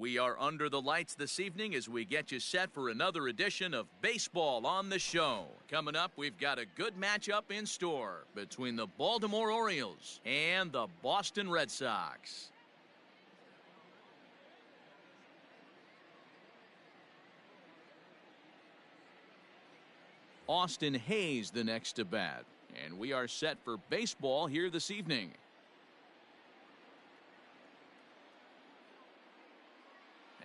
We are under the lights this evening as we get you set for another edition of Baseball on the Show. Coming up, we've got a good matchup in store between the Baltimore Orioles and the Boston Red Sox. Austin Hayes the next to bat, and we are set for baseball here this evening.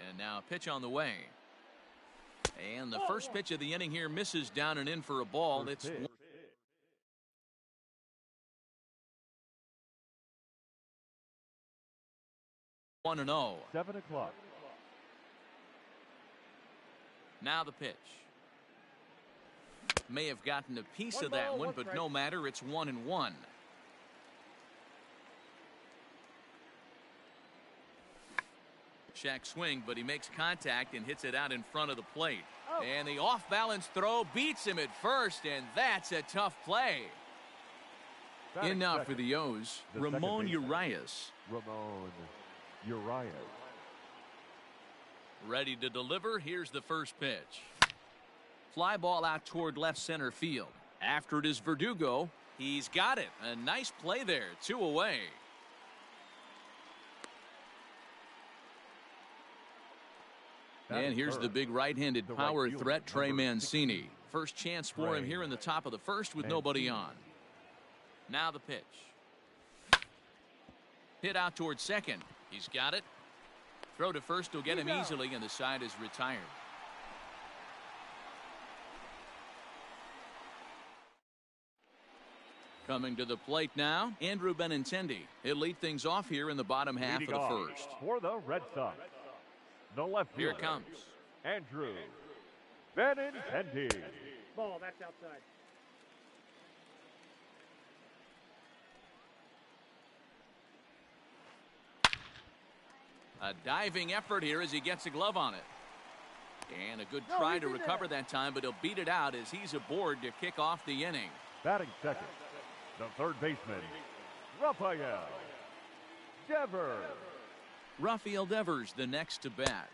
And now a pitch on the way. And the first pitch of the inning here misses down and in for a ball. It's 1-0. 7 o'clock. Now the pitch. May have gotten a piece of that one, but no matter. It's 1-1. Check swing, but he makes contact and hits it out in front of the plate. And the off-balance throw beats him at first, and that's a tough play. In now for the O's, Ramon Urias. Ramon Urias. Ready to deliver. Here's the first pitch. Fly ball out toward left center field. After it is Verdugo. He's got it. A nice play there. 2 away. And here's the big right-handed power threat, Trey Mancini. First chance for him here in the top of the first with nobody on. Now the pitch. Hit out towards second. He's got it. Throw to first will get him easily, and the side is retired. Coming to the plate now, Andrew Benintendi. He'll lead things off here in the bottom half of the first. For the Red Sox, the left Here fielder, it comes. Andrew Benintendi. Ball, that's outside. A diving effort here as he gets a glove on it. And a good try to recover that time, but he'll beat it out as he's aboard to kick off the inning. Batting second, the third baseman, Rafael Devers. Rafael Devers the next to bat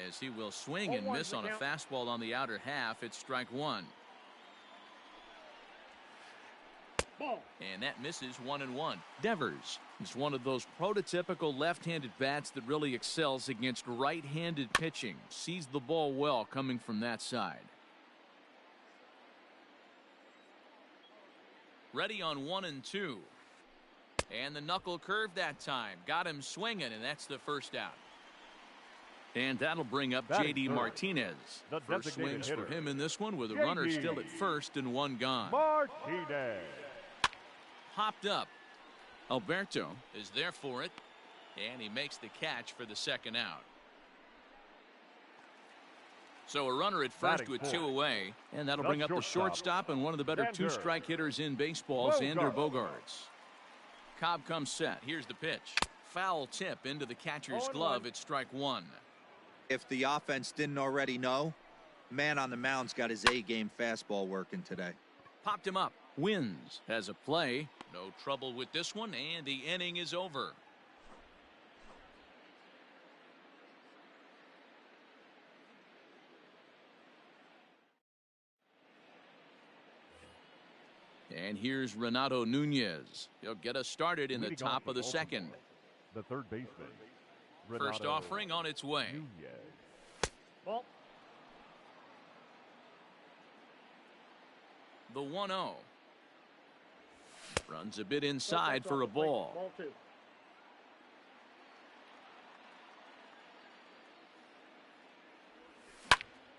as he will swing and miss on a fastball on the outer half. It's strike one. Ball. And that misses 1-1. Devers is one of those prototypical left-handed bats that really excels against right-handed pitching. Sees the ball well coming from that side. Ready on 1-2. And the knuckle curve that time. Got him swinging, and that's the first out. And that'll bring up J.D. Martinez. First swings for him in this one with a runner still at first and one gone. Martinez. Hopped up. Alberto is there for it, and he makes the catch for the second out. So a runner at first with 2 away, and that'll bring up the shortstop and one of the better two-strike hitters in baseball, Xander Bogaerts. Cobb comes set. Here's the pitch. Foul tip into the catcher's glove. It's strike one. If the offense didn't already know, man on the mound's got his A-game fastball working today. Popped him up. Wins has a play. No trouble with this one, and the inning is over. And here's Renato Nunez. He'll get us started in the top of the second. The third baseman. First offering on its way. Ball. The 1-0. Runs a bit inside for a ball. Ball 2.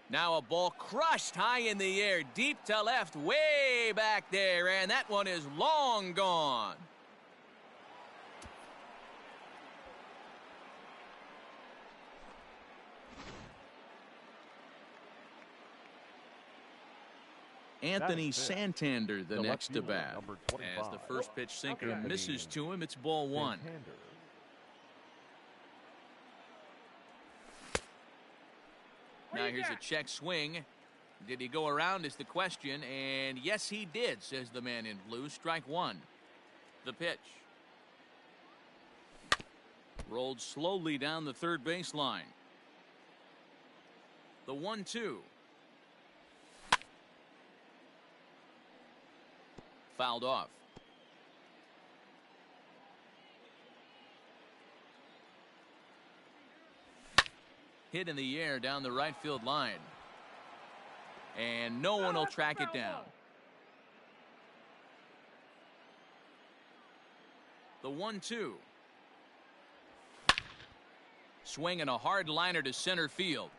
Now a ball crushed high in the air, deep to left, way back there, and that one is long gone. Anthony Santander the next to bat. As the first pitch sinker misses to him, it's ball one. Now here's a check swing. Did he go around is the question, and yes he did, says the man in blue. Strike one. The pitch. Rolled slowly down the third baseline. The 1-2. Fouled off. Hit in the air down the right field line. And no one will track it down. The 1-2. Swinging a hard liner to center field.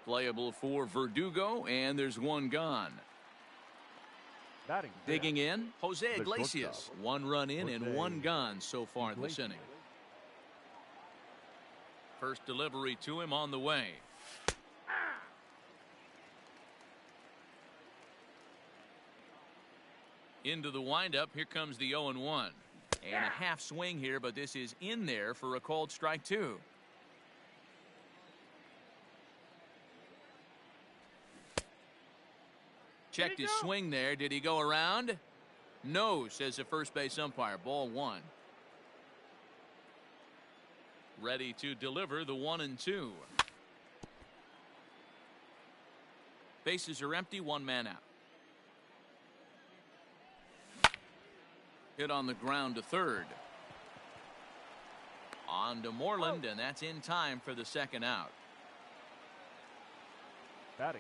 Playable for Verdugo, and there's one gone. Digging in, Jose Iglesias. 1 run in and 1 gone so far this inning. First delivery to him on the way. Into the windup. Here comes the 0-1. And a half swing here, but this is in there for a called strike 2. Checked his swing there. Did he go around? No, says the first base umpire. Ball 1. Ready to deliver the 1-2. Bases are empty. 1 man out. Hit on the ground to third. On to Moreland, and that's in time for the second out.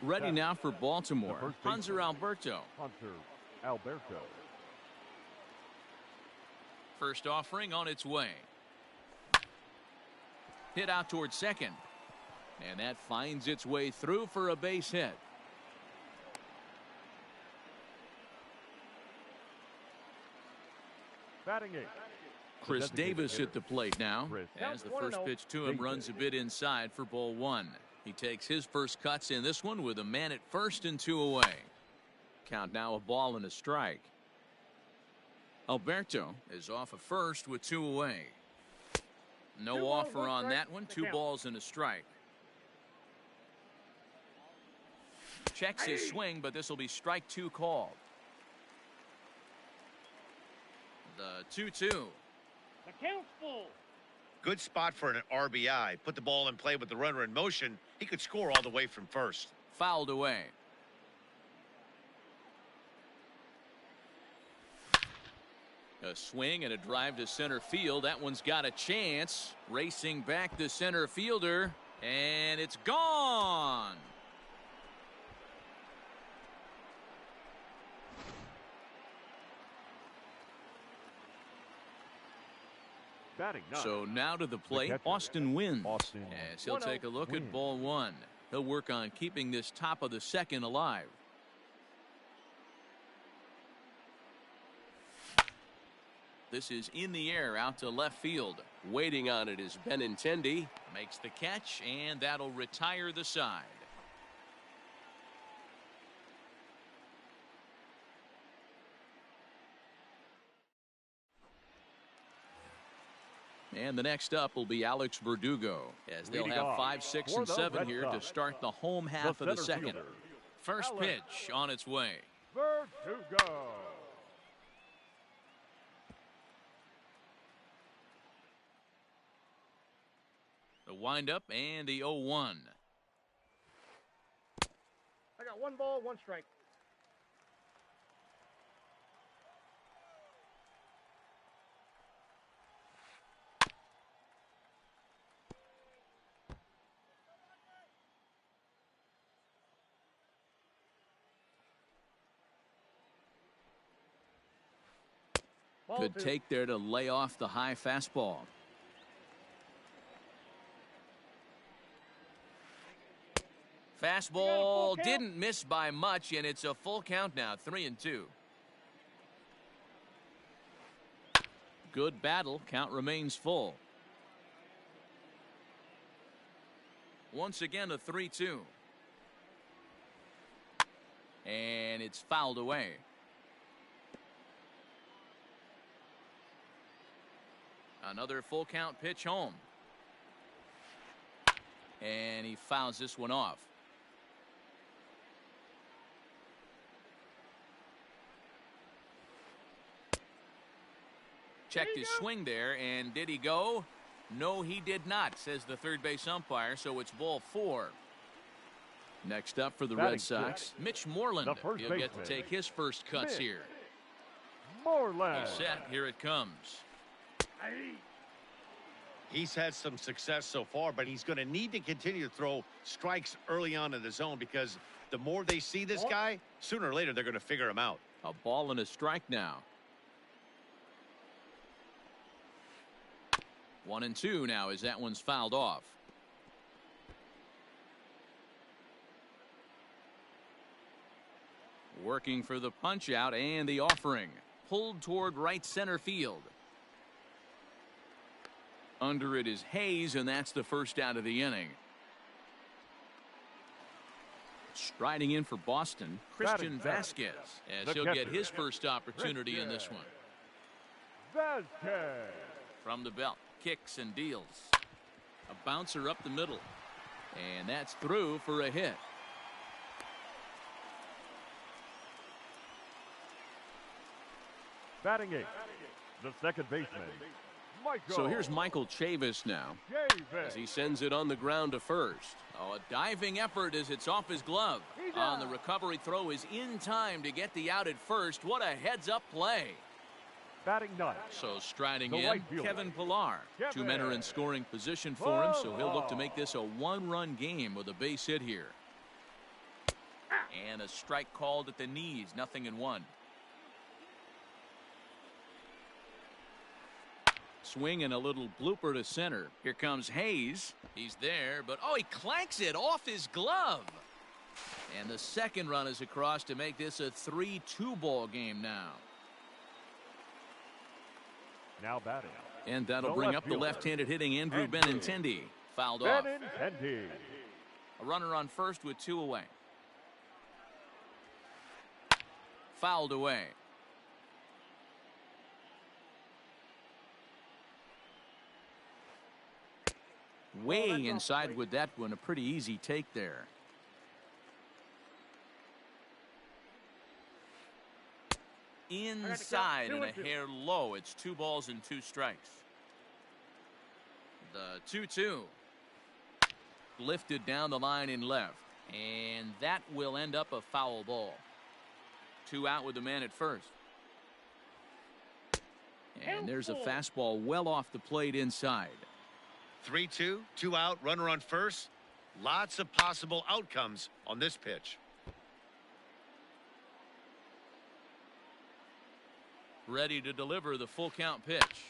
Ready now for Baltimore. Hanser Alberto. First offering on its way. Hit out towards second. And that finds its way through for a base hit. Chris Davis at the plate now, as the first pitch to him runs a bit inside for ball 1. He takes his first cuts in this one with a man at first and 2 away. Count now, a ball and a strike. Alberto is off of first with 2 away. No offer on that one. 2 balls and a strike. Checks his swing, but this will be strike 2 called. The 2-2. The count's full. Good spot for an RBI. Put the ball in play with the runner in motion. He could score all the way from first. Fouled away. A swing and a drive to center field. That one's got a chance. Racing back the center fielder. And it's gone. So now to the plate, Austin Wynn. As he'll take a look at ball 1. He'll work on keeping this top of the second alive. This is in the air out to left field. Waiting on it is Benintendi. Makes the catch, and that'll retire the side. And the next up will be Alex Verdugo, as they'll have 5, 6, and 7 here to start the home half of the second. First pitch on its way. Verdugo. The windup and the 0-1. I got 1 ball, 1 strike. Good take there to lay off the high fastball. Fastball didn't miss by much, and it's a full count now, 3-2. Good battle. Count remains full. Once again, a 3-2. And it's fouled away. Another full count pitch home. And he fouls this one off. Checked his swing there, and did he go? No, he did not, says the third base umpire, so it's ball 4. Next up for the Batting Red Sox, Mitch Moreland. The first He'll get baseman. to take his first cuts Mitch here. Moreland. He's set. Here it comes. He's had some success so far, but he's going to need to continue to throw strikes early on in the zone because the more they see this guy, sooner or later they're going to figure him out. A ball and a strike now. 1-2 now as that one's fouled off. Working for the punch out and the offering. Pulled toward right center field. Under it is Hayes, and that's the first out of the inning. Striding in for Boston, Christian Vasquez, as he'll get his first opportunity in this one. Vasquez. From the belt, kicks and deals. A bouncer up the middle. And that's through for a hit. Batting eighth, the second baseman, Michael. So here's Michael Chavis now as he sends it on the ground to first. Oh, a diving effort as it's off his glove. On the recovery throw is in time to get the out at first. What a heads-up play. Batting ninth. So striding The in, right fielder, Kevin Pillar. Kevin. 2 men are in scoring position for him, so he'll look to make this a one-run game with a base hit here. And a strike called at the knees, 0-1. Swing and a little blooper to center. Here comes Hayes. He's there, but oh, he clanks it off his glove. And the second run is across to make this a 3-2 ball game now. Now batting. And that'll The bring left up the fielder, left-handed hitting Andrew Andrew Benintendi. Fouled off. Benintendi. A runner on first with 2 away. Fouled away. Way inside with that one. A pretty easy take there. Inside and a hair low. It's 2 balls and 2 strikes. The 2-2. Lifted down the line in left. And that will end up a foul ball. 2 out with the man at first. And there's a fastball well off the plate inside. 3-2, 2 out, runner on first. Lots of possible outcomes on this pitch. Ready to deliver the full count pitch.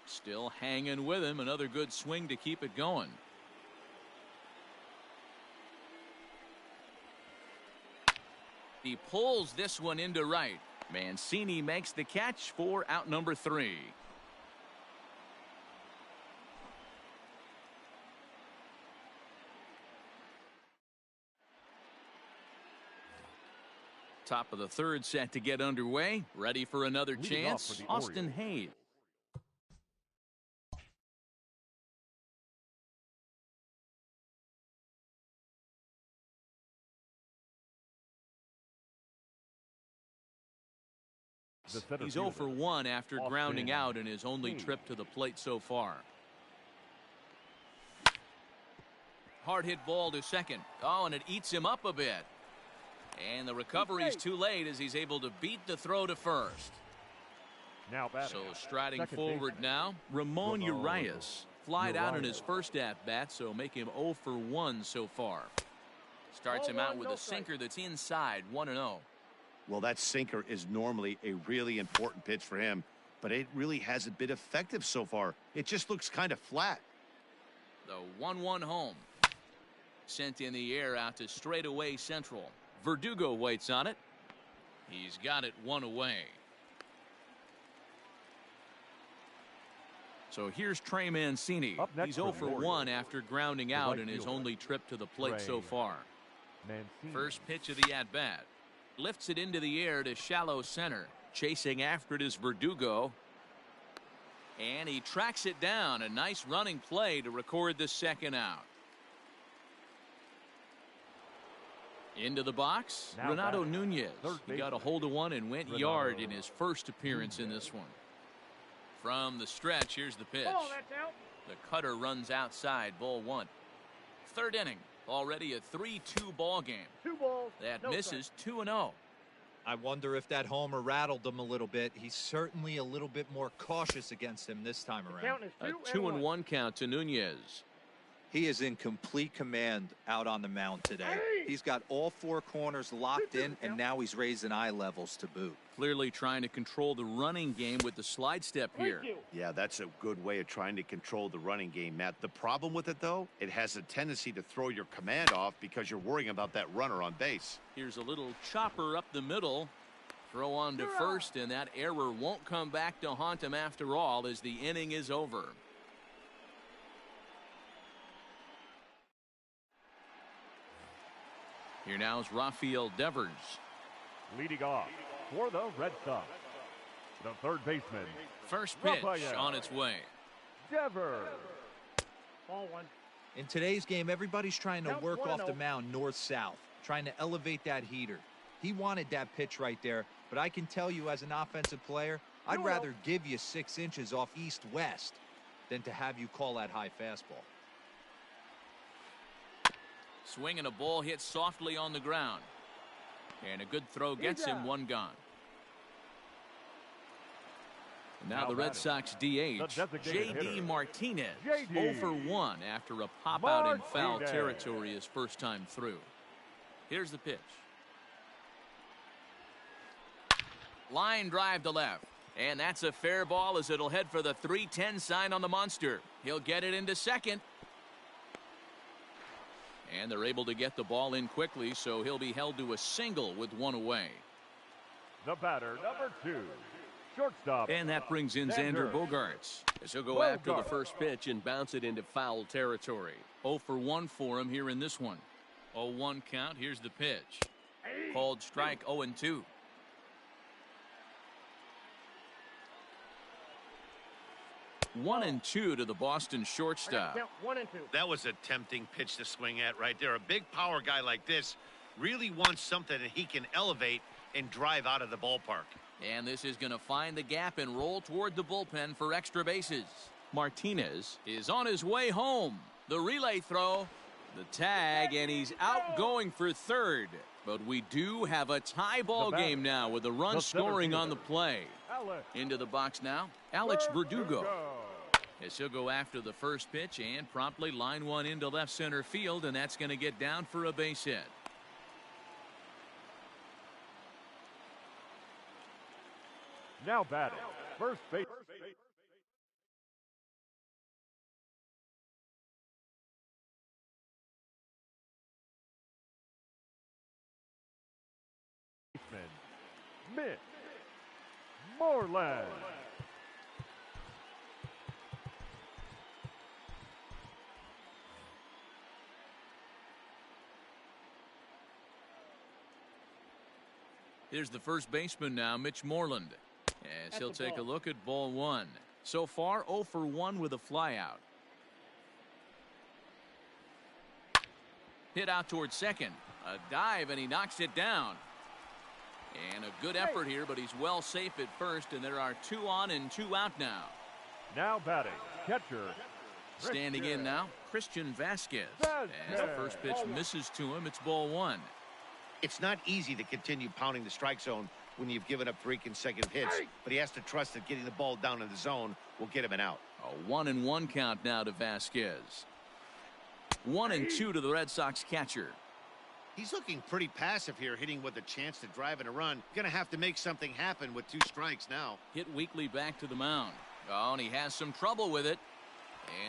Still hanging with him. Another good swing to keep it going. He pulls this one into right. Mancini makes the catch for out number 3. Top of the third set to get underway. Ready for another Leading chance. off for the Austin Orioles. Hayes. The center He's 0 fielder, for 1 after Austin grounding out in his only Hayes. trip to the plate so far. Hard hit ball to second. Oh, and it eats him up a bit. And the recovery's too late as he's able to beat the throw to first. Now batting. So striding Second forward baseman, now, Ramon Ramon Urias. Flied out in his Urias. first at-bat, so make him 0 for 1 so far. Starts him out with a sinker that's inside, 1-0. Well, that sinker is normally a really important pitch for him, but it really hasn't been effective so far. It just looks kind of flat. The 1-1 home. Sent in the air out to straightaway central. Verdugo waits on it. He's got it 1 away. So here's Trey Mancini. Up next He's 0 for for the 1 Orioles, after grounding the out right in his fielder, only trip to the plate so Trey far. Mancini. First pitch of the at-bat. Lifts it into the air to shallow center. Chasing after it is Verdugo. And he tracks it down. A nice running play to record the second out. Into the box, Now Renato batting, Nunez. third He got a baseman, hold of one and went Renato yard in his first appearance in this one. From the stretch, here's the pitch. Oh, that's out. The cutter runs outside, ball 1. Third inning. Already a 3-2 ball game. 2 balls. That no misses 2-0. I wonder if that homer rattled him a little bit. He's certainly a little bit more cautious against him this time The around. count is A 2-1 count to Nunez. He is in complete command out on the mound today. He's got all 4 corners locked in, and now he's raising eye levels to boot. Clearly trying to control the running game with the slide step here. Yeah, that's a good way of trying to control the running game, Matt. The problem with it, though, it has a tendency to throw your command off because you're worrying about that runner on base. Here's a little chopper up the middle. Throw on to first, and that error won't come back to haunt him after all as the inning is over. Here now is Rafael Devers. Leading off for the Red Sox, the third baseman, First pitch Rafael on its way. Devers. Ball 1. In today's game, everybody's trying to Count work off the 1-0. mound north-south, trying to elevate that heater. He wanted that pitch right there, but I can tell you as an offensive player, I'd 2-0. rather give you 6 inches off east-west than to have you call that high fastball. Swing and a ball hit softly on the ground. And a good throw gets him 1 gone. And now Now the Red batting, Sox DH, designated J.D. hitter, Martinez. J.D. 0 for 1 after a pop out in foul Martinez. territory his first time through. Here's the pitch. Line drive to left. And that's a fair ball as it'll head for the 3-10 sign on the monster. He'll get it into second. And they're able to get the ball in quickly, so he'll be held to a single with 1 away. The batter, number 2, shortstop. And that brings in Xander Bogaerts, as he'll go after the first pitch and bounce it into foul territory. 0 for 1 for him here in this one. 0-1 count. Here's the pitch. Called strike 0-2. One and two to the Boston shortstop. Count 1 and 2. That was a tempting pitch to swing at right there. A big power guy like this really wants something that he can elevate and drive out of the ballpark. And this is going to find the gap and roll toward the bullpen for extra bases. Martinez is on his way home. The relay throw, the tag, and he's out going for third. But we do have a tie ball game now with a run scoring on the play. Into the box now, Alex Verdugo. As he'll go after the first pitch and promptly line one into left center field, and that's going to get down for a base hit. Now batting, first base. Mitch Moreland. Here's the first baseman now, Mitch Moreland, as he'll take a look at ball one. So far 0 for 1 with a flyout. Hit out towards second. A dive, and he knocks it down. And a good effort here, but he's well safe at first, and there are 2 on and 2 out now. Now batting, catcher. Standing in now, Christian Vasquez. As the first pitch misses to him, it's ball one. It's not easy to continue pounding the strike zone when you've given up 3 consecutive hits, but he has to trust that getting the ball down in the zone will get him an out. A 1-1 count now to Vasquez. 1-2 to the Red Sox catcher. He's looking pretty passive here, hitting with a chance to drive in a run. Gonna have to make something happen with 2 strikes now. Hit weakly back to the mound. Oh, and he has some trouble with it.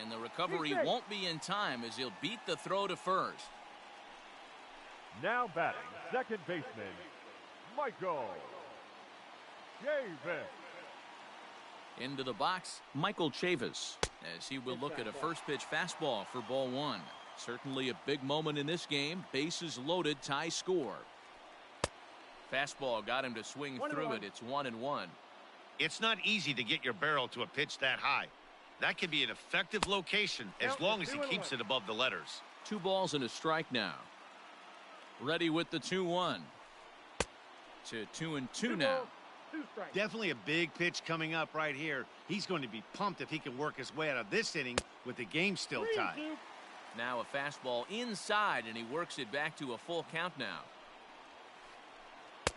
And the recovery won't be in time as he'll beat the throw to first. Now batting, second baseman, Michael Chavis. Into the box, Michael Chavis, as he will look at a first pitch fastball for ball one. Certainly a big moment in this game. Bases loaded, tie score. Fastball got him to swing through it. It's 1-1. It's not easy to get your barrel to a pitch that high. That can be an effective location as long as he keeps it above the letters. 2 balls and a strike now. Ready with the 2-1. To 2-2 now. Definitely a big pitch coming up right here. He's going to be pumped if he can work his way out of this inning with the game still tied. Now a fastball inside, and he works it back to a full count now.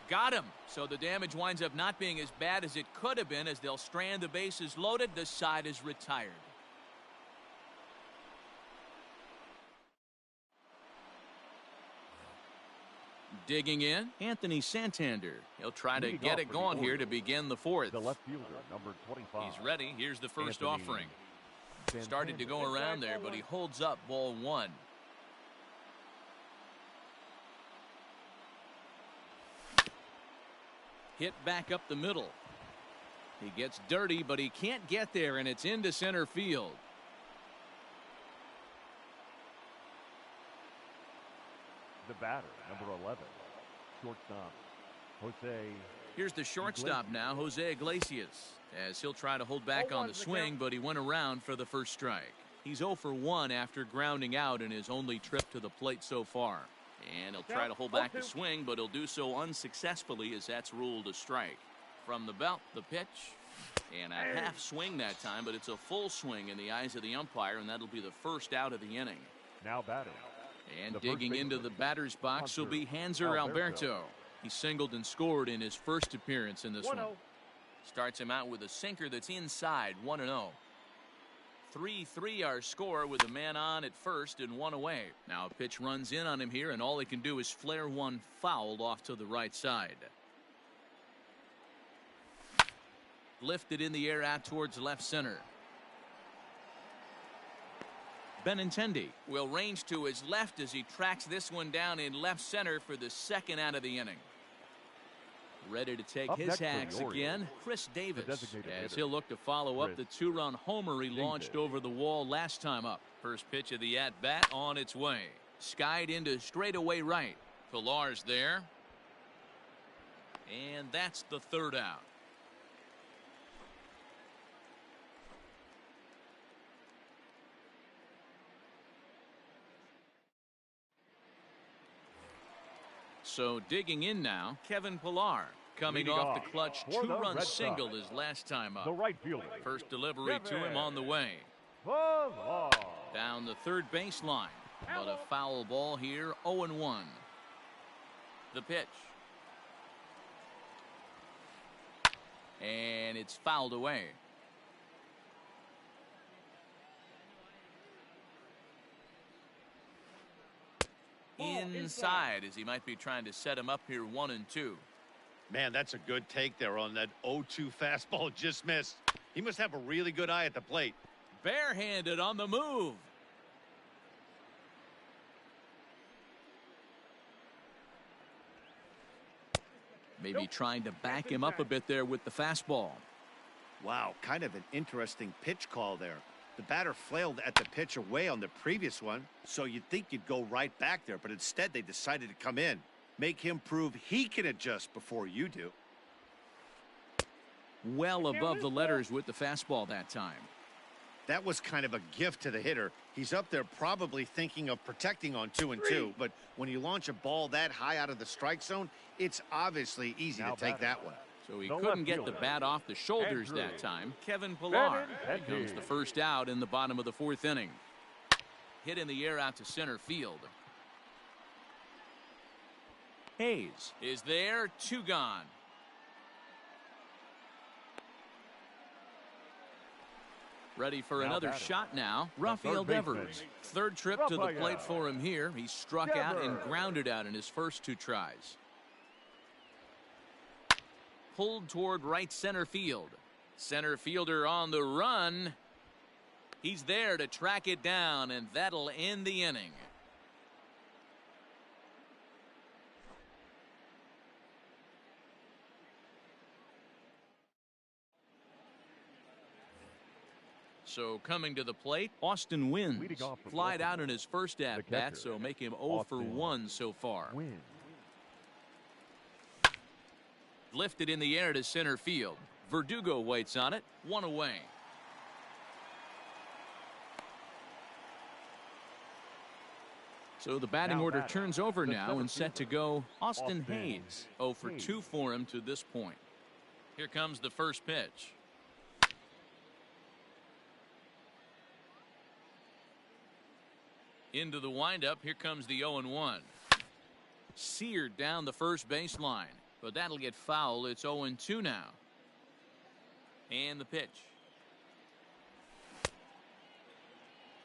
Got him. So the damage winds up not being as bad as it could have been, as they'll strand the bases loaded. The side is retired. Digging in, Anthony Santander. He'll try to get it going here to begin the fourth. The left fielder, number 25. He's ready. Here's the first Anthony offering. Santander. Started to go around there, but he holds up ball one. Hit back up the middle. He gets dirty, but he can't get there, and it's into center field. The batter, number 11, shortstop, Jose. Here's the shortstop now, Jose Iglesias, as he'll try to hold back on the swing, but he went around for the first strike. He's 0 for 1 after grounding out in his only trip to the plate so far. And he'll try to hold back the swing, but he'll do so unsuccessfully, as that's ruled a strike. From the belt, the pitch. And a half swing that time, but it's a full swing in the eyes of the umpire, and that'll be the first out of the inning. Now batting. And digging into the batter's box will be Hanser Alberto. He singled and scored in his first appearance in this one. Starts him out with a sinker that's inside, 1-0. 3-3 our score, with a man on at first and one away. Now a pitch runs in on him here, and all he can do is flare one fouled off to the right side. Lifted in the air out towards left center. Benintendi will range to his left as he tracks this one down in left center for the second out of the inning. Ready to take his hacks again, Chris Davis, as he'll look to follow up the two-run homer he launched over the wall last time up. First pitch of the at-bat on its way. Skied into straightaway right. Pilar's there. And that's the third out. So digging in now, Kevin Pilar, coming off the clutch two-run single his last time up. The right fielder. First delivery to him on the way. Pilar. Down the third baseline, but a foul ball here, 0-1. The pitch. And it's fouled away. Inside, as he might be trying to set him up here, 1-2. Man, that's a good take there on that 0-2 fastball. Just missed. He must have a really good eye at the plate. Barehanded on the move. Maybe trying to back him up a bit there with the fastball. Wow, kind of an interesting pitch call there. The batter flailed at the pitch away on the previous one, so you'd think you'd go right back there, but instead they decided to come in. Make him prove he can adjust before you do. Well above the letters with the fastball that time. That was kind of a gift to the hitter. He's up there probably thinking of protecting on 2-2, but when you launch a ball that high out of the strike zone, it's obviously easy to take that one. So he couldn't get the bat off the shoulders that time. Kevin Pilar becomes the first out in the bottom of the fourth inning. Hit in the air out to center field. Hayes is there, 2 gone. Ready for another shot now, Rafael Devers. Third trip to the plate for him here. He struck out and grounded out in his first 2 tries. Pulled toward right center field. Center fielder on the run. He's there to track it down, and that'll end the inning. So coming to the plate, Austin Wynns. Flied out in his first at-bat, so make him 0 for 1 so far. Lifted in the air to center field. Verdugo waits on it, 1 away. So the batting order turns over now, and set to go Austin Hayes. 0 for 2 for him to this point. Here comes the first pitch. Into the windup. Here comes the 0-1. Seared down the first baseline, but that'll get foul. It's 0-2 now. And the pitch.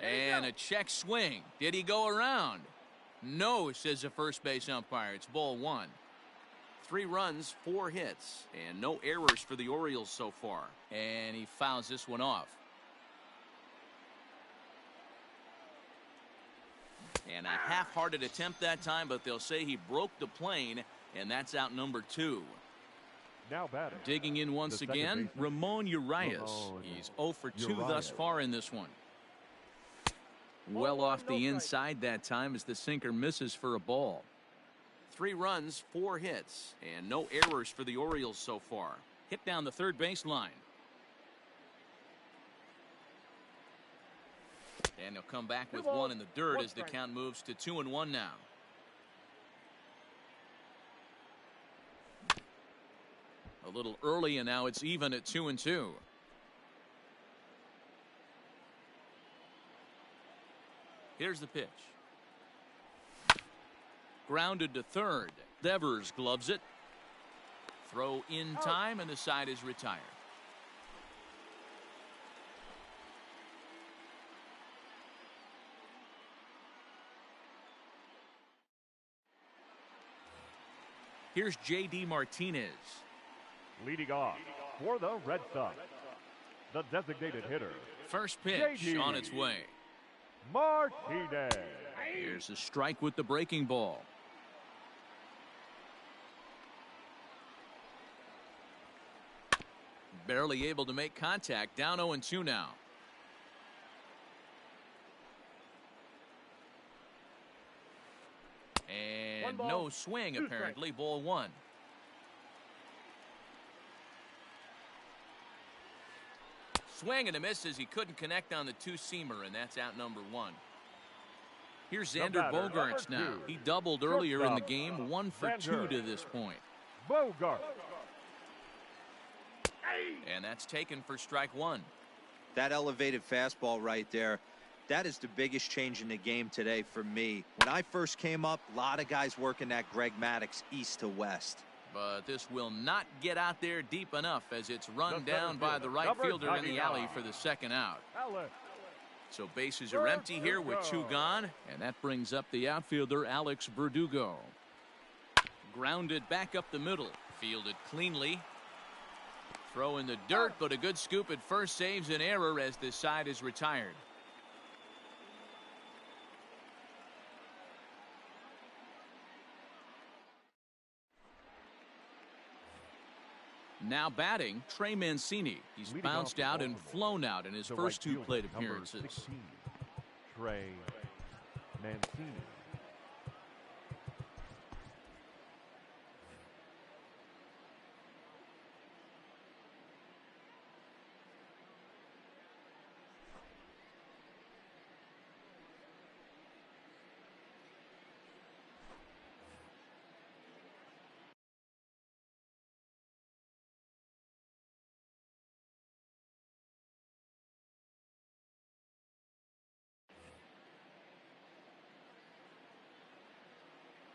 And a check swing. Did he go around? No, says the first base umpire. It's ball 1. 3 runs, 4 hits, and no errors for the Orioles so far. And he fouls this one off. And a half-hearted attempt that time, but they'll say he broke the plane, and that's out number 2. Now batting. Digging in once again, Ramon Urias. He's 0 for 2 thus far in this one. Well off the inside that time as the sinker misses for a ball. 3 runs, 4 hits, and no errors for the Orioles so far. Hit down the third baseline. And they'll come back with 1 in the dirt as the count moves to 2-1 now. A little early, and now it's even at 2-2. Here's the pitch. Grounded to third. Devers gloves it. Throw in time, and the side is retired. Here's J.D. Martinez. Leading off for the Red Sox, the designated hitter. First pitch J.D. on its way. Martinez. Here's a strike with the breaking ball. Barely able to make contact. Down 0-2 now. And no swing apparently. Ball 1. Swing and a miss as he couldn't connect on the 2-seamer, and that's out number 1. Here's Xander Bogaerts now. He doubled earlier in the game. 1 for 2 to this point. Bogaerts. And that's taken for strike 1. That elevated fastball right there, that is the biggest change in the game today for me. When I first came up, a lot of guys working that Greg Maddux east to west. But this will not get out there deep enough as it's run down by the right fielder in the alley for the second out. So bases are empty here with 2 gone, and that brings up the outfielder Alex Verdugo. Grounded back up the middle, fielded cleanly. Throw in the dirt, but a good scoop at first saves an error as this side is retired. Now batting, Trey Mancini. He's bounced out and flown out in his first 2 plate appearances. 16, Trey Mancini.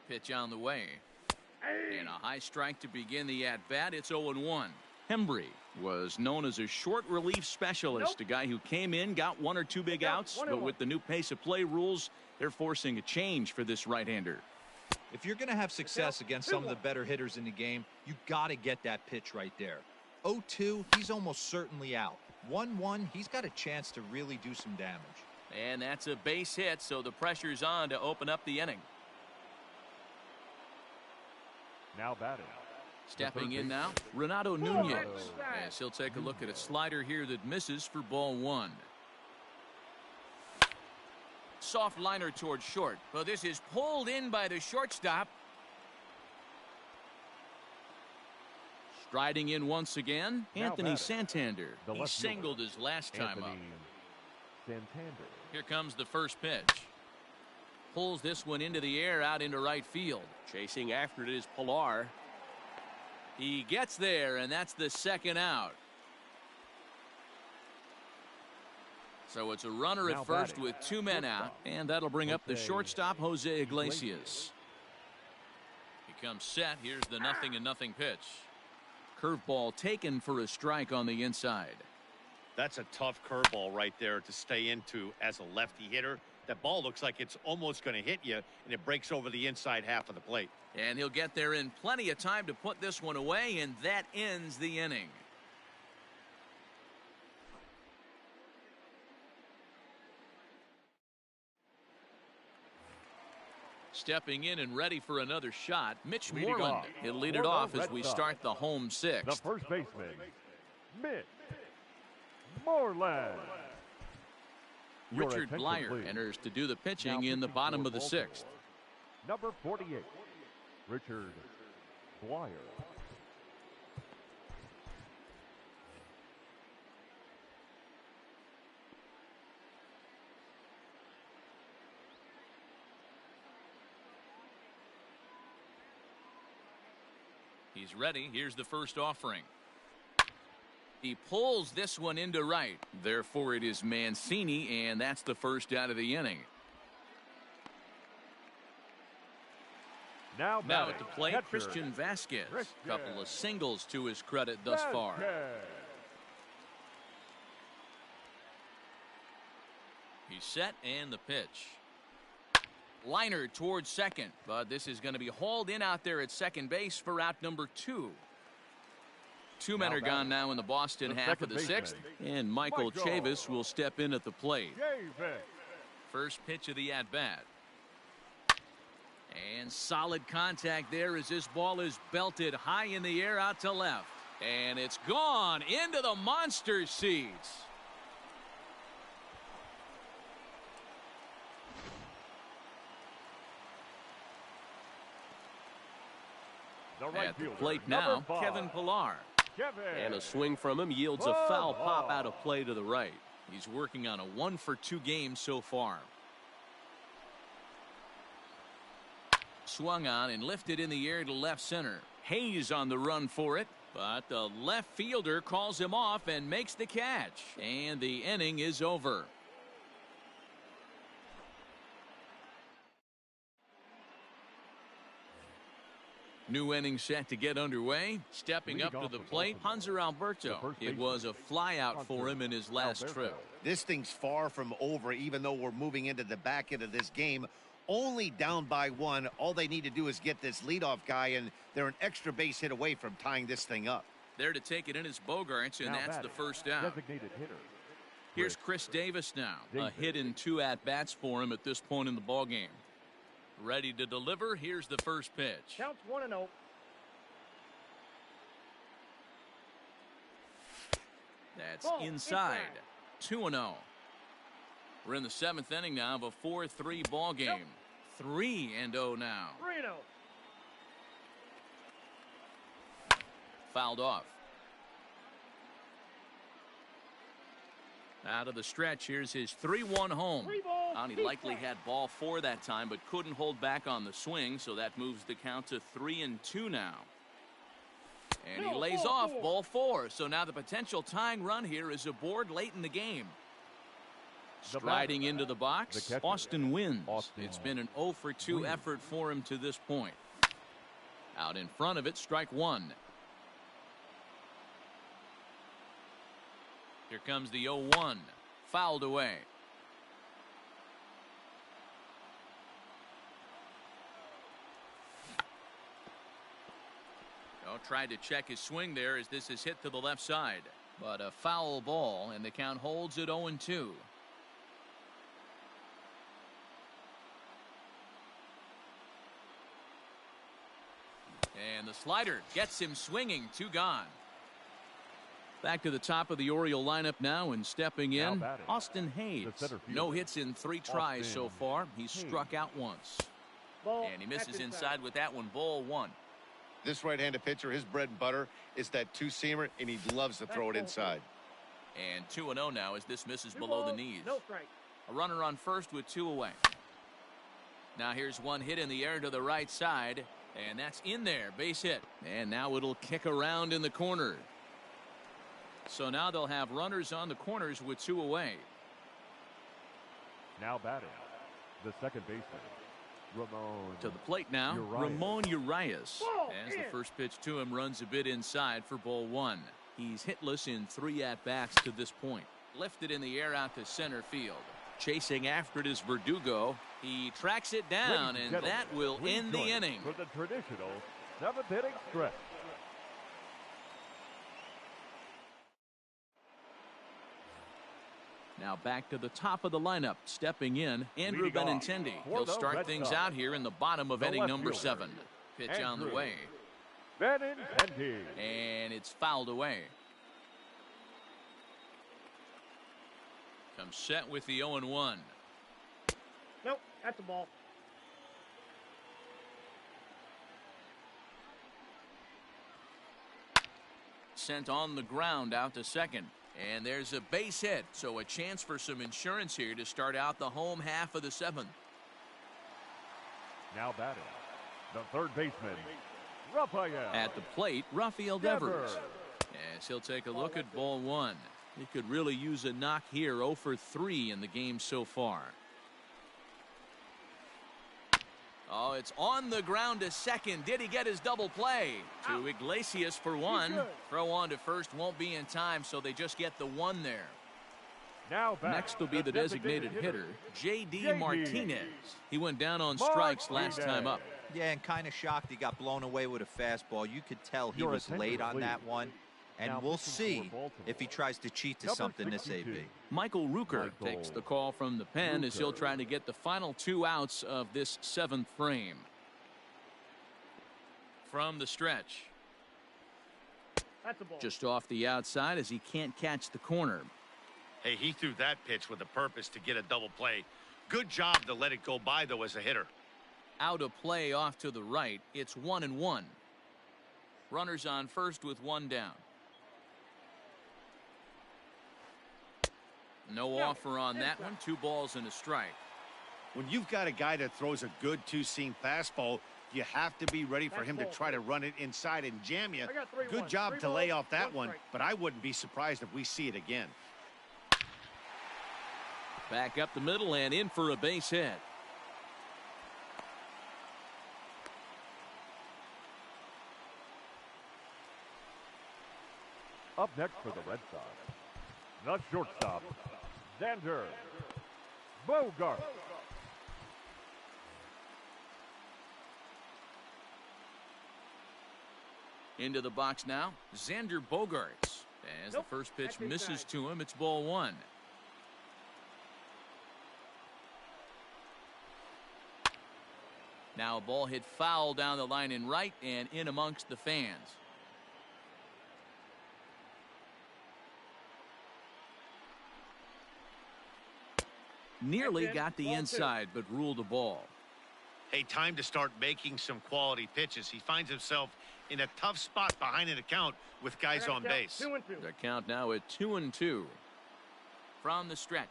Pitch on the way. And a high strike to begin the at-bat. It's 0-1. Hembree was known as a short relief specialist, a guy who came in, got 1 or 2 big outs, but with the new pace of play rules, they're forcing a change for this right-hander. If you're going to have success against some of the better hitters in the game, you got to get that pitch right there. 0-2, he's almost certainly out. 1-1, he's got a chance to really do some damage. And that's a base hit, so the pressure's on to open up the inning. Now batting. Stepping in now, Renato Nunez. As he'll take a look at a slider here that misses for ball 1. Soft liner towards short, but this is pulled in by the shortstop. Striding in once again, Anthony Santander. He singled his last time up. Santander. Here comes the first pitch. Pulls this one into the air out into right field. Chasing after it is Pilar. He gets there, and that's the second out. So it's a runner at first with 2 men out, and that'll bring up the shortstop, Jose Iglesias. He comes set. Here's the 0-0 pitch. Curveball taken for a strike on the inside. That's a tough curveball right there to stay into as a lefty hitter. That ball looks like it's almost going to hit you, and it breaks over the inside half of the plate. And he'll get there in plenty of time to put this one away, and that ends the inning. Stepping in and ready for another shot, Mitch Moreland. He'll lead it off as we start the home sixth. The first baseman, Mitch Moreland. Richard Blyer enters to do the pitching in the bottom of the sixth. Number 48, Richard Blyer. He's ready. Here's the first offering. He pulls this one into right. Therefore, it is Mancini, and that's the first out of the inning. Now at the plate, catcher, Christian Vasquez. Couple of singles to his credit thus far. He's set, and the pitch. Liner towards second, but this is going to be hauled in out there at second base for out number 2. 2 men are gone now in the Boston half of the sixth, and Michael Chavis will step in at the plate. First pitch of the at-bat. And solid contact there as this ball is belted high in the air out to left. And it's gone into the monster seats. At the plate now, Kevin Pillar. And a swing from him yields a foul pop out of play to the right. He's working on a 1-for-2 game so far. Swung on and lifted in the air to left center. Hayes on the run for it, but the left fielder calls him off and makes the catch. And the inning is over. New inning set to get underway. Stepping up to the plate, Hanser Alberto. It was a flyout for him in his last trip. This thing's far from over, even though we're moving into the back end of this game. Only down by 1. All they need to do is get this leadoff guy, and they're an extra base hit away from tying this thing up. There to take it in is Bogarts, and that's the first out. Designated hitter. Here's Chris Davis now. A hit in 2 at-bats for him at this point in the ballgame. Ready to deliver. Here's the first pitch. Counts 1-0. That's inside. 2-0. We're in the 7th inning now of a 4-3 ball game. 3-0 now. 3-0. Fouled off. Out of the stretch, here's his 3-1 home. And he likely had ball 4 that time, but couldn't hold back on the swing, so that moves the count to 3-2 now. And he lays off ball 4, so now the potential tying run here is aboard late in the game. Striding into the box, Austin Wynns. It's been an 0-for-2 effort for him to this point. Out in front of it, strike 1. Here comes the 0-1. Fouled away. Tried to check his swing there as this is hit to the left side. But a foul ball, and the count holds at 0-2. And the slider gets him swinging. 2 gone. Back to the top of the Oriole lineup now, and stepping in, Austin Hayes. No hits in 3 tries so far. He's struck out once. And he misses inside with that one. Ball 1. This right-handed pitcher, his bread and butter is that 2-seamer, and he loves to throw it inside. And 2-0 now as this misses below the knees. No strike. A runner on first with 2 away. Now here's one hit in the air to the right side, and that's in there. Base hit. And now it'll kick around in the corner. So now they'll have runners on the corners with 2 away. Now batting, the second baseman, Ramon. To the plate now, Urias. Ramon Urias. As the first pitch to him runs a bit inside for ball one. He's hitless in 3 at-bats to this point. Lifted in the air out to center field. Chasing after it is Verdugo. He tracks it down, and that will end the inning. For the traditional 7th inning stretch. Now back to the top of the lineup. Stepping in, Andrew Leading off Benintendi. for He'll the start Red things Sox, out here in the bottom of the inning left number fielder, 7. Pitch on the Andrew way. Benintendi. And it's fouled away. Comes set with the 0-1. Nope, that's a ball. Sent on the ground out to second. And there's a base hit, so a chance for some insurance here to start out the home half of the 7th. Now batting, the third baseman, Rafael. At the plate, Rafael Devers. As he'll take a look at ball one. He could really use a knock here. 0 for 3 in the game so far. Oh, it's on the ground to second. Did he get his double play? To Iglesias for 1. Throw on to first won't be in time, so they just get the 1 there. Now back, Next will be the designated hitter, J.D. Martinez. He went down on strikes last time up. Yeah, and kind of shocked he got blown away with a fastball. You could tell he was late on that one. And we'll see if he tries to cheat to something this AB. Michael Rooker takes the call from the pen as he'll try to get the final 2 outs of this 7th frame. From the stretch. That's a ball. Just off the outside as he can't catch the corner. Hey, he threw that pitch with a purpose to get a double play. Good job to let it go by, though, as a hitter. Out of play off to the right. It's 1-1. Runners on first with 1 down. No offer on that one. 2 balls and a strike. When you've got a guy that throws a good two-seam fastball, you have to be ready for him to try to run it inside and jam you. Good job to lay off that one, but I wouldn't be surprised if we see it again. Back up the middle and in for a base hit. Up next for the Red Sox, the shortstop, Xander Bogaerts. Into the box now, Xander Bogaerts. As the first pitch misses to him, it's ball 1. Now a ball hit foul down the line in right and in amongst the fans. Nearly got the inside, but ruled a ball. Hey, time to start making some quality pitches. He finds himself in a tough spot behind an account with guys on base. 2-2. The count now at 2-2. From the stretch.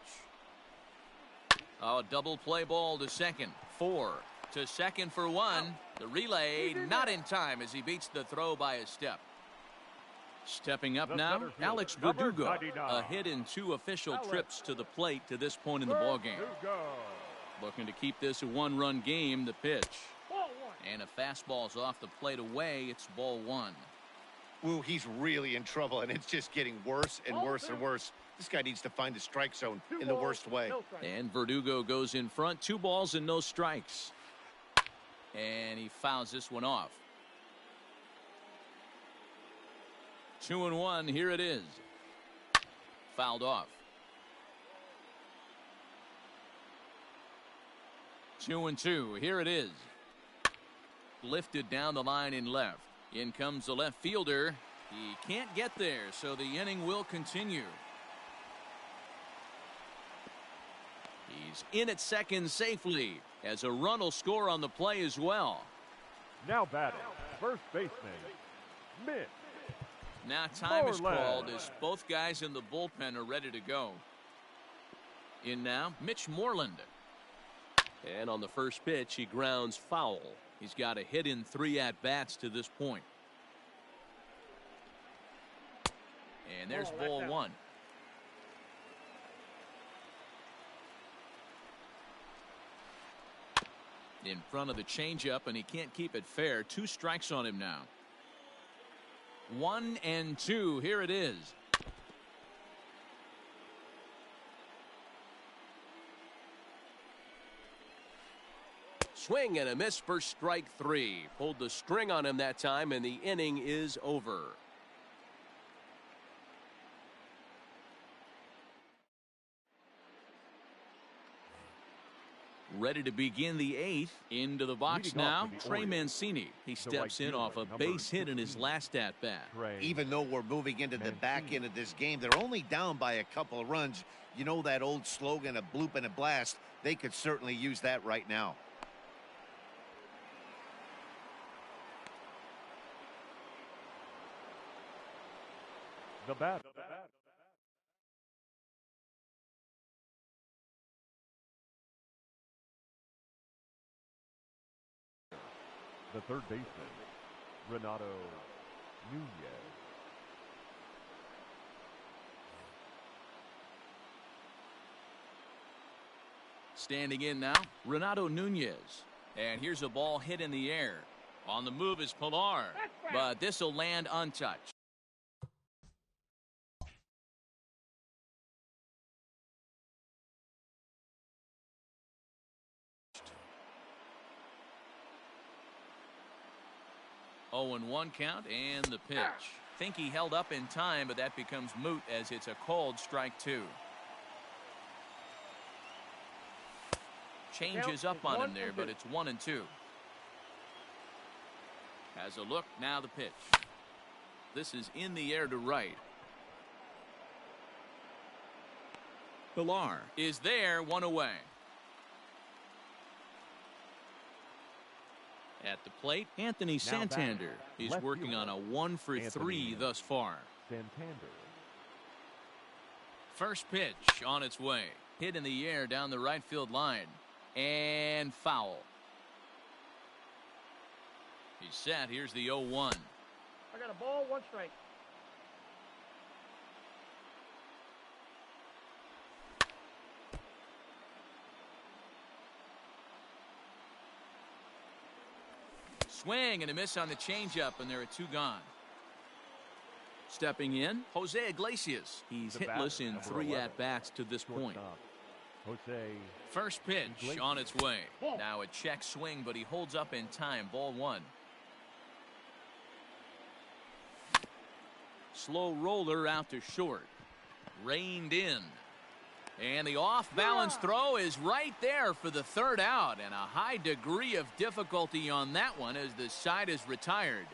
Oh, double play ball to second. 4 to second for 1. The relay not in time as he beats the throw by a step. Stepping up now, Alex Verdugo. A hit in 2 official trips to the plate to this point in the ballgame. Looking to keep this a 1-run game. The pitch. And a fastball's off the plate away. It's ball 1. Woo, he's really in trouble, and it's just getting worse and worse and worse. This guy needs to find the strike zone in the worst way. And Verdugo goes in front. 2 balls and no strikes. And he fouls this one off. 2-1. Here it is. Fouled off. 2-2. Here it is. Lifted down the line in left. In comes the left fielder. He can't get there, so the inning will continue. He's in at second safely as a run will score on the play as well. Now batting, first baseman, Mitch. Now time is Moreland. called as both guys in the bullpen are ready to go. In now, Mitch Moreland. And on the first pitch, he grounds foul. He's got a hit in 3 at-bats to this point. And there's ball 1. In front of the changeup, and he can't keep it fair. 2 strikes on him now. 1-2. Here it is. Swing and a miss for strike 3. Pulled the string on him that time, and the inning is over. Ready to begin the 8th. Into the box now, Trey Mancini. He steps in off a base hit in his last at-bat. Even though we're moving into the back end of this game, they're only down by a couple of runs. You know that old slogan, a bloop and a blast? They could certainly use that right now. The bat. The third baseman, Renato Nunez. Standing in now, Renato Nunez. And here's a ball hit in the air. On the move is Pilar, but this will land untouched. Oh, and 1 count, and the pitch. Think he held up in time, but that becomes moot as it's a called strike 2. Changes up on him there, but it's 1-2. Has a look, now the pitch. This is in the air to right. Pilar is there, 1 away. At the plate, Anthony Santander. He's working on a 1-for-3 thus far. Santander. First pitch on its way. Hit in the air down the right field line. And foul. He's set. Here's the 0-1. I got a ball, 1 strike. Swing and a miss on the changeup, and there are 2 gone. Stepping in, Jose Iglesias. He's hitless in 3 at-bats to this point. Jose. First pitch on its way. Now a check swing, but he holds up in time. Ball 1. Slow roller out to short. Reined in. And the off-balance throw is right there for the 3rd out, and a high degree of difficulty on that one as the side is retired.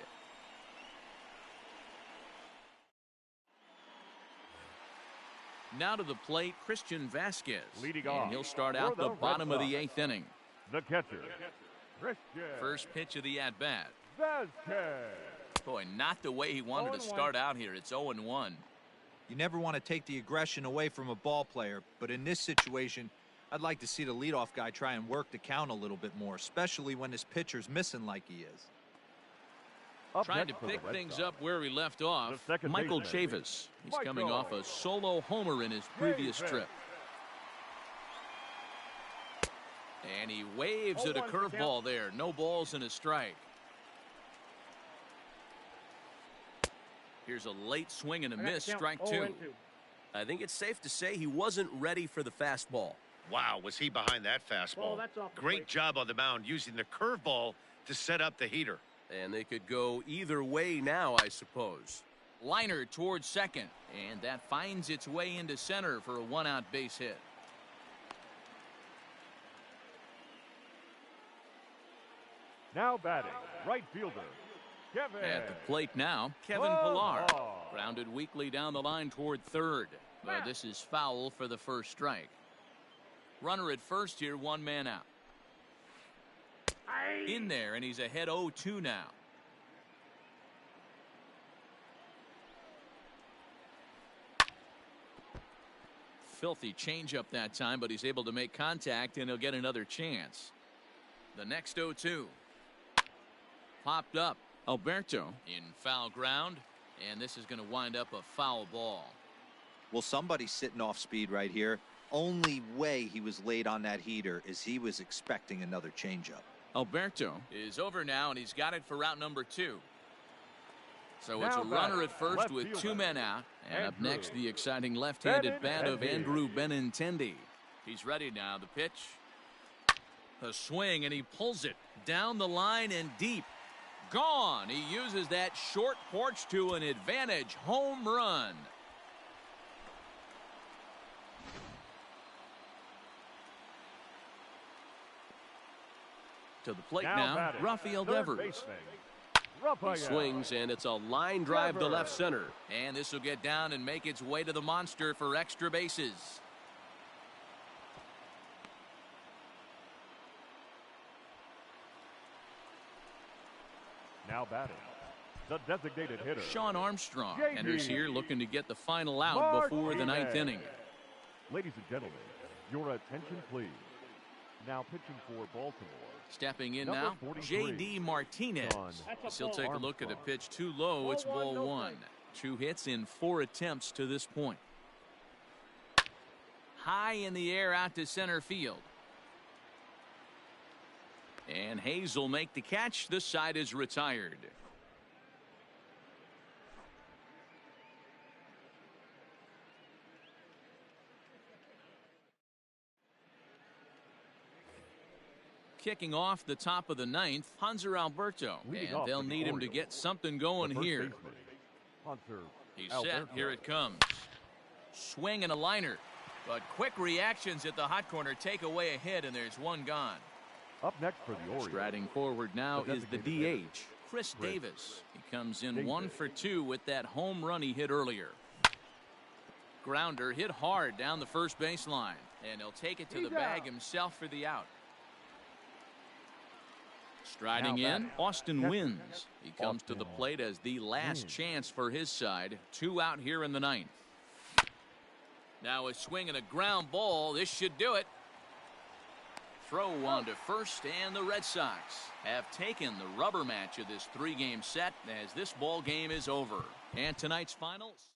Now to the plate, Christian Vasquez. Leading and off he'll start out the bottom of the 8th inning. The catcher, Christian First pitch of the at-bat. Vasquez. Boy, not the way he wanted to start out here. It's 0-1. You never want to take the aggression away from a ball player, but in this situation, I'd like to see the leadoff guy try and work the count a little bit more, especially when his pitcher's missing like he is. Trying to pick things up where he left off, Michael Chavis. He's coming off a solo homer in his previous trip. And he waves at a curveball there. No balls and a strike. Here's a late swing and a miss, strike 2. I think it's safe to say he wasn't ready for the fastball. Wow, was he behind that fastball? Great job on the mound using the curveball to set up the heater. And they could go either way now, I suppose. Liner towards second, and that finds its way into center for a 1-out base hit. Now batting, right fielder, Kevin. At the plate now, Kevin Pilar. Grounded weakly down the line toward third. But this is foul for the first strike. Runner at first here, 1 man out. In there, and he's ahead 0-2 now. Filthy changeup that time, but he's able to make contact, and he'll get another chance. The next 0-2. Popped up. Alberto in foul ground, and this is going to wind up a foul ball. Well, somebody's sitting off speed right here. Only way he was late on that heater is he was expecting another changeup. Alberto is over now, and he's got it for route number 2. So Now it's a runner at first left with fielder, 2 men out. And up Andrew next, the exciting left-handed bat of Benintendi. Andrew Benintendi. He's ready now. The pitch. The swing, and he pulls it down the line and deep. Gone. He uses that short porch to an advantage home run. To the plate now, batting, Rafael third Devers. baseman, He Rafael. swings, and it's a line drive to left center. And this will get down and make its way to the monster for extra bases. Now batting, the designated hitter, Sean Armstrong JD enters here looking to get the final out before the 9th inning. Ladies and gentlemen, your attention please. Now pitching for Baltimore. Stepping in Number now, 43, J.D. Martinez. Sean He'll take a look at a Armstrong. pitch too low. It's Ball one, ball no 1. strikes. 2 hits in 4 attempts to this point. High in the air out to center field. And Hayes will make the catch. This side is retired. Kicking off the top of the 9th, Hanser Alberto. Leading And off they'll for the need him to Orioles, get something going the first here. baseman, Hanser He's Alberto. set. Here it comes. Swing and a liner. But quick reactions at the hot corner take away a hit, and there's one gone. Up next for the Orioles, Striding forward now the is the designated hitter, DH, Chris Davis. He comes in Davis. 1 for 2 with that home run he hit earlier. Grounder hit hard down the first baseline, and he'll take it to He's the bag out. himself for the out. Striding Now in, batting, Austin catcher, Wins. He comes to the Austin plate as the last Wins. chance for his side. 2 out here in the 9th. Now a swing and a ground ball. This should do it. Throw on to first, and the Red Sox have taken the rubber match of this 3-game set as this ball game is over. And tonight's finals.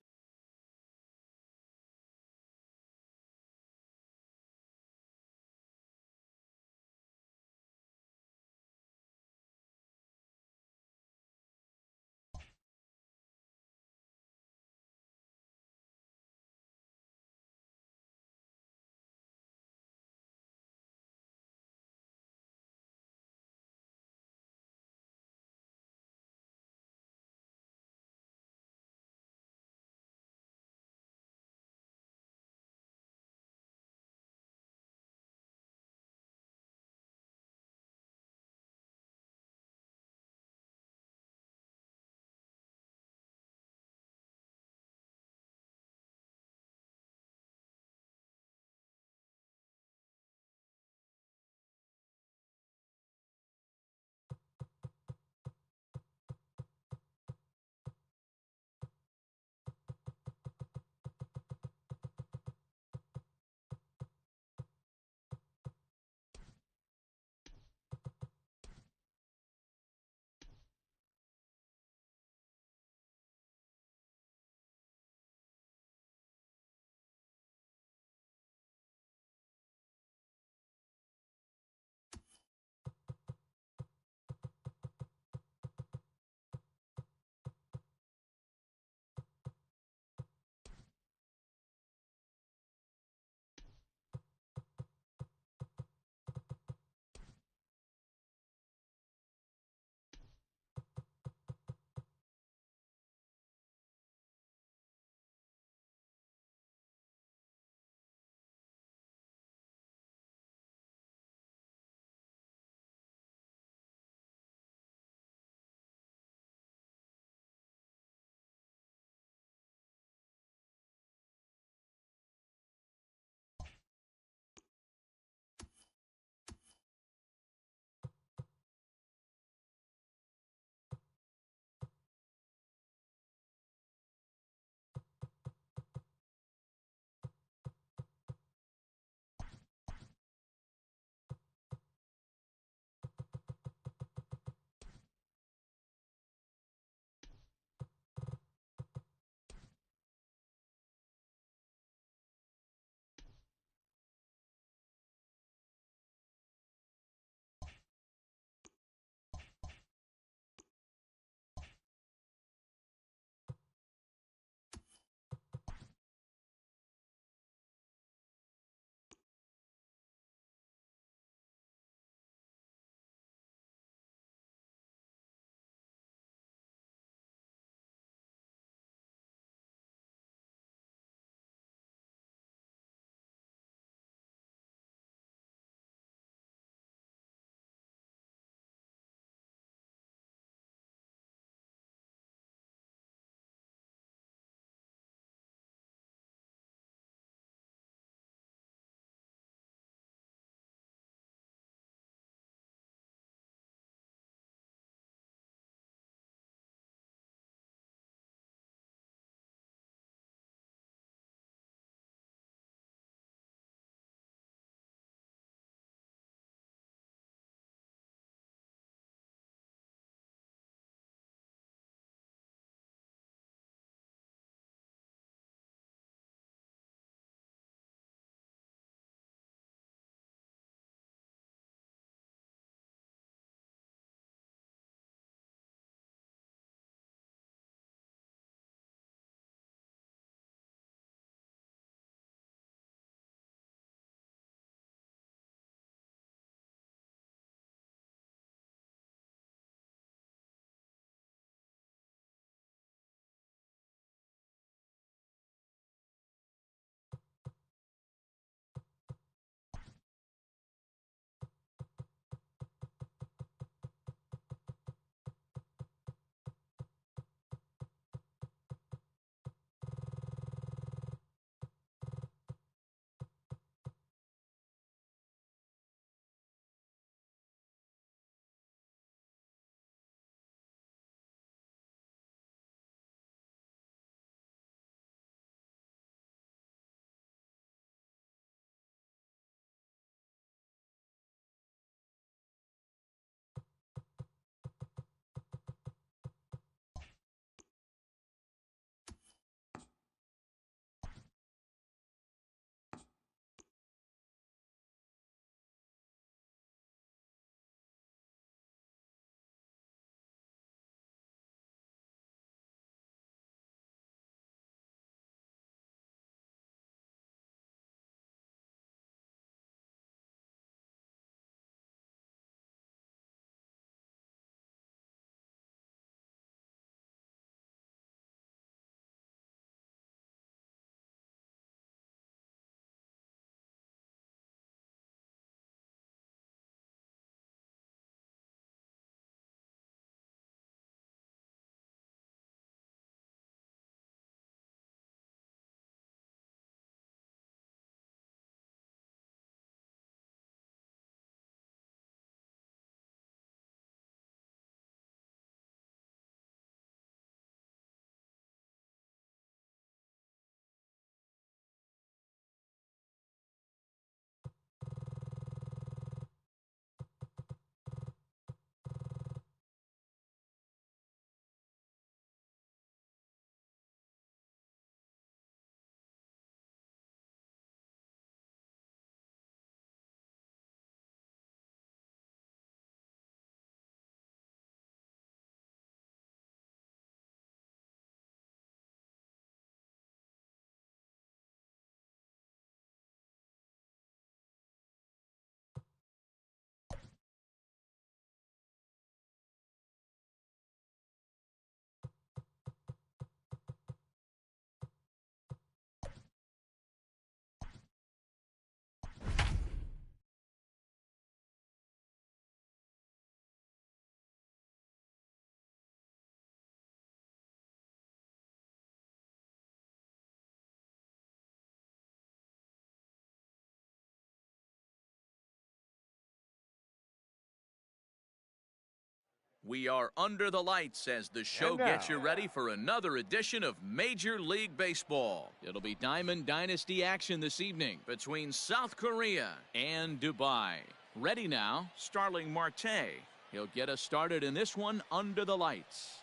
We are under the lights as the show gets you ready for another edition of Major League Baseball. It'll be Diamond Dynasty action this evening between South Korea and Dubai. Ready now, Starling Marte. He'll get us started in this one under the lights.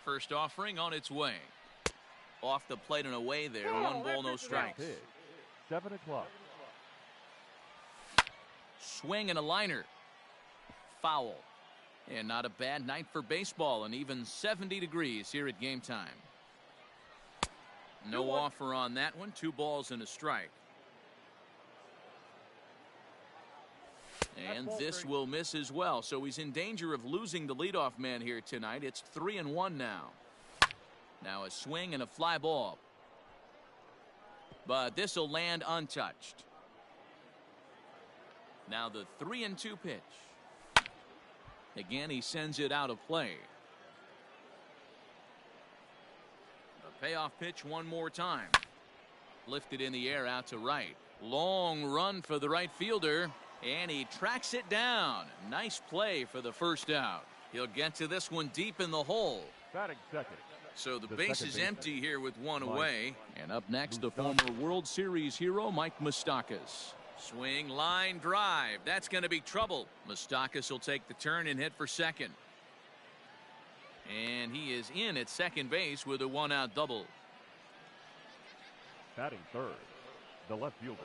First offering on its way. Off the plate and away there. 1 ball, no strikes. 7 o'clock. Swing and a liner. Foul. And not a bad night for baseball, and even 70 degrees here at game time. No offer on that one. 2 balls and a strike. And this will miss as well, so he's in danger of losing the leadoff man here tonight. It's 3-1 now. Now a swing and a fly ball. But this will land untouched. Now the 3-2 pitch. Again, he sends it out of play. The payoff pitch one more time. Lifted in the air out to right. Long run for the right fielder. And he tracks it down. Nice play for the first out. He'll get to this one deep in the hole. Batting second. So the base is empty here with 1 away. And up next, the former World Series hero, Mike Moustakas. Swing, line, drive. That's going to be trouble. Moustakas will take the turn and hit for second. And he is in at second base with a 1-out double. Batting third, the left fielder.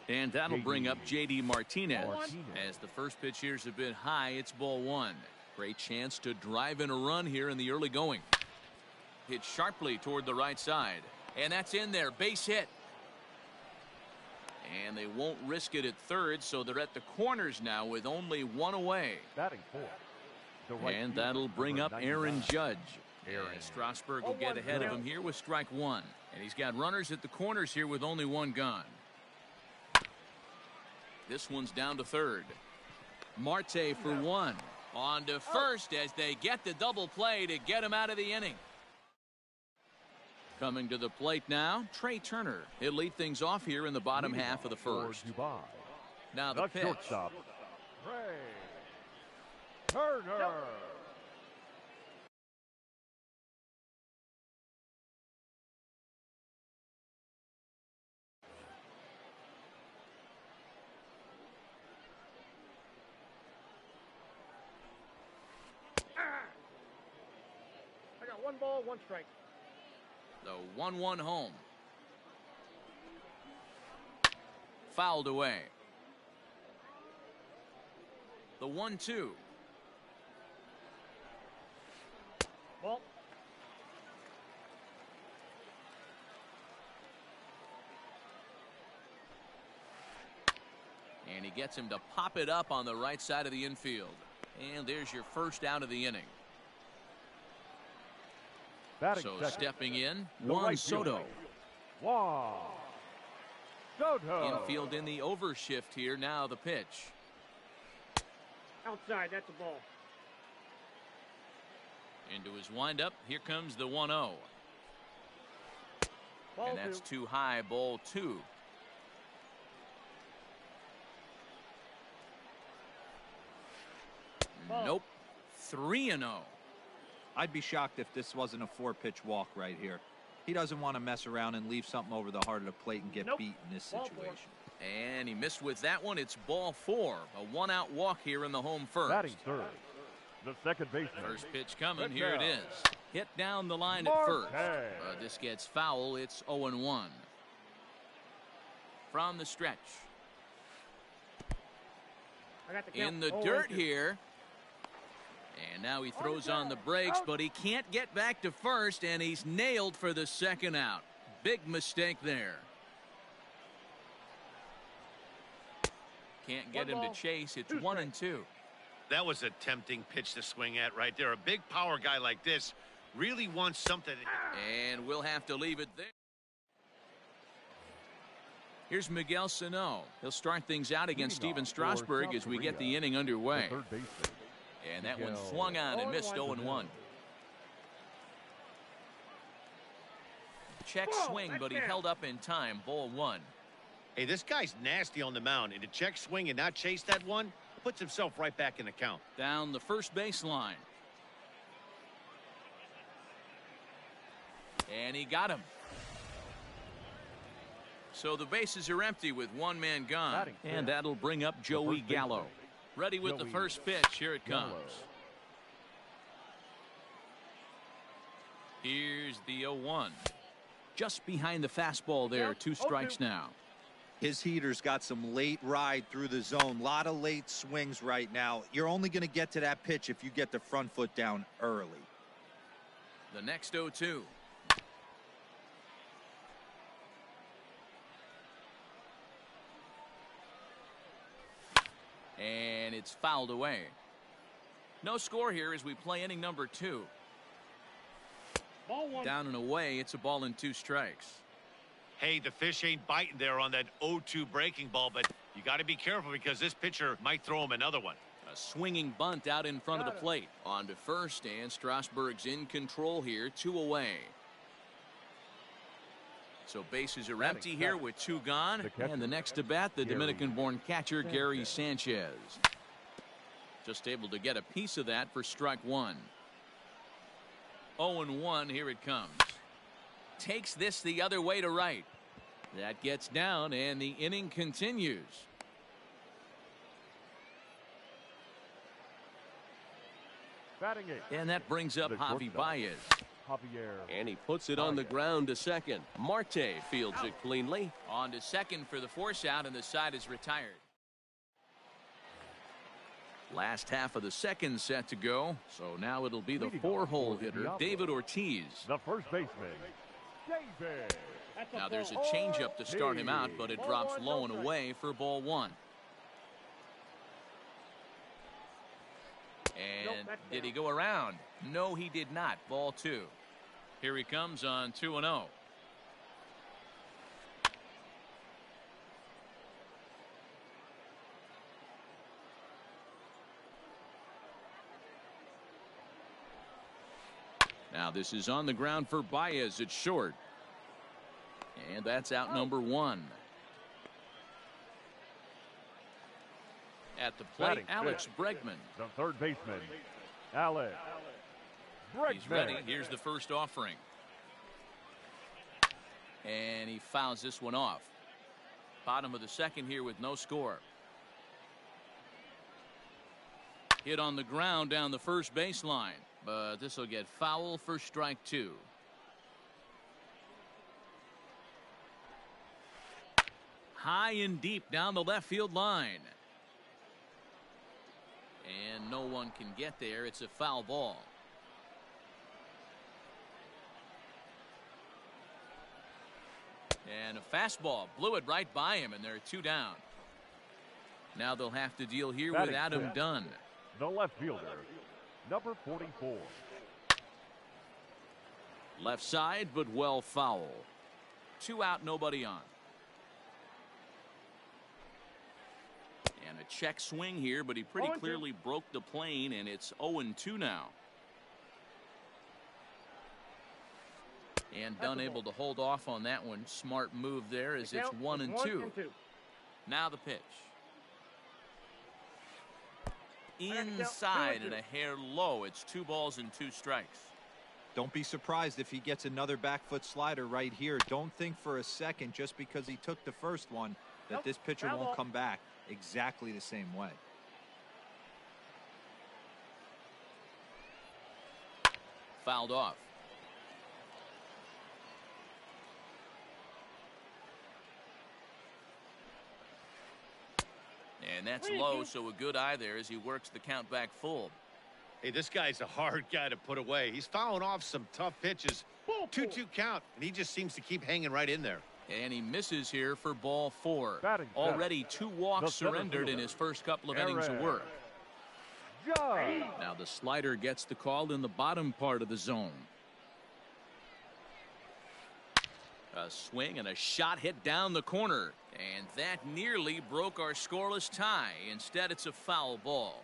And that'll bring up J.D. Martinez. As the first pitch here's a bit high, it's ball 1. Great chance to drive in a run here in the early going. Hit sharply toward the right side. And that's in there. Base hit. And they won't risk it at third, so they're at the corners now with only 1 away. Batting fourth. And that'll bring up Aaron Judge. And Strasburg will get ahead of him here with strike 1. And he's got runners at the corners here with only 1 gone. This one's down to third. Marte for 1. On to first as they get the double play to get him out of the inning. Coming to the plate now, Trey Turner. He'll lead things off here in the bottom half of the first. Now the pitch. Shortstop, Trey Turner. I got 1 ball, 1 strike. The 1-1 home. Fouled away. The 1-2. Ball. And he gets him to pop it up on the right side of the infield. And there's your first out of the inning. So stepping in, Juan Soto. Juan Soto. Infield in the overshift here. Now the pitch. Outside, that's a ball. Into his windup. Here comes the 1-0. And that's 2 high, ball 2. Nope. 3-0. I'd be shocked if this wasn't a 4-pitch walk right here. He doesn't want to mess around and leave something over the heart of the plate and get beat in this situation. And he missed with that one. It's ball 4. A 1-out walk here in the home first. Batting third, the second baseman. First pitch coming. Here it is. Hit down the line at first. This gets foul. It's 0-1. From the stretch. In the dirt here. And now he throws on the brakes, but he can't get back to first, and he's nailed for the second out. Big mistake there. Can't get him to chase. It's 1-2. That was a tempting pitch to swing at right there. A big power guy like this really wants something. And we'll have to leave it there. Here's Miguel Sano. He'll start things out against Steven Strasburg as we get the inning underway. And that one swung on and missed 0-1. Check swing, but he held up in time. Ball 1. Hey, this guy's nasty on the mound. And to check swing and not chase that one, puts himself right back in the count. Down the first baseline. And he got him. So the bases are empty with one man gone. And that'll bring up Joey Gallo. Ready with the first pitch. Here it comes. Here's the 0-1. Just behind the fastball there. 2 strikes now. His heater's got some late ride through the zone. A lot of late swings right now. You're only going to get to that pitch if you get the front foot down early. The next 0-2. And it's fouled away. No score here as we play inning number 2. Ball 1. Down and away, it's a ball and 2 strikes. Hey, the fish ain't biting there on that 0-2 breaking ball, but you got to be careful because this pitcher might throw him another one. A swinging bunt out in front of the plate. On to first, and Strasburg's in control here. 2 away. So bases are empty here with 2 gone. And the next to bat, the Dominican-born catcher, Gary Sanchez. Just able to get a piece of that for strike 1. 0-1, here it comes. Takes this the other way to right. That gets down, and the inning continues. Batting 8. And that brings up Javi Baez. And he puts it on the ground to second. Marte fields it cleanly. On to second for the force out, and the side is retired. Last half of the second set to go. So now it'll be the 4-hole hitter, David Ortiz. The first baseman, David. Now there's a changeup to start him out, but it drops low and away for ball 1. And did he go around? No, he did not. Ball 2. Here he comes on 2-0. Now this is on the ground for Baez at short. And that's out number 1. At the plate, Alex Bregman. The third baseman, Alex Bregman. He's ready. Here's the first offering. And he fouls this one off. Bottom of the second here with no score. Hit on the ground down the first baseline. But this will get foul for strike 2. High and deep down the left field line. And no one can get there. It's a foul ball. And a fastball blew it right by him, and there are 2 down. Now they'll have to deal here with Adam Dunn. The left fielder, number 44. Left side, but well foul. 2 out, nobody on. And a check swing here, but he pretty clearly broke the plane, and it's 0-2 now. And Dunn able to hold off on that one. Smart move there as it's 1-2. Now the pitch. Inside and a hair low. It's 2 balls and 2 strikes. Don't be surprised if he gets another back foot slider right here. Don't think for a second just because he took the first one that this pitcher won't come back exactly the same way. Fouled off. And that's low, so a good eye there as he works the count back full. Hey, this guy's a hard guy to put away. He's fouling off some tough pitches. 2-2 count, and he just seems to keep hanging right in there. And he misses here for ball 4. Batting Already 2 walks surrendered in his first couple of innings of work. Now the slider gets the call in the bottom part of the zone. A swing and a shot hit down the corner. And that nearly broke our scoreless tie. Instead, it's a foul ball.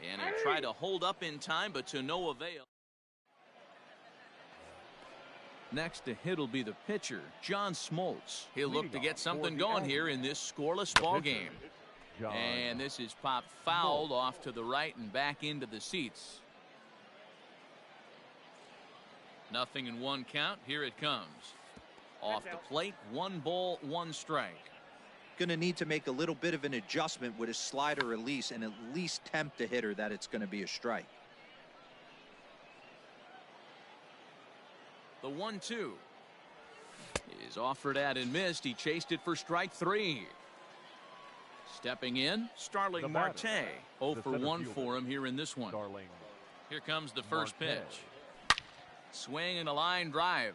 And he tried to hold up in time, but to no avail. Next to hit will be the pitcher, John Smoltz. He'll look to get something going here in this scoreless ball game. And this is popped fouled off to the right and back into the seats. Nothing in one count. Here it comes. Off the plate, 1 ball, 1 strike. Going to need to make a little bit of an adjustment with his slider release and at least tempt the hitter that it's going to be a strike. The 1-2 is offered at and missed. He chased it for strike 3. Stepping in, Starling Marte. 0 for 1 for him here in this one. Here comes the first pitch. Swing and a line drive.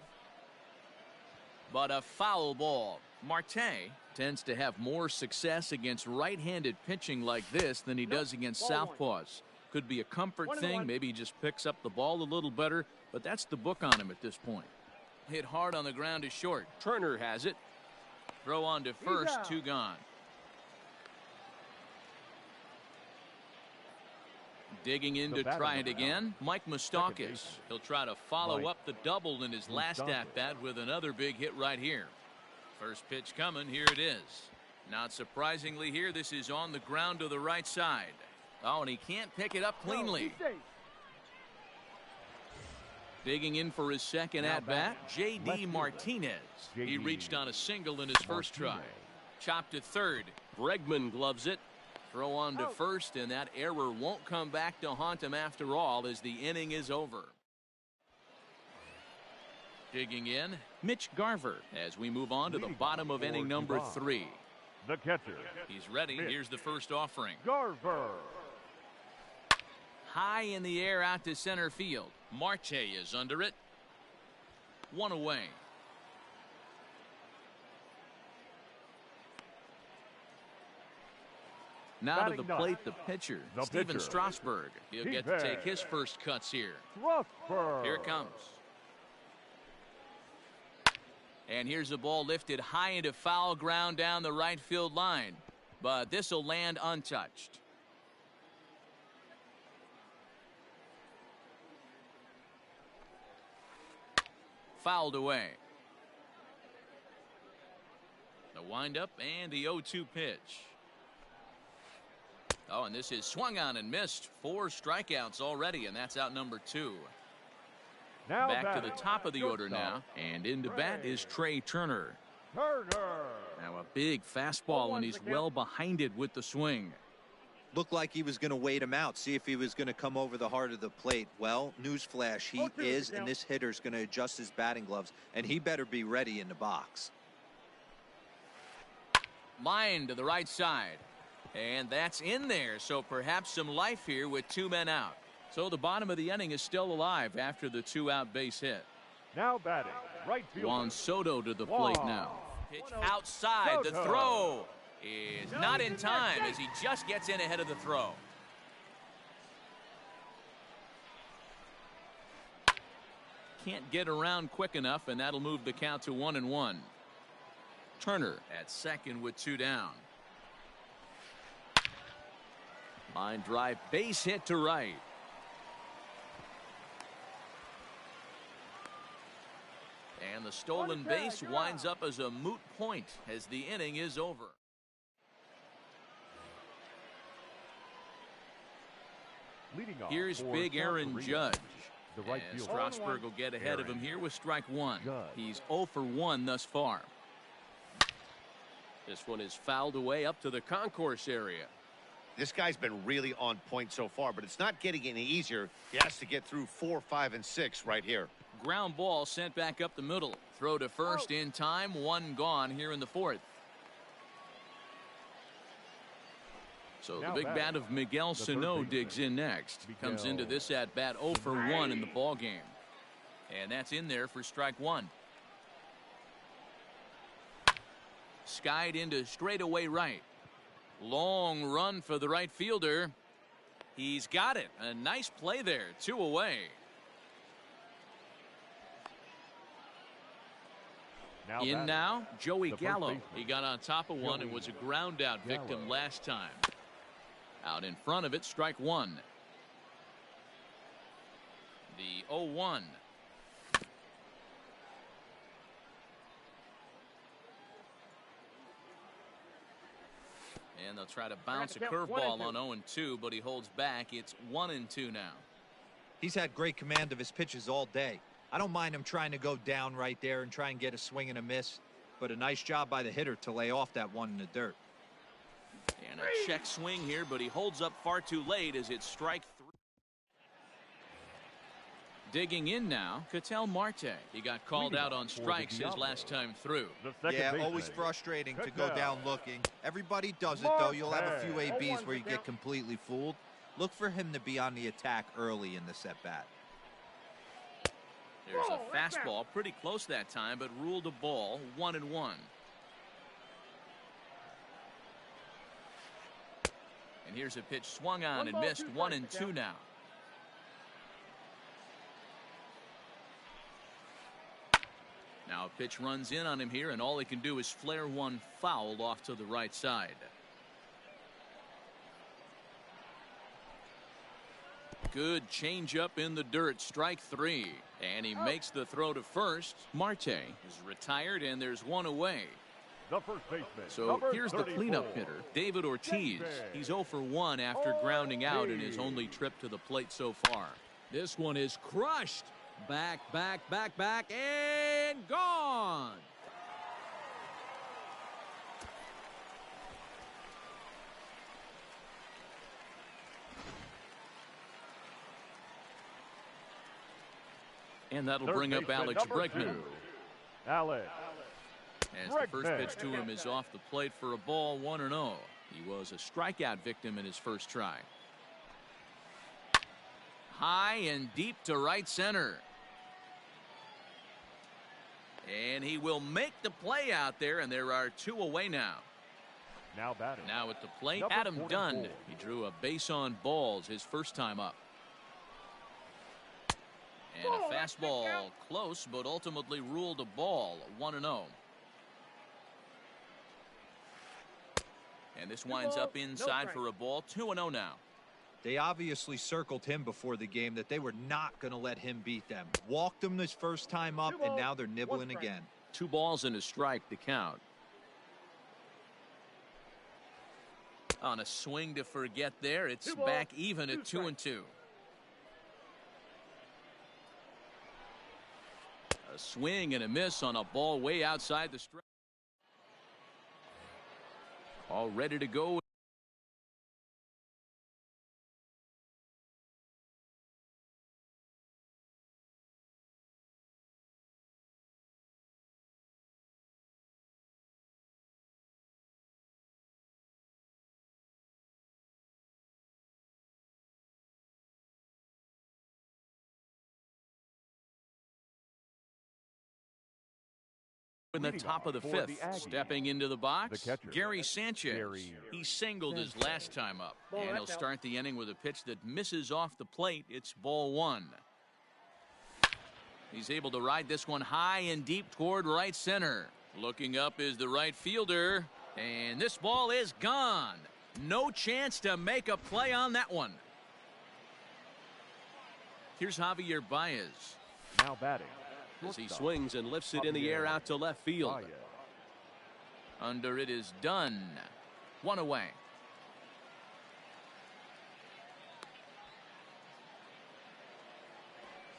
But a foul ball. Marte tends to have more success against right-handed pitching like this than he does against southpaws. Could be a comfort thing. Maybe he just picks up the ball a little better, but that's the book on him at this point. Hit hard on the ground to short. Turner has it. Throw on to first, 2 gone. Digging in to try it again, Mike Moustakas. He'll try to follow up the double in his last at-bat with another big hit right here. First pitch coming, here it is. Not surprisingly here, this is on the ground to the right side. Oh, and he can't pick it up cleanly. Digging in for his second at-bat, J.D. Martinez. He reached on a single in his first try. Chopped to third. Bregman gloves it. Throw on to first, and that error won't come back to haunt him after all as the inning is over. Digging in, Mitch Garver as we move on to the bottom of inning number 3. The catcher. He's ready. Here's the first offering. Garver. High in the air out to center field. Marte is under it. 1 away. Now to the plate, the pitcher, Steven Strasburg. He'll get to take his first cuts here. Here it comes. And here's the ball lifted high into foul ground down the right field line. But this will land untouched. Fouled away. The windup and the 0-2 pitch. Oh, and this is swung on and missed. 4 strikeouts already, and that's out number 2. Now back to the top of the order now, and into bat is Trey Turner. Now a big fastball, and he's well behind it with the swing. Looked like he was going to wait him out, see if he was going to come over the heart of the plate. Well, newsflash, he is, and this hitter's going to adjust his batting gloves, and he better be ready in the box. Line to the right side. And that's in there, so perhaps some life here with 2 men out. So the bottom of the inning is still alive after the 2-out base hit. Now batting, right fielder. Juan Soto to the plate now. Pitch outside. The throw is not in time as he just gets in ahead of the throw. Can't get around quick enough, and that'll move the count to 1-1. Turner at second with 2 down. Line drive, base hit to right. And the stolen base winds up as a moot point as the inning is over. Here's big Aaron Judge. And Strasburg will get ahead of him here with strike 1. He's 0 for 1 thus far. This one is fouled away up to the concourse area. This guy's been really on point so far, but it's not getting any easier. He has to get through 4, 5, and 6 right here. Ground ball sent back up the middle. Throw to first in time. 1 gone here in the 4th. So the big bat of Miguel Sano digs in next. Comes into this at bat 0 for 1 in the ball game. And that's in there for strike 1. Skied into straightaway right. Long run for the right fielder. He's got it. A nice play there. 2 away. Now, Joey Gallo. He got on top of one and was a ground out victim last time. Out in front of it, strike 1. The 0-1. And they'll try to bounce a curveball on 0-2, but he holds back. It's 1-2 now. He's had great command of his pitches all day. I don't mind him trying to go down right there and try and get a swing and a miss, but a nice job by the hitter to lay off that one in the dirt. And a check swing here, but he holds up far too late as it's strike 3. Digging in now, KSL Marte. He got called out on strikes his last time through. Yeah, always frustrating to go down looking. Everybody does it, though. You'll have a few ABs where you get completely fooled. Look for him to be on the attack early in the at-bat. There's a fastball pretty close that time, but ruled a ball, 1-1. And here's a pitch swung on and missed, 1-2 now. Now a pitch runs in on him here, and all he can do is flare one foul off to the right side. Good changeup in the dirt, strike 3. And he makes the throw to first. Marte is retired, and there's one away. The first baseman. So here's the cleanup hitter, David Ortiz. He's 0 for 1 after grounding out in his only trip to the plate so far. This one is crushed. Back, and gone. And that'll bring up Alex Bregman. Alex. As the first pitch to him is off the plate for a ball, 1-0. He was a strikeout victim in his first try. High and deep to right center. And he will make the play out there, and there are 2 away now. Now batting. Now at the plate, Adam Dunn. He drew a base on balls his first time up. And a fastball close, but ultimately ruled a ball, 1-0. And this winds up inside for a ball, 2-0 now. They obviously circled him before the game that they were not going to let him beat them. Walked him this first time up, and now they're nibbling again. 2 balls and a strike to count. On a swing to forget there, it's back even at 2-2. A swing and a miss on a ball way outside the strike. All ready to go. In the top of the 5th, stepping into the box, Gary Sanchez. He singled his last time up, and he'll start the inning with a pitch that misses off the plate. It's ball 1. He's able to ride this one high and deep toward right center. Looking up is the right fielder, and this ball is gone. No chance to make a play on that one. Here's Javier Baez. Now batting. As he swings and lifts it in the air out to left field. Under it is Dunn. 1 away.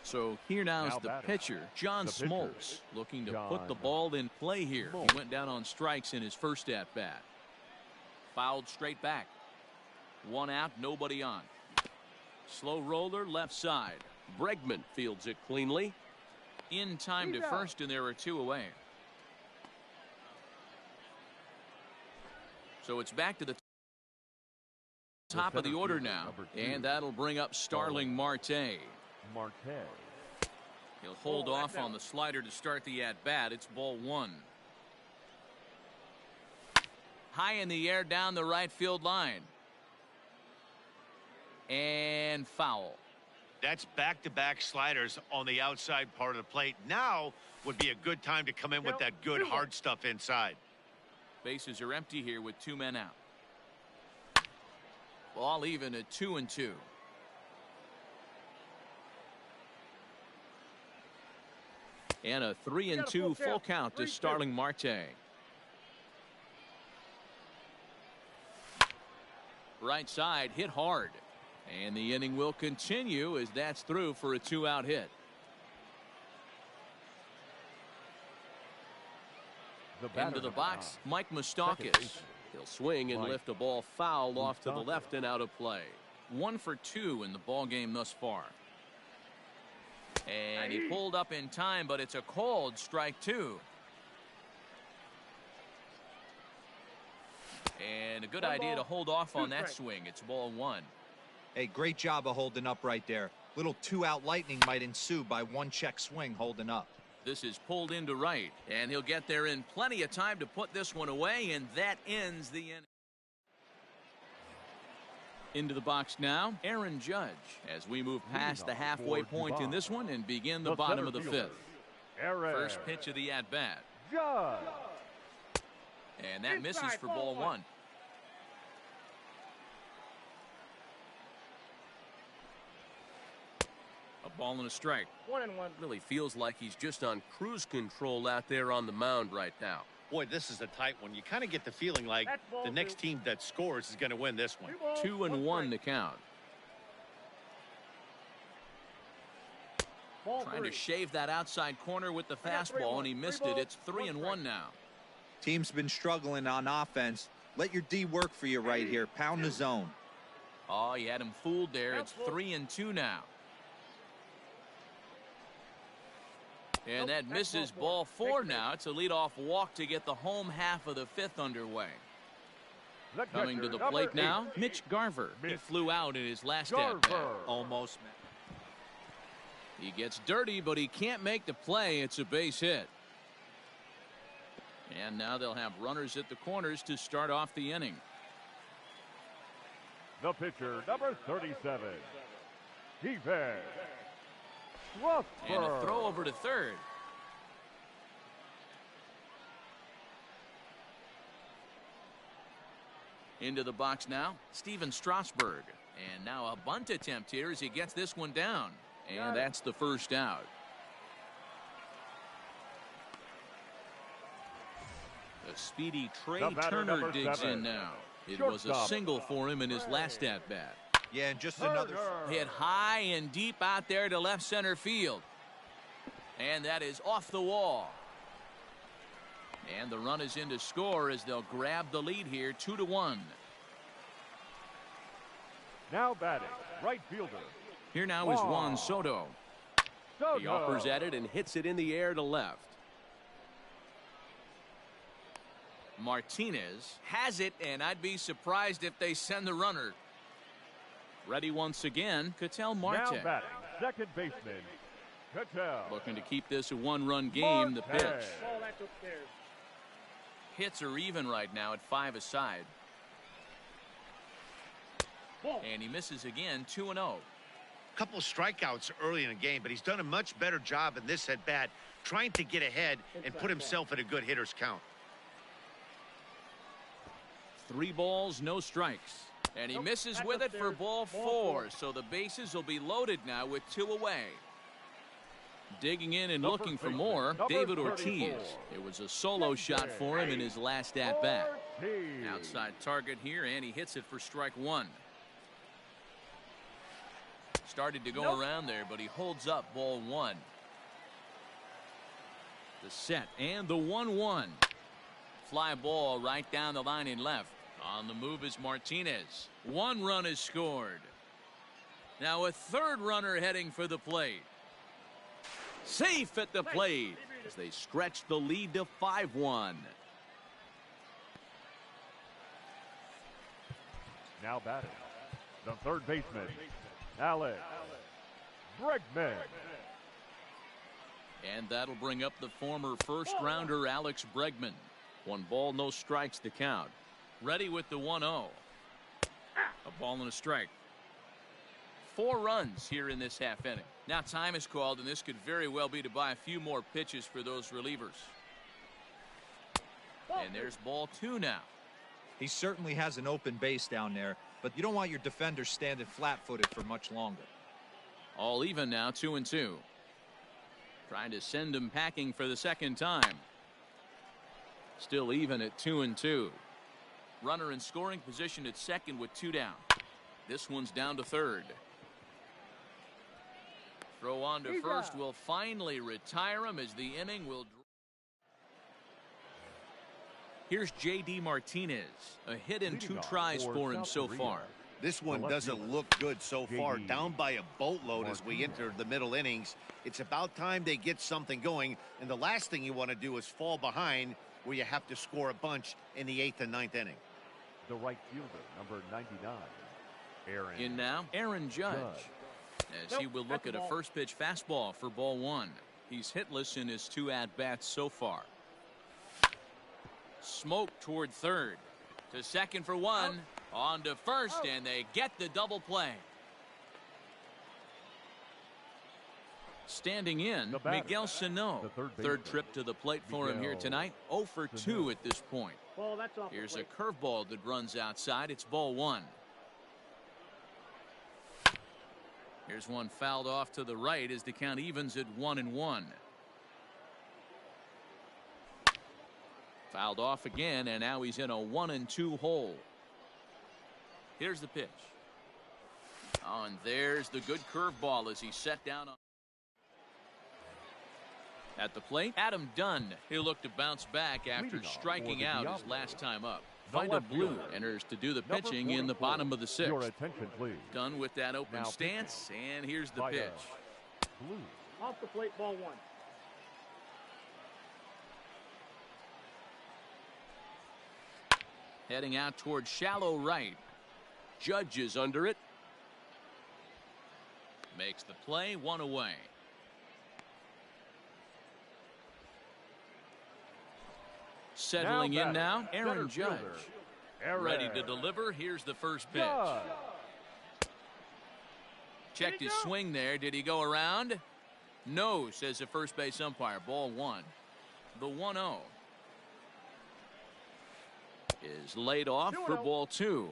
So here now's the pitcher, John Smoltz, looking to put the ball in play here. He went down on strikes in his first at-bat. Fouled straight back. 1 out, nobody on. Slow roller left side. Bregman fields it cleanly. In time to first, and there are 2 away. So it's back to the top of the order now, and that'll bring up Starling Marte. He'll hold off on the slider to start the at-bat. It's ball 1. High in the air down the right field line. And foul. That's back-to-back sliders on the outside part of the plate. Now would be a good time to come in with that good hard stuff inside. Bases are empty here with 2 men out. Ball even at 2-2. And a 3-2 full count to Starling Marte. Right side hit hard. And the inning will continue as that's through for a 2-out hit. Into the box, Mike Moustakas. He'll swing and lift a ball foul off to the left and out of play. 1 for 2 in the ball game thus far. And he pulled up in time, but it's a called strike 2. And a good idea to hold off on that swing. It's ball 1. Hey, great job of holding up right there. Little 2-out lightning might ensue by 1 check swing holding up. This is pulled into right, and he'll get there in plenty of time to put this one away, and that ends the inning. Into the box now, Aaron Judge, as we move past the halfway point in this one and begin the bottom of the 5th. First pitch of the at-bat. And that misses for ball 1. A ball and a strike. 1-1. Really feels like he's just on cruise control out there on the mound right now. Boy, this is a tight one. You kind of get the feeling like the next team that scores is going to win this one. 2-1 the count. Trying to shave that outside corner with the fastball, and he missed it. It's 3-1 now. Team's been struggling on offense. Let your D work for you right here. Pound the zone. Oh, you had him fooled there. It's 3-2 now. And that misses ball 4 now. It's a leadoff walk to get the home half of the 5th underway. Coming to the plate now, Mitch Garver. He flew out in his last at-bat. Almost. He gets dirty, but he can't make the play. It's a base hit. And now they'll have runners at the corners to start off the inning. The pitcher, number 37, defense. And a throw over to third. Into the box now, Steven Strasburg. And now a bunt attempt here as he gets this one down. And that's the first out. The speedy Trey Turner digs in now. It was a single for him in his last at-bat. Yeah, and just another hit high and deep out there to left center field. And that is off the wall. And the run is in to score as they'll grab the lead here, 2-1. Now batting, right fielder. Here now is Juan Soto. He offers at it and hits it in the air to left. Martinez has it, and I'd be surprised if they send the runner. Ready once again, Ketel Marte. Now batting, second baseman, Ketel. Looking to keep this a 1-run game. The pitch. Ball, that's upstairs. Hits are even right now at 5 aside. And he misses again, 2-0. A couple of strikeouts early in the game, but he's done a much better job in this at-bat trying to get ahead and put himself at a good hitter's count. 3 balls, no strikes. And he misses with it for ball 4. So the bases will be loaded now with 2 away. Digging in and looking for more, David Ortiz. It was a solo shot for him in his last at-bat. Outside target here, and he hits it for strike 1. Started to go around there, but he holds up ball 1. The set and the 1-1. Fly ball right down the line in left. On the move is Martinez. 1 run is scored. Now a 3rd runner heading for the plate. Safe at the plate as they stretch the lead to 5-1. Now batting, the third baseman, Alex Bregman. And that'll bring up the former first-rounder Alex Bregman. 1 ball, no strikes to count. Ready with the 1-0. A ball and a strike. 4 runs here in this half inning. Now time is called, and this could very well be to buy a few more pitches for those relievers. And there's ball 2 now. He certainly has an open base down there, but you don't want your defender standing flat-footed for much longer. All even now, 2-2. Trying to send him packing for the 2nd time. Still even at 2-2. Runner in scoring position at second with 2 down. This one's down to third. Throw on to first will finally retire him as the inning will. Here's J.D. Martinez. A hit and 2 tries for him so far. This one doesn't look good so far. Down by a boatload as we enter the middle innings. It's about time they get something going. And the last thing you want to do is fall behind where you have to score a bunch in the 8th and 9th inning. The right fielder, number 99, Aaron. In now, Aaron Judge. As he will look at a first pitch fastball for ball 1. He's hitless in his 2 at-bats so far. Smoke toward third. To second for 1. On to first, and they get the double play. Standing in, Miguel Sano. Third trip to the plate for him here tonight. 0 for 2 at this point. Here's a curveball that runs outside. It's ball 1. Here's one fouled off to the right as the count evens at 1-1. Fouled off again, and now he's in a 1-2 hole. Here's the pitch. Oh, and there's the good curveball as he set down on. At the plate, Adam Dunn. He'll look to bounce back after striking out his last time up. Vida Blue enters to do the pitching in the bottom of the 6th. Your attention, please. Done with that open stance, and here's the pitch. Blue. Off the plate, ball 1. Heading out toward shallow right. Judge is under it. Makes the play, 1 away. Settling in now, Aaron Judge. Ready to deliver. Here's the first pitch. Checked his swing there. Did he go around? No, says the first base umpire. Ball 1. The 1-0 is laid off for ball 2.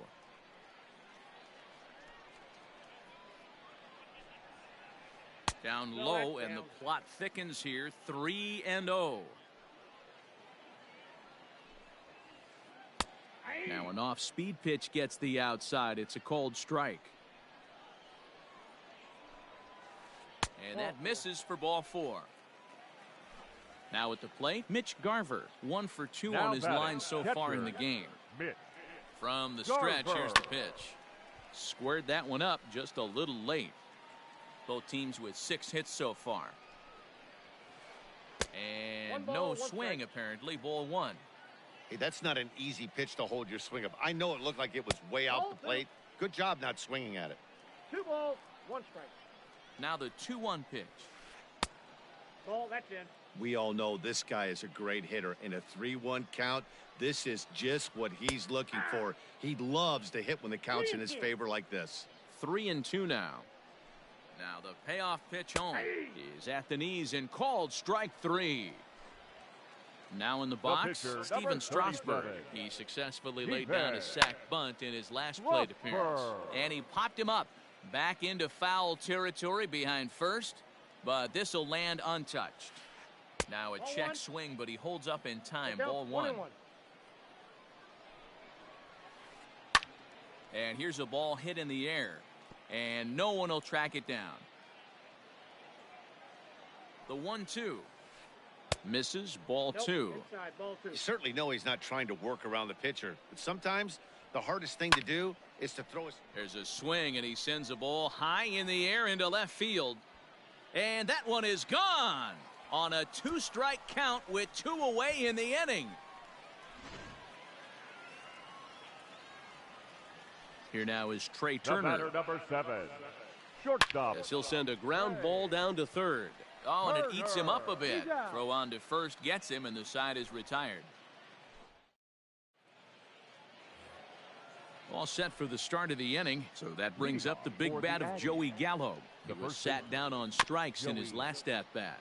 Down low, and the plot thickens here. 3-0. Now an off-speed pitch gets the outside. It's a called strike. And that misses for ball 4. Now at the plate, Mitch Garver. 1 for 2 on his line so far in the game. From the stretch, here's the pitch. Squared that one up just a little late. Both teams with 6 hits so far. And no swing, apparently. Ball 1. Hey, that's not an easy pitch to hold your swing up. I know it looked like it was way out the plate. Good job not swinging at it. 2 balls, 1 strike. Now the 2-1 pitch. Ball, that's in. We all know this guy is a great hitter. In a 3-1 count, this is just what he's looking for. He loves to hit when the count's in his favor like this. 3-2 now. Now the payoff pitch home is at the knees and called strike 3. Now in the box, Steven Strasburg. He successfully laid down a sac bunt in his last plate appearance. And he popped him up back into foul territory behind first, but this will land untouched. Now a check swing, but he holds up in time. Ball 1. And here's a ball hit in the air, and no one will track it down. The 1-2. Misses. Ball 2. You certainly know he's not trying to work around the pitcher, but sometimes the hardest thing to do is to throw it. There's a swing, and he sends a ball high in the air into left field. And that one is gone on a 2-strike count with 2 away in the inning. Here now is Trey Turner. Number 7, shortstop. Yes, he'll send a ground ball down to third. Oh, and it eats him up a bit. Throw on to first gets him, and the side is retired. All set for the start of the inning, so that brings up the big bat of Joey Gallo. He was sat down on strikes in his last at-bat.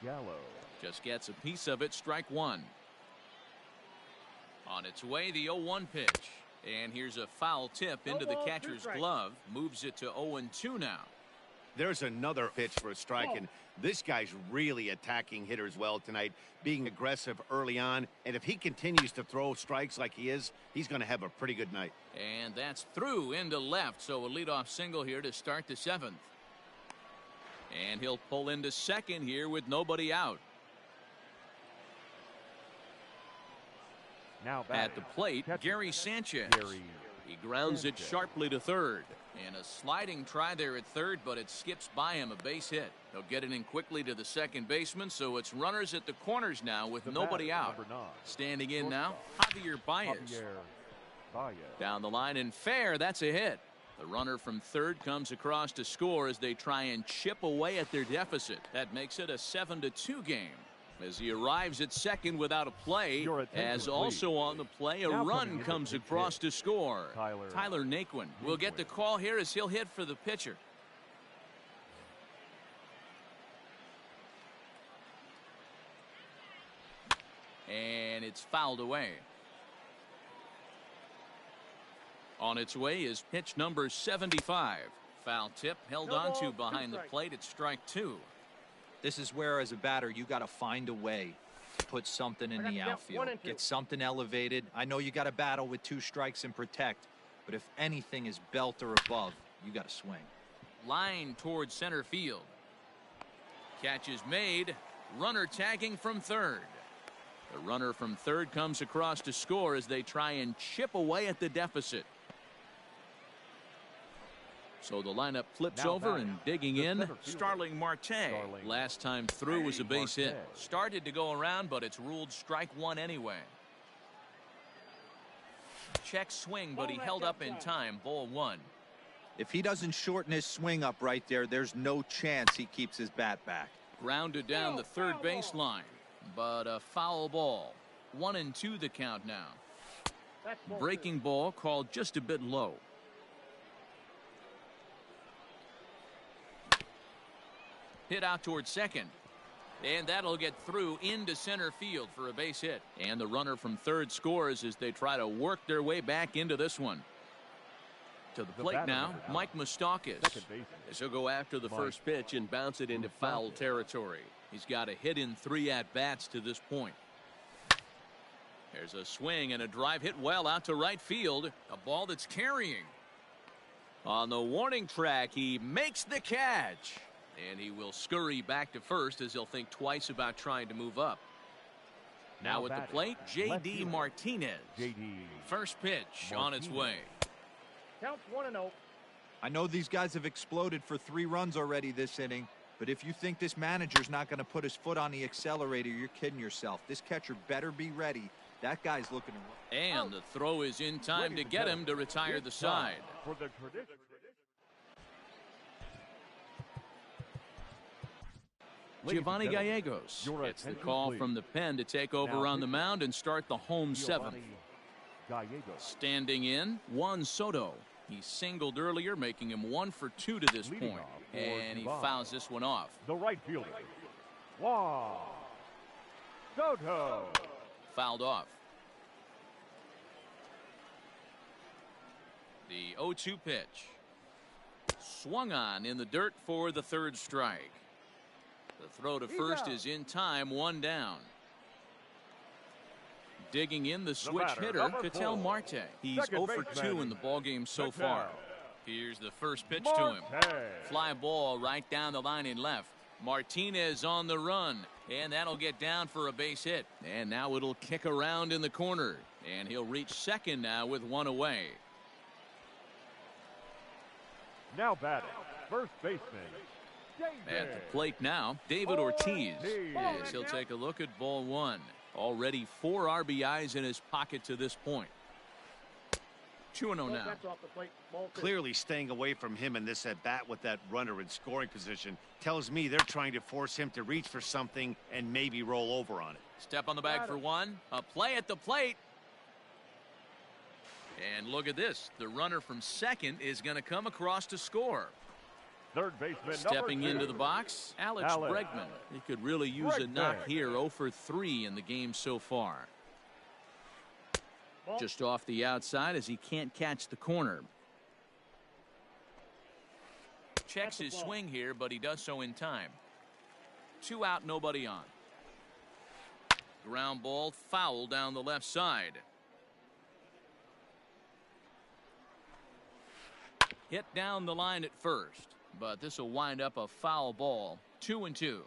Just gets a piece of it, strike 1. On its way, the 0-1 pitch. And here's a foul tip into the catcher's glove. Moves it to 0-2 now. There's another pitch for a strike, and this guy's really attacking hitters well tonight, being aggressive early on. And if he continues to throw strikes like he is, he's going to have a pretty good night. And that's through into left, so a leadoff single here to start the 7th. And he'll pull into second here with nobody out. Now at the plate, Gary Sanchez. He grounds it sharply to third. And a sliding try there at third, but it skips by him, a base hit. He'll get it in quickly to the second baseman, so it's runners at the corners now with nobody out. Standing in now, Javier Baez. Down the line and fair, that's a hit. The runner from third comes across to score as they try and chip away at their deficit. That makes it a 7-2 game. As he arrives at second without a play, as also on the play, a run comes across to score. Tyler Naquin will get the call here as he'll hit for the pitcher. And it's fouled away. On its way is pitch number 75. Foul tip held on to behind the plate at strike 2. This is where, as a batter, you got to find a way to put something in the outfield. Get something elevated. I know you got to battle with 2 strikes and protect, but if anything is belt or above, you got to swing. Line towards center field. Catch is made. Runner tagging from third. The runner from third comes across to score as they try and chip away at the deficit. So the lineup flips over and digging in, Starling Marte. Last time through was a base hit. Started to go around, but it's ruled strike 1 anyway. Check swing, but he held up in time. Ball 1. If he doesn't shorten his swing up right there, there's no chance he keeps his bat back. Grounded down the third baseline, but a foul ball. 1-2 the count now. Breaking ball called just a bit low. Hit out towards second, and that'll get through into center field for a base hit. And the runner from third scores as they try to work their way back into this one. To the plate now, Mike Moustakas. As he'll go after the first pitch and bounce it into foul territory. He's got a hit in 3 at-bats to this point. There's a swing and a drive hit well out to right field. A ball that's carrying. On the warning track, he makes the catch. And he will scurry back to first as he'll think twice about trying to move up. Now at the plate, J.D. Martinez. First pitch on its way. Counts 1-0. I know these guys have exploded for 3 runs already this inning, but if you think this manager's not going to put his foot on the accelerator, you're kidding yourself. This catcher better be ready. That guy's looking to run. And the throw is in time to get him to retire the side. For the tradition. Giovanni Gallegos gets the call from the pen to take over on the mound and start the home 7th. Standing in, Juan Soto. He singled earlier, making him 1 for 2 to this point. And he fouls this one off. The right fielder, Juan Soto. Fouled off. The 0-2 pitch. Swung on in the dirt for the third strike. The throw to first is in time, 1 down. Digging in the switch hitter, Ketel Marte. He's 0 for 2 in the ballgame so far. Here's the first pitch to him. Fly ball right down the line in left. Martinez on the run, and that'll get down for a base hit. And now it'll kick around in the corner, and he'll reach second now with 1 away. Now batting, first baseman. At the plate now, David Ortiz. As he'll take a look at ball 1. Already 4 RBIs in his pocket to this point. 2-0 now. Clearly staying away from him in this at-bat with that runner in scoring position tells me they're trying to force him to reach for something and maybe roll over on it. Step on the bag for 1. A play at the plate. And look at this. The runner from second is going to come across to score. Third baseman, stepping into the box, Alex Bregman. He could really use a knock here. 0 for 3 in the game so far. Just off the outside as he can't catch the corner. checks his swing here, but he does so in time. 2 out, nobody on. Ground ball, foul down the left side. Hit down the line at first, but this will wind up a foul ball. 2-2.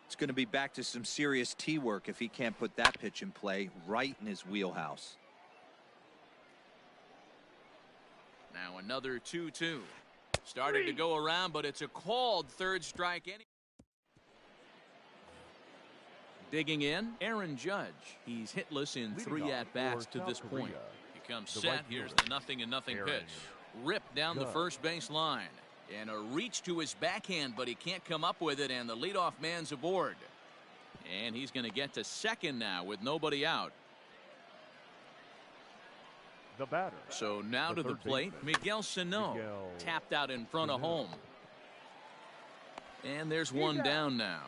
It's going to be back to some serious tee work if he can't put that pitch in play right in his wheelhouse. Now another 2-2. Starting to go around, but it's a called third strike. Digging in, Aaron Judge. He's hitless in 3 at-bats to this point. He comes set. Here's the 0-0 pitch. Ripped down the first base line. And a reach to his backhand, but he can't come up with it, and the leadoff man's aboard. And he's going to get to second now with nobody out. The batter. So now to the plate, Miguel Sano. Tapped out in front of home. And there's one down now.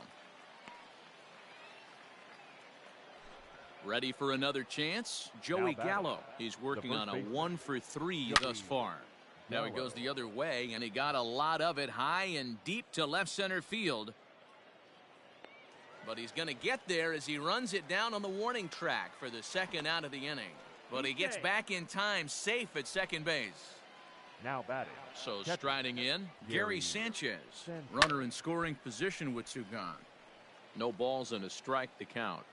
Ready for another chance? Joey Gallo. He's working on a 1-for-3 thus far. Now he goes the other way, and he got a lot of it high and deep to left center field. But he's going to get there as he runs it down on the warning track for the second out of the inning. But he gets back in time, safe at second base. Now batting. So striding in, Gary Sanchez. Runner in scoring position with 2 gone. No balls and a strike to count.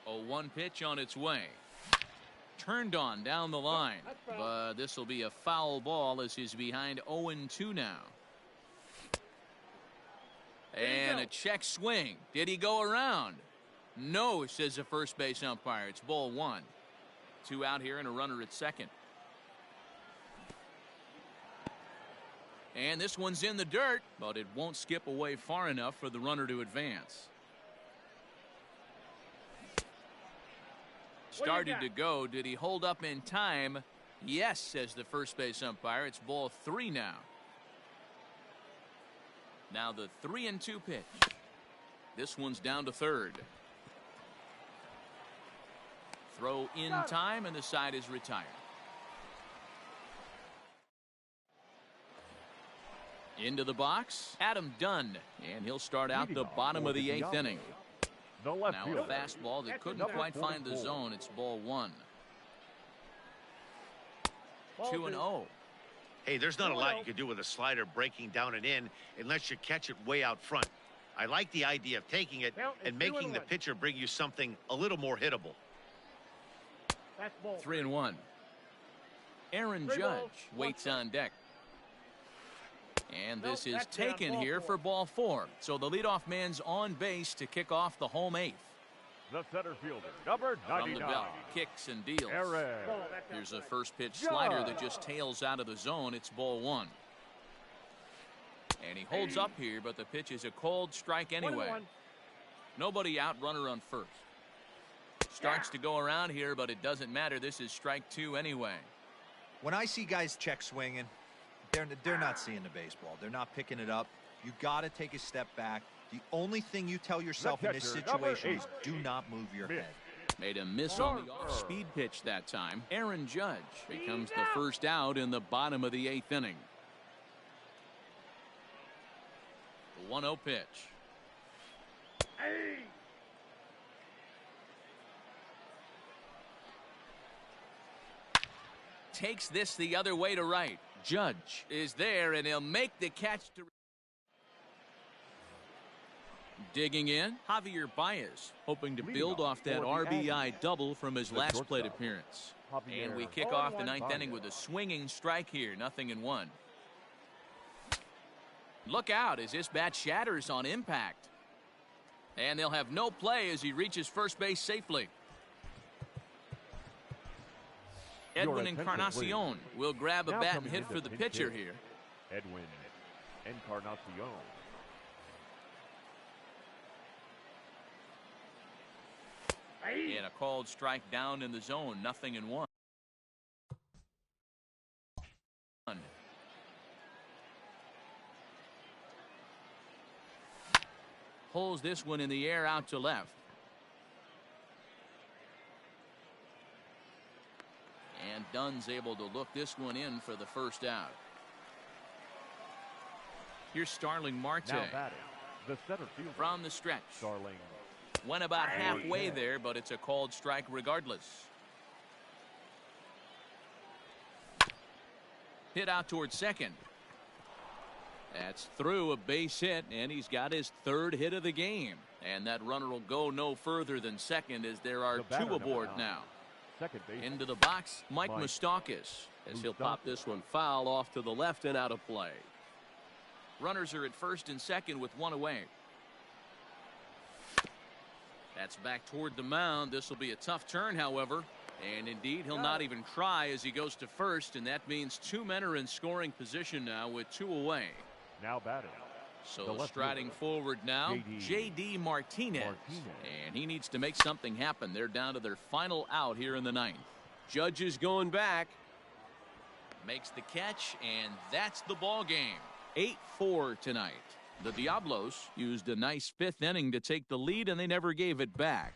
0-1 pitch on its way. Turned on down the line, but this will be a foul ball as he's behind 0-2 now. And a check swing. Did he go around? No, says the first base umpire. It's ball 1. 2 out here and a runner at second. And this one's in the dirt, but it won't skip away far enough for the runner to advance. Started to go. Did he hold up in time? Yes, says the first base umpire. It's ball 3 now. Now the 3-2 pitch. This one's down to third. Throw in time, and the side is retired. Into the box, Adam Dunn, and he'll start out the bottom of the 8th inning. Now a fastball that couldn't quite find the zone. It's ball 1. 2-0. Hey, there's not a lot you can do with a slider breaking down and in unless you catch it way out front. I like the idea of taking it and making the pitcher bring you something a little more hittable. 3-1. Aaron Judge waits on deck. And this is taken here for ball 4. So the leadoff man's on base to kick off the home 8th. The center fielder, number 99. From the belt, kicks and deals. Here's a first pitch slider that just tails out of the zone. It's ball 1. And he holds up here, but the pitch is a cold strike anyway. Nobody out, runner on first. Starts to go around here, but it doesn't matter. This is strike 2 anyway. When I see guys check swinging, they're not seeing the baseball. They're not picking it up. You got to take a step back. The only thing you tell yourself in this situation is do not move your head. Made a miss on the off-speed pitch that time. Aaron Judge becomes the first out in the bottom of the 8th inning. The 1-0 pitch. Takes this the other way to right. Judge is there, and he'll make the catch to. Digging in, Javier Baez, hoping to build off that RBI double from his last plate appearance. And we kick off the 9th inning with a swinging strike here, 0-1. Look out as this bat shatters on impact. And they'll have no play as he reaches first base safely. Edwin Encarnacion will grab a bat and hit for the pitcher here. Edwin Encarnacion. And a called strike down in the zone, 0-1. Pulls this one in the air out to left. And Dunn's able to look this one in for the first out. Here's Starling Marte. Now batting, the center fielder. From the stretch. Starling. Went about halfway there, but it's a called strike regardless. Hit out towards second. That's through a base hit, and he's got his third hit of the game. And that runner will go no further than second as there are two aboard now. Second base. Into the box, Mike Moustakas. As he'll pop this one foul off to the left and out of play. Runners are at first and second with one away. That's back toward the mound. This will be a tough turn, however. And indeed, he'll not even try as he goes to first, and that means two men are in scoring position now with two away. Now batting. So striding forward now, J.D. Martinez. And he needs to make something happen. They're down to their final out here in the ninth. Judge is going back. Makes the catch, and that's the ball game. 8-4 tonight. The Diablos used a nice fifth inning to take the lead, and they never gave it back.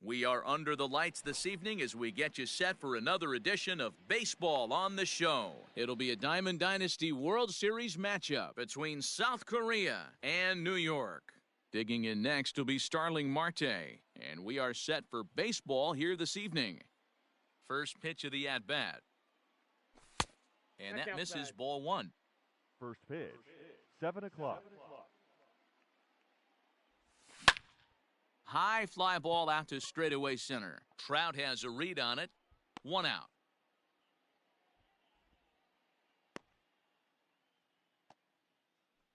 We are under the lights this evening as we get you set for another edition of Baseball on the Show. It'll be a Diamond Dynasty World Series matchup between South Korea and New York. Digging in next will be Starling Marte, and we are set for baseball here this evening. First pitch of the at-bat. And that misses, ball one. First pitch, 7 o'clock. High fly ball out to straightaway center. Trout has a read on it. 1 out.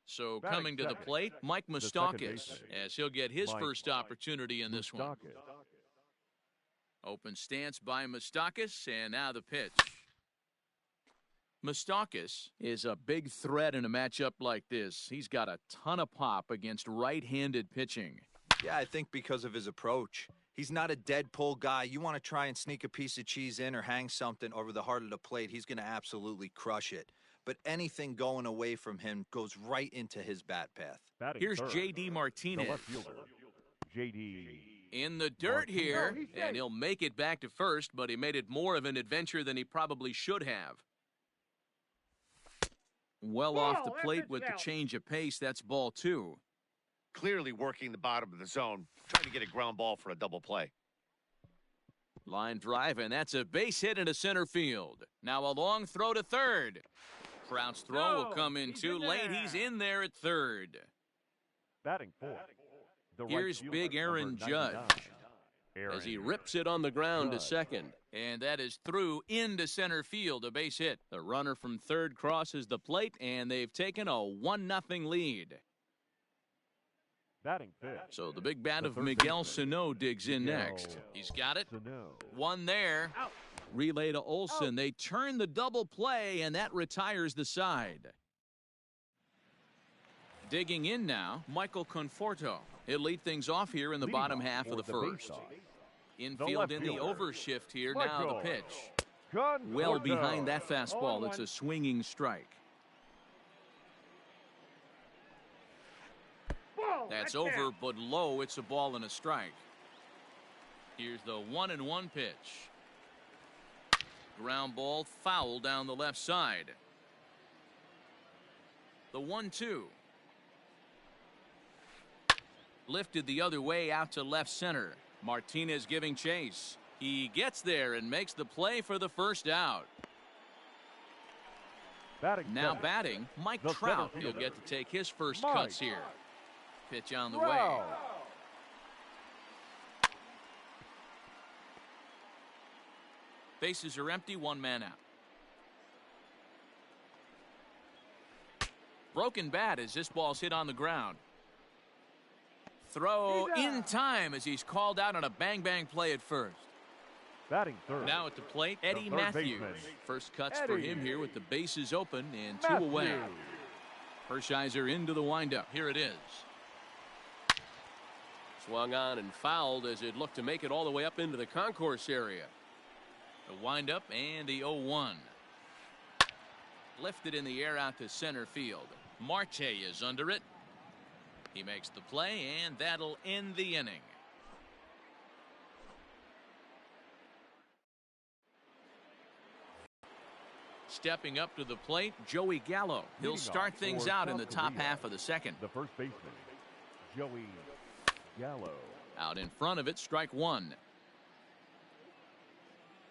So coming to the plate, Mike Moustakas, as he'll get his first opportunity in this one. Open stance by Moustakas, and now the pitch. Moustakas is a big threat in a matchup like this. He's got a ton of pop against right-handed pitching. Yeah, I think because of his approach. He's not a dead pull guy. You want to try and sneak a piece of cheese in or hang something over the heart of the plate, he's going to absolutely crush it. But anything going away from him goes right into his bat path. Here's J.D. Martinez. J.D. in the dirt here, and he'll make it back to first, but he made it more of an adventure than he probably should have. Well off the plate with the change of pace. That's ball two. Clearly working the bottom of the zone, trying to get a ground ball for a double play. Line drive, and that's a base hit into center field. Now a long throw to third. Trout's throw will come in too late. He's in there at third. Batting fourth. Here's big Aaron Judge as he rips it on the ground to second. And that is through into center field, a base hit. The runner from third crosses the plate, and they've taken a 1-0 lead. Batting fifth. So the big bat of Miguel Sano digs in next. He's got it. One there. Relay to Olsen. They turn the double play, and that retires the side. Digging in now, Michael Conforto. He'll lead things off here in the bottom half of the first. Infield in the overshift here. Now the pitch. Well behind that fastball. It's a swinging strike. That's over, but low. It's a ball and a strike. Here's the 1-1 pitch. Ground ball foul down the left side. The 1-2. Lifted the other way out to left center. Martinez giving chase. He gets there and makes the play for the first out. Now batting, Mike Trout. He'll get to take his first cuts here. Pitch on the way. Bases are empty, 1 man out. Broken bat as this ball's hit on the ground. Throw in time as he's called out on a bang-bang play at first. Batting third. Now at the plate, Eddie Matthews. Baseman. First cuts for him here with the bases open and 2 away. Hershiser into the windup. Here it is. Swung on and fouled as it looked to make it all the way up into the concourse area. The windup and the 0-1. Lifted in the air out to center field. Marte is under it. He makes the play, and that'll end the inning. Stepping up to the plate, Joey Gallo. He'll start things out in the top half of the second. The first baseman, Joey Gallo. Out in front of it, strike one.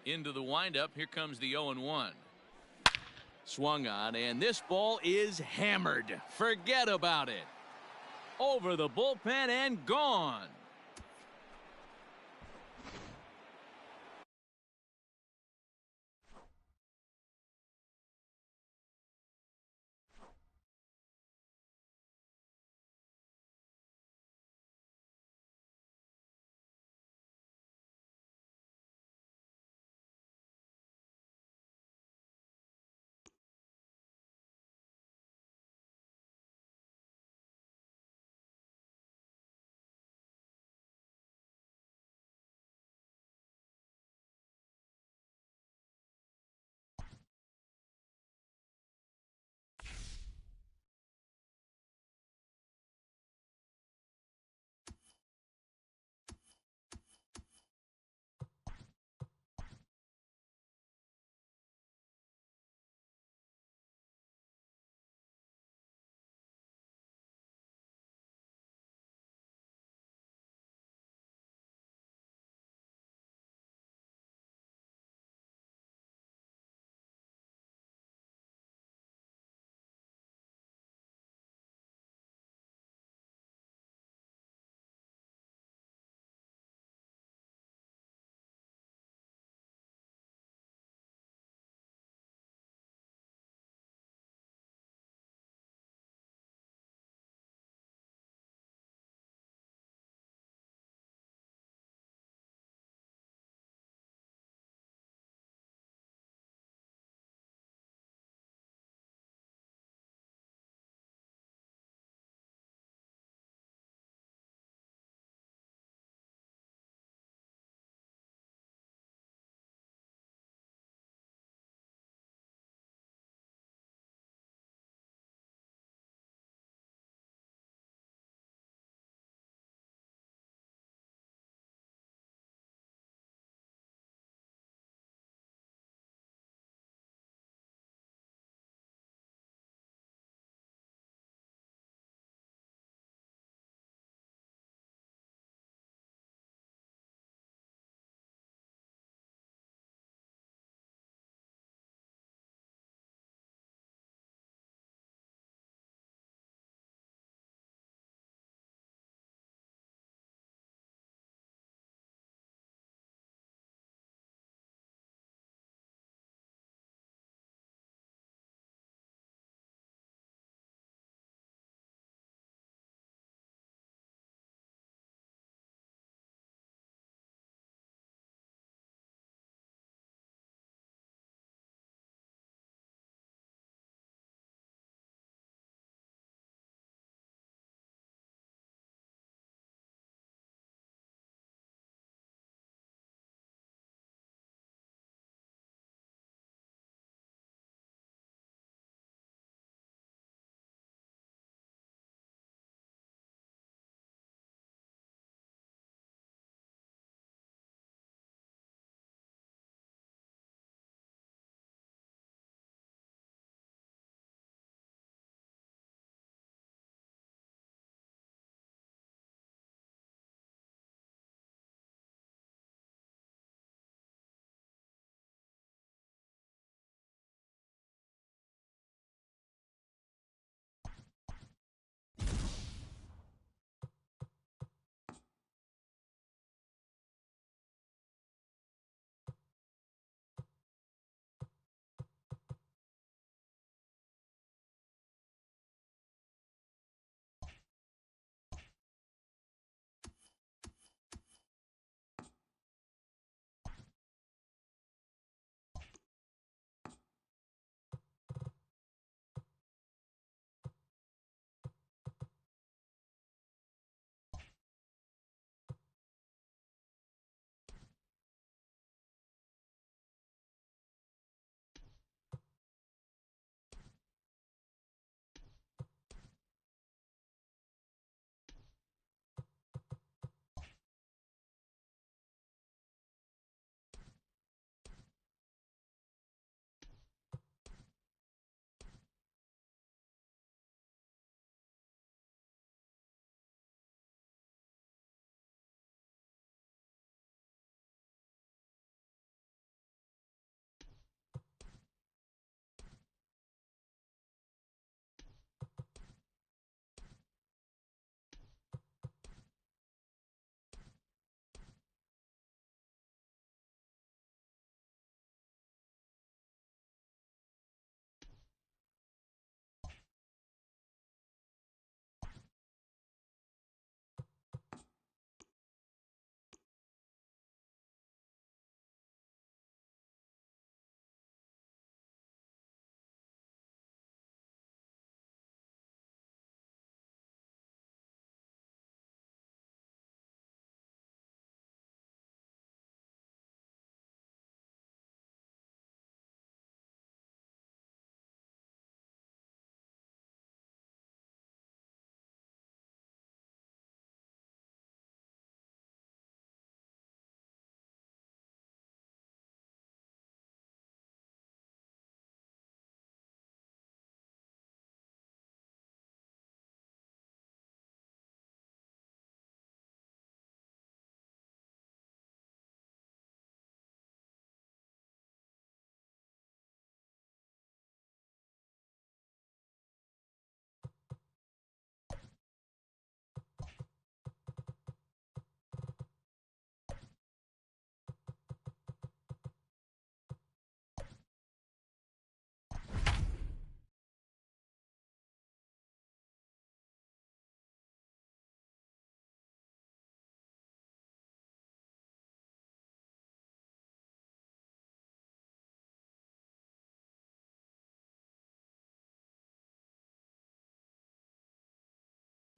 Into the windup, here comes the 0-1. Swung on, and this ball is hammered. Forget about it. Over the bullpen and gone.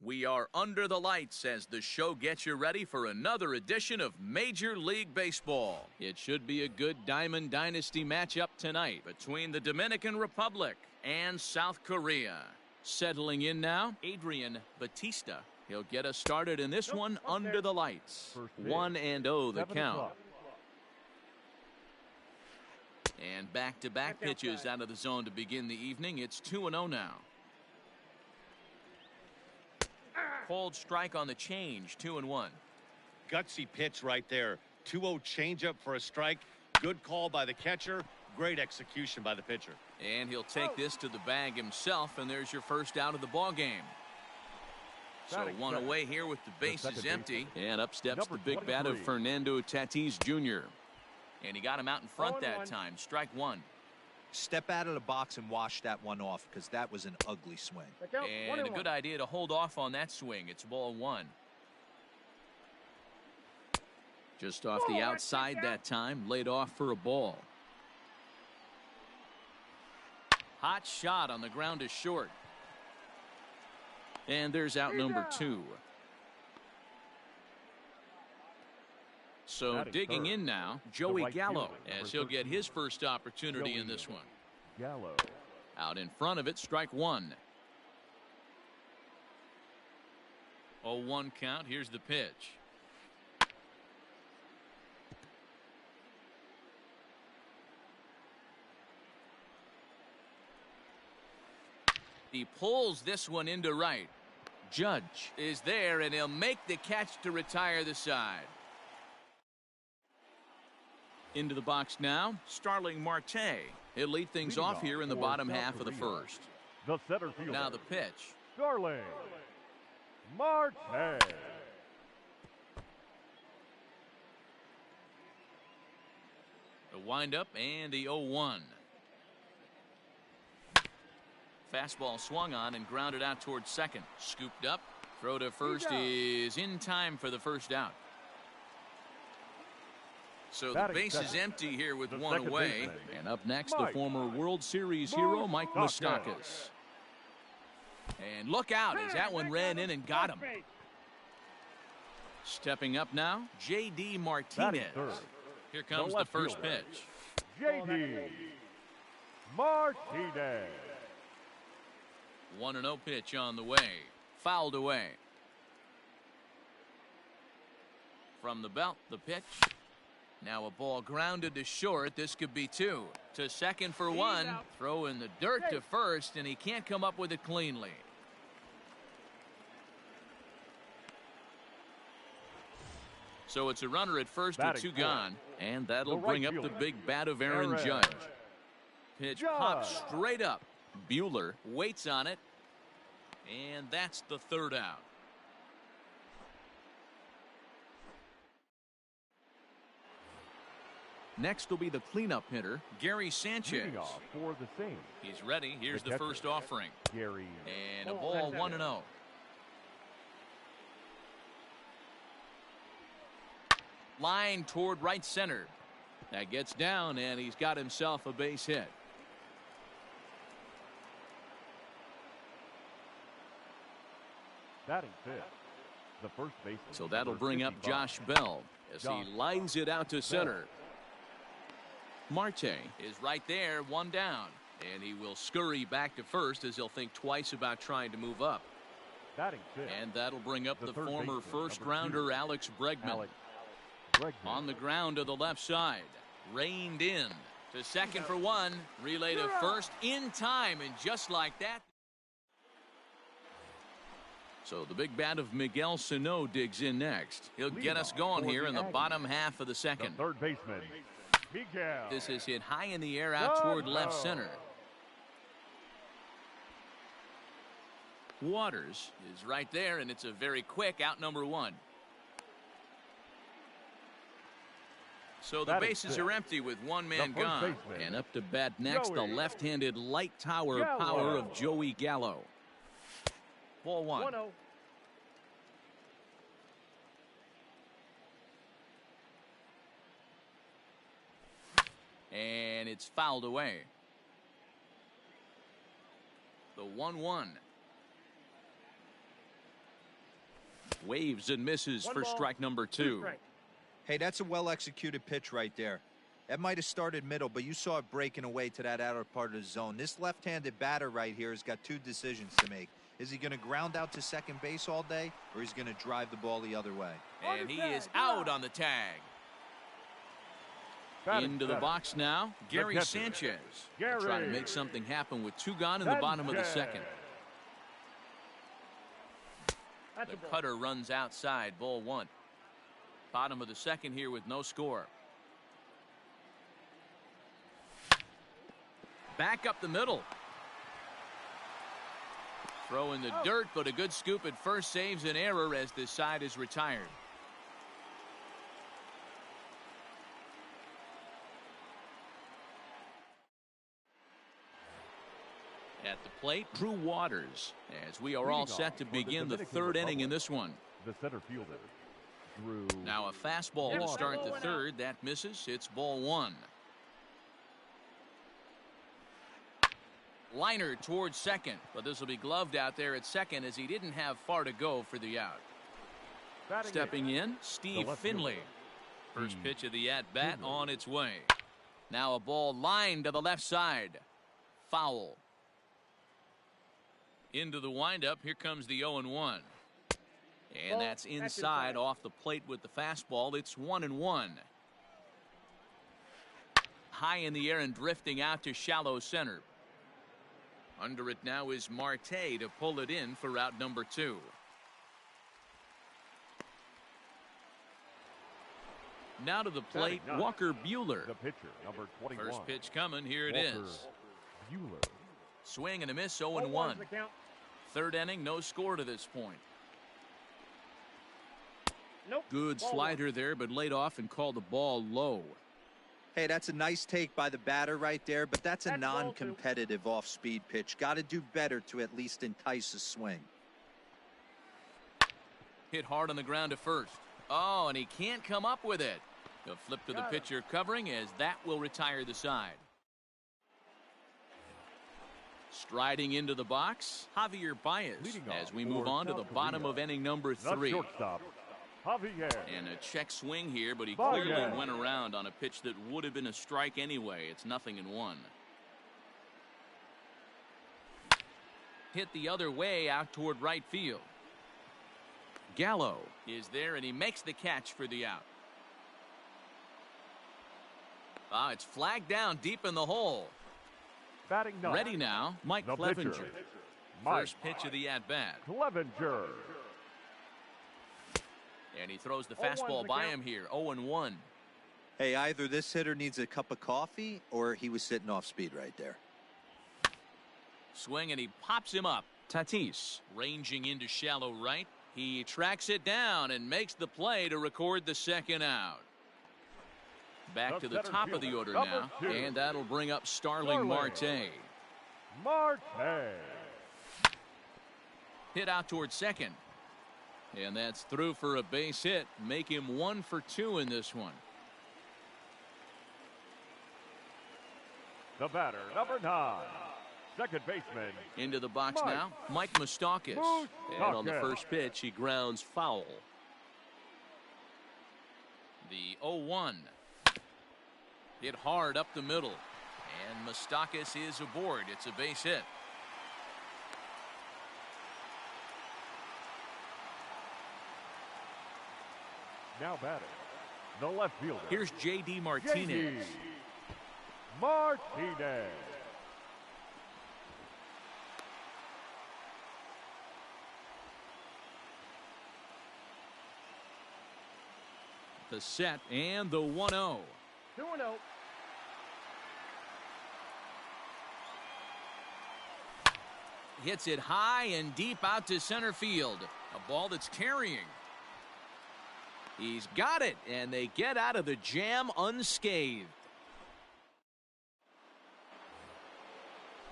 We are under the lights as the show gets you ready for another edition of Major League Baseball. It should be a good Diamond Dynasty matchup tonight between the Dominican Republic and South Korea. Settling in now, Adrian Batista. He'll get us started in this one under the lights. 1-0 the count. And back-to-back pitches out of the zone to begin the evening. It's 2-0 now. Cold strike on the change, 2-1. Gutsy pitch right there. 2-0 changeup for a strike. Good call by the catcher. Great execution by the pitcher. And he'll take this to the bag himself, and there's your first out of the ball game. So one away here with the bases empty. And up steps the big bat of Fernando Tatis Jr. And he got him out in front that time. Strike one. Step out of the box and wash that one off, because that was an ugly swing. And a good idea to hold off on that swing. It's ball one. Just off the outside that time, laid off for a ball. Hot shot on the ground is short. And there's out number two. So digging in now, Joey Gallo, as he'll get his first opportunity in this one. Gallo. Out in front of it, strike one. 0-1 count. Here's the pitch. He pulls this one into right. Judge is there, and he'll make the catch to retire the side. Into the box now, Starling Marte. He'll lead things off here in the bottom half of the first. The center fielder. Now the pitch. Starling Marte. The windup and the 0-1. Fastball swung on and grounded out towards second. Scooped up. Throw to first is in time for the first out. So the base is empty here with one away. And up next, the former World Series hero, Mike Moustakas. And look out as that one ran in and got him. Stepping up now, J.D. Martinez. Here comes the first pitch. J.D. Martinez. 1-0 pitch on the way. Fouled away. From the belt, the pitch. Now a ball grounded to short. This could be two. To second for one. Throw in the dirt to first, and he can't come up with it cleanly. So it's a runner at first with two gone. And that'll bring up the big bat of Aaron Judge. Pitch pops straight up. Buehler waits on it. And that's the third out. Next will be the cleanup hitter, Gary Sanchez. For the Saints. He's ready. Here's the first offering. Gary. And a ball 1-0. Line toward right center. That gets down, and he's got himself a base hit. Batting fifth. The first baseman. So that'll bring up Josh Bell as he lines it out to center. Marte is right there, one down, and he will scurry back to first as he'll think twice about trying to move up. And that'll bring up the former first-rounder Alex Bregman. On the ground to the left side, reined in to second for one, relay to first in time, and just like that. So the big bat of Miguel Sano digs in next. He'll get us going here in the bottom half of the second. Third baseman. Miguel. This is hit high in the air out toward left center. Waters is right there, and it's a very quick out number one. So the bases are empty with one man gone. And up to bat next, the left-handed light tower power of Joey Gallo. Ball one. 1-0. And it's fouled away. The 1-1. Waves and misses for strike number 2. Hey, that's a well-executed pitch right there. That might have started middle, but you saw it breaking away to that outer part of the zone. This left-handed batter right here has got 2 decisions to make. Is he going to ground out to second base all day, or is he going to drive the ball the other way? And he is out on the tag. Into the box now, Gary Sanchez. Trying to make something happen with 2 gone in the bottom of the second. The cutter runs outside, ball 1. Bottom of the second here with no score. Back up the middle. Throw in the dirt, but a good scoop at first saves an error as this side is retired. At the plate, Drew Waters, as we are all set to begin the 3rd inning in this one. The center fielder, Drew. Now a fastball to start the 3rd. That misses. It's ball 1. Liner towards second, but this will be gloved out there at second as he didn't have far to go for the out. Stepping in, Steve Finley. First pitch of the at-bat on its way. Now a ball lined to the left side. Foul. Into the windup. Here comes the 0-1. And that's inside off the plate with the fastball. It's 1-1. High in the air and drifting out to shallow center. Under it now is Marte to pull it in for out number 2. Now to the plate, Walker Buehler. The pitcher, number 21. First pitch coming. Here it is. Buehler. Swing and a miss, 0-1. 3rd inning, no score to this point. Good slider there, but laid off and called the ball low. Hey, that's a nice take by the batter right there, but that's a non-competitive off-speed pitch. Got to do better to at least entice a swing. Hit hard on the ground to first. Oh, and he can't come up with it. He'll flip to the pitcher covering as that will retire the side. Striding into the box, Javier Baez as we move on to the bottom of inning number 3. And a check swing here, but he clearly went around on a pitch that would have been a strike anyway. It's 0-1. Hit the other way out toward right field. Gallo is there, and he makes the catch for the out. It's flagged down deep in the hole. Ready now, Mike Clevenger. First pitch of the at-bat. Clevenger. And he throws the fastball by him here, 0-1. Hey, either this hitter needs a cup of coffee or he was sitting off speed right there. Swing and he pops him up. Tatis ranging into shallow right. He tracks it down and makes the play to record the 2nd out. Back to the top of the order now, and that'll bring up Starling Marte. Hit out towards second. And that's through for a base hit. Make him 1 for 2 in this one. The batter, number 9. Second baseman. Into the box now, Mike Moustakas. And on the first pitch, he grounds foul. The 0-1. Hit hard up the middle. And Moustakas is aboard. It's a base hit. Now batting, the left fielder. Here's J.D. Martinez. Martinez. The set and the 1-0. 2-0. Hits it high and deep out to center field. A ball that's carrying. He's got it, and they get out of the jam unscathed.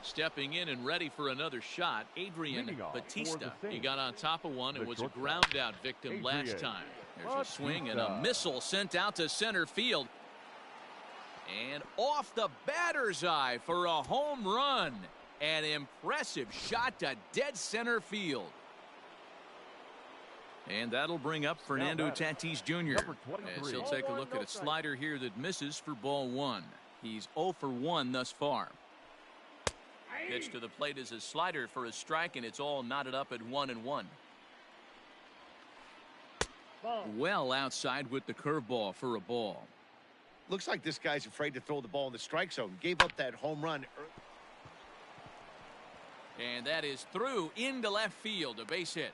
Stepping in and ready for another shot, Adrian Batista. He got on top of one and was a ground out victim last time. There's a swing and a missile sent out to center field. And off the batter's eye for a home run. An impressive shot to dead center field. And that'll bring up Fernando Tatis Jr. Number 23. as he'll take a look at a slider here that misses for ball one. He's 0 for 1 thus far. Pitch to the plate is a slider for a strike, and it's all knotted up at 1-1. Well outside with the curveball for a ball. Looks like this guy's afraid to throw the ball in the strike zone. Gave up that home run. And that is through into left field, a base hit.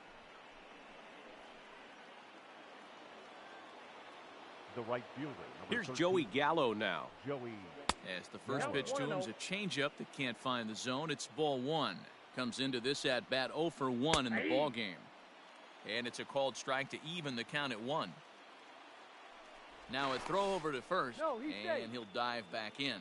The right fielder. Here's 13. Joey Gallo now. Joey. As the first pitch to him is a changeup that can't find the zone. It's ball one. Comes into this at bat 0 for 1 in the ball game. And it's a called strike to even the count at 1. Now a throw over to first, and he'll dive back in.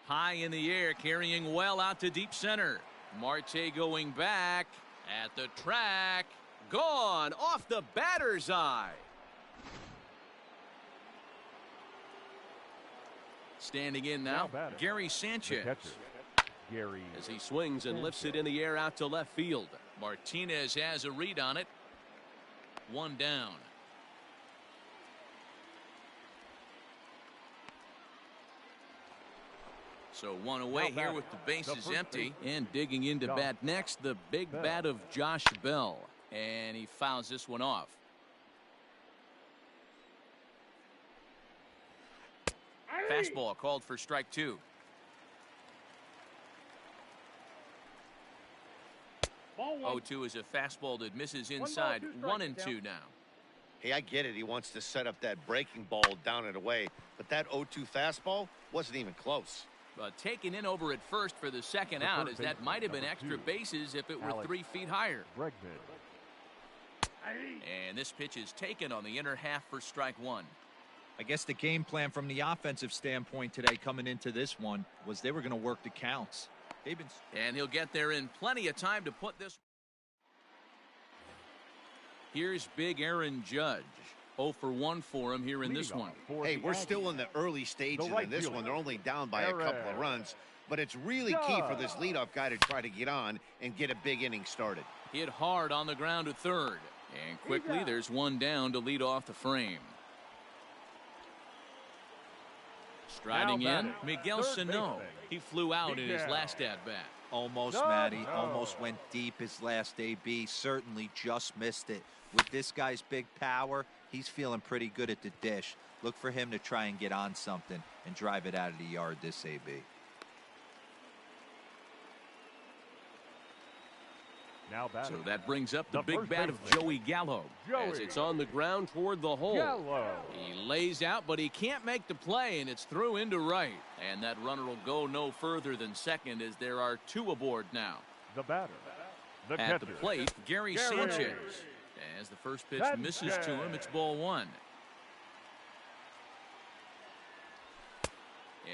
High in the air, carrying well out to deep center. Marte going back at the track. Gone off the batter's eye. Standing in now, Gary Sanchez. Gary. As he swings and lifts it in the air out to left field. Martinez has a read on it. One down. So one away here with the bases empty. And digging into bat next, the big bat of Josh Bell. And he fouls this one off. Fastball called for strike 2. Ball 0-2 is a fastball that misses inside. 1-2 now. Hey, I get it. He wants to set up that breaking ball down and away. But that 0-2 fastball wasn't even close. But taken in over at first for the second out, as that might have been extra bases if it were 3 feet higher. And this pitch is taken on the inner half for strike 1. I guess the game plan from the offensive standpoint today coming into this one was they were going to work the counts. And he'll get there in plenty of time to put this. Here's big Aaron Judge. 0 for 1 for him here in this one. Hey, we're still in the early stages in this one. They're only down by a couple of runs. But it's really key for this leadoff guy to try to get on and get a big inning started. Hit hard on the ground to third. And quickly there's one down to lead off the frame. Striding in, Miguel Sano. He flew out in his last at-bat. Almost, Matty. Almost went deep his last AB. Certainly just missed it. With this guy's big power, he's feeling pretty good at the dish. Look for him to try and get on something and drive it out of the yard this AB. So that brings up the big bat of Joey Gallo. As it's on the ground toward the hole. He lays out, but he can't make the play, and it's through into right. And that runner will go no further than second, as there are 2 aboard now. The batter. At the plate, Gary Sanchez. As the first pitch misses to him, it's ball 1.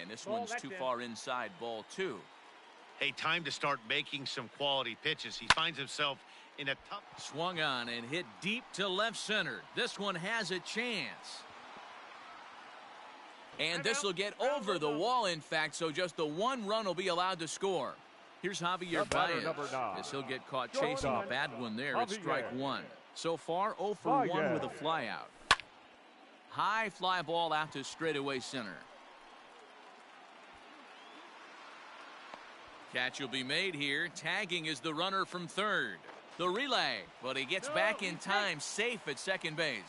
And this one's too far inside, ball 2. Hey, time to start making some quality pitches. He finds himself in a tough. Swung on and hit deep to left center. This one has a chance. And this will get over the wall, in fact, so just the 1 run will be allowed to score. Here's Javier Baez. As he'll get caught chasing a bad one there at strike 1. So far, 0 for 1 with a flyout. High fly ball out to straightaway center. Catch will be made here. Tagging is the runner from third. The relay, but he gets back in time, safe at second base.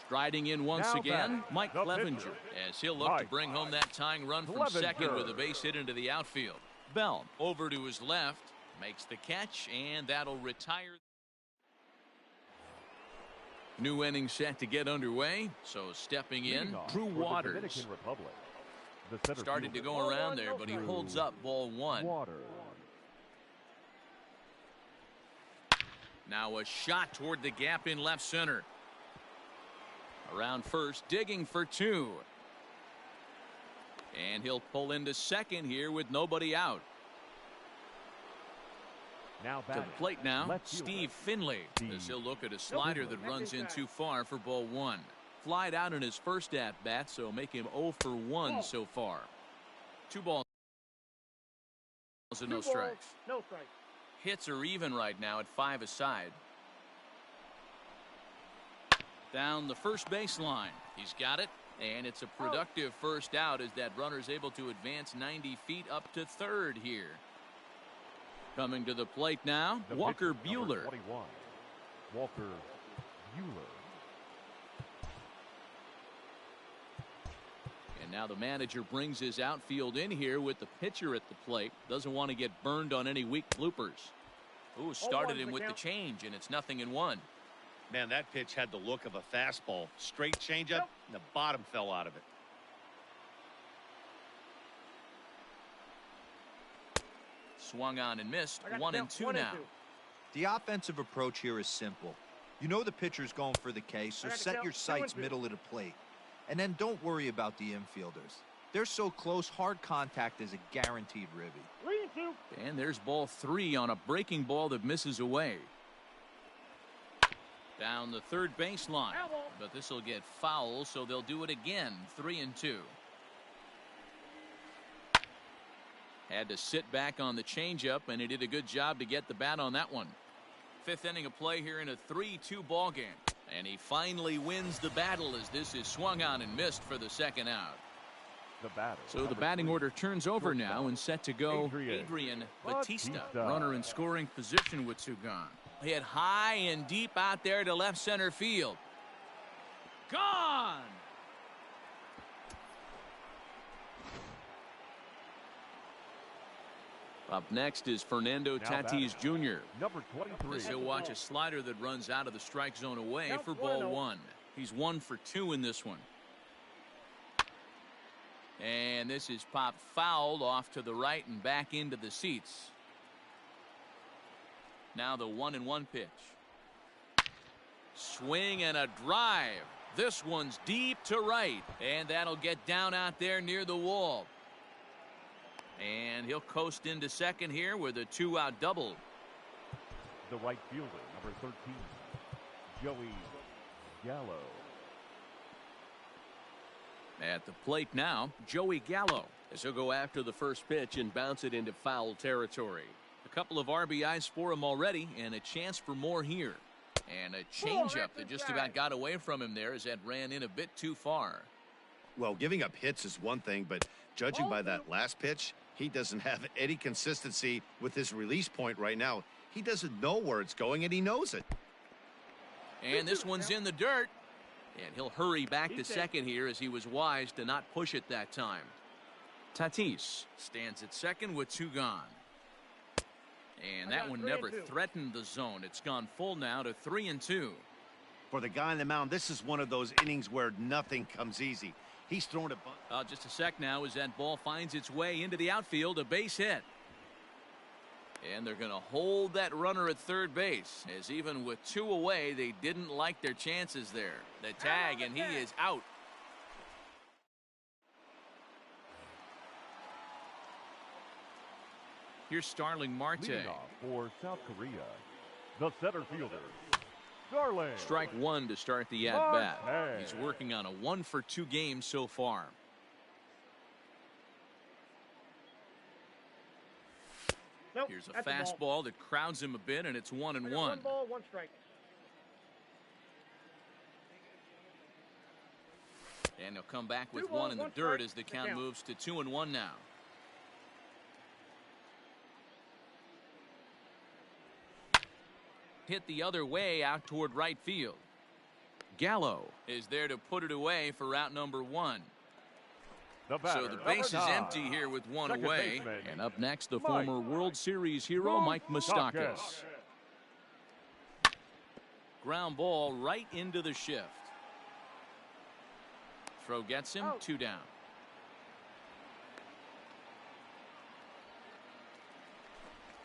Striding in once again, Mike Clevenger, as he'll look to bring home that tying run from second with a base hit into the outfield. Bell over to his left, makes the catch, and that'll retire. New inning set to get underway, so stepping in, Drew Waters. Started to go around there, but he holds up ball 1. Now a shot toward the gap in left center. Around first, digging for 2. And he'll pull into second here with nobody out. To the plate now, Steve Finley, as he'll look at a slider that runs in too far for ball 1. Flied out in his first at-bat, so make him 0 for 1 so far. 2 balls and no strikes. No strikes. Hits are even right now at 5 aside. Down the first baseline. He's got it, and it's a productive first out as that runner's able to advance 90 feet up to third here. Coming to the plate now, Walker Buehler. 21, Walker Buehler. And now the manager brings his outfield in here with the pitcher at the plate. Doesn't want to get burned on any weak bloopers. Ooh, started him with the change, and it's 0-1. Man, that pitch had the look of a fastball. Straight changeup, and the bottom fell out of it. Swung on and missed. 1-2 now. The offensive approach here is simple. You know the pitcher's going for the K, so set your sights middle of the plate. And then don't worry about the infielders. They're so close, hard contact is a guaranteed ribby. 3-2. And there's ball 3 on a breaking ball that misses away. Down the third baseline. But this will get foul, so they'll do it again. 3-2. Had to sit back on the changeup, and he did a good job to get the bat on that one. 5th inning of play here in a 3-2 ball game. And he finally wins the battle as this is swung on and missed for the second out. So the batting order turns over now and set to go Adrian Batista. Runner in scoring position with 2 gone. Hit high and deep out there to left center field. Gone! Up next is Fernando Tatis Jr. Number 23. He'll watch a slider that runs out of the strike zone away for ball 1. He's 1 for 2 in this one. And this is popped fouled off to the right and back into the seats. Now the 1-1 pitch. Swing and a drive. This one's deep to right, and that'll get down out there near the wall. And he'll coast into second here with a 2-out double. The right fielder, number 13, Joey Gallo. At the plate now, Joey Gallo, as he'll go after the first pitch and bounce it into foul territory. A couple of RBIs for him already, and a chance for more here. And a changeup that just about got away from him there as that ran in a bit too far. Well, giving up hits is one thing, but judging by that last pitch, he doesn't have any consistency with his release point right now. He doesn't know where it's going, and he knows it. And this one's in the dirt. And he'll hurry back to second here as he was wise to not push it that time. Tatis stands at second with 2 gone. And that one never threatened the zone. It's gone full now to 3-2. For the guy on the mound, this is one of those innings where nothing comes easy. He's thrown a just a sec now as that ball finds its way into the outfield, a base hit. And they're going to hold that runner at third base, as even with 2 away, they didn't like their chances there. The tag, and he is out. Here's Starling Marte. Leading off for South Korea, the center fielder, Starling. Strike 1 to start the at-bat. He's working on a 1 for 2 game so far. Nope, here's a fastball that crowds him a bit, and it's 1-1. 1 ball, 1 strike. And he'll come back with 1 in the dirt as the count moves to 2-1 now. Hit the other way out toward right field. Gallo is there to put it away for route number 1. So the base is empty here with 1 away. And up next, the former World Series hero, Mike Moustakas. Ground ball right into the shift. Throw gets him, 2 down.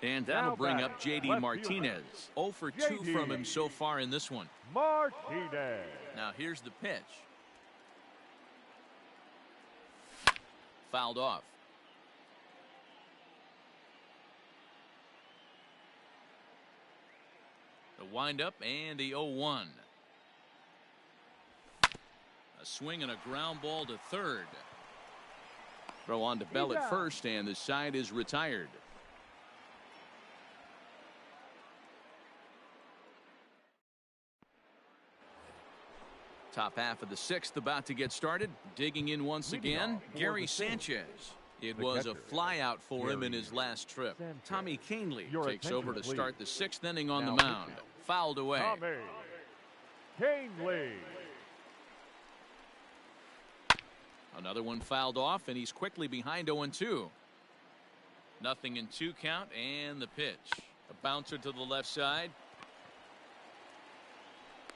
And that'll bring up J.D. Martinez. 0 for 2 from him so far in this one. Martinez. Now here's the pitch. Fouled off. The windup and the 0-1. A swing and a ground ball to third. Throw on to Bell at first, and the side is retired. Top half of the sixth about to get started. Digging in once again, Gary Sanchez. It was a flyout for him in his last trip. Tommy Canely takes over to start the sixth inning on the mound. Fouled away. Tommy Canely. Another one fouled off, and he's quickly behind 0-2. Nothing in 2 count, and the pitch. A bouncer to the left side.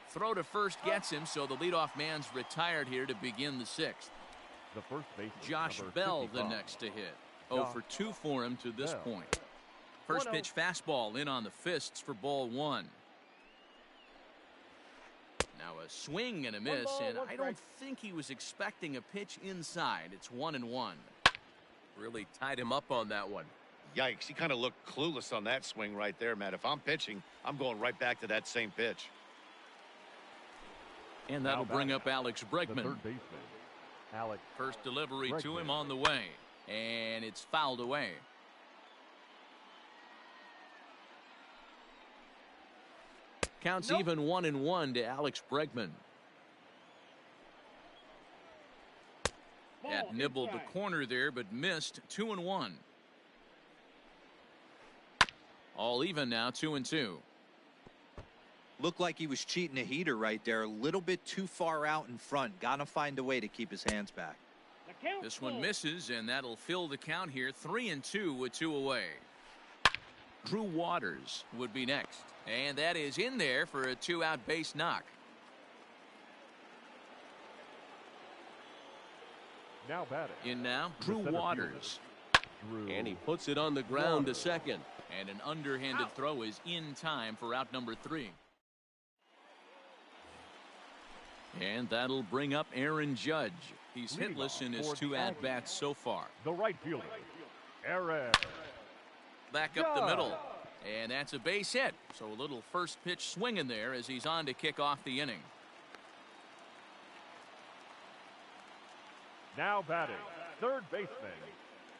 Throw to first gets him, so the leadoff man's retired here to begin the sixth. The first baseman, Josh Bell, the next to hit. 0 for 2 for him to this point. First pitch fastball in on the fists for ball 1. Now a swing and a miss, and I don't think he was expecting a pitch inside. It's 1-1. Really tied him up on that one. Yikes, he kind of looked clueless on that swing right there, Matt. If I'm pitching, I'm going right back to that same pitch. And that'll bring up Alex Bregman. The third baseman, Alex. First delivery to Bregman. him on the way, and it's fouled away. Counts even 1-1 to Alex Bregman. That nibbled the corner there, but missed. 2-1. All even now, 2-2. Looked like he was cheating a heater right there. A little bit too far out in front. Gotta find a way to keep his hands back. This one misses, and that'll fill the count here. 3-2 with 2 away. Drew Waters would be next. And that is in there for a 2-out base knock. Now batting. In now, Drew Waters. And he puts it on the ground to second. And an underhanded throw is in time for out number 3. And that'll bring up Aaron Judge. He's hitless in his 2 at-bats so far. The right fielder, Aaron. Back up the middle. And that's a base hit. So a little first pitch swing in there as he's on to kick off the inning. Now batting, third baseman,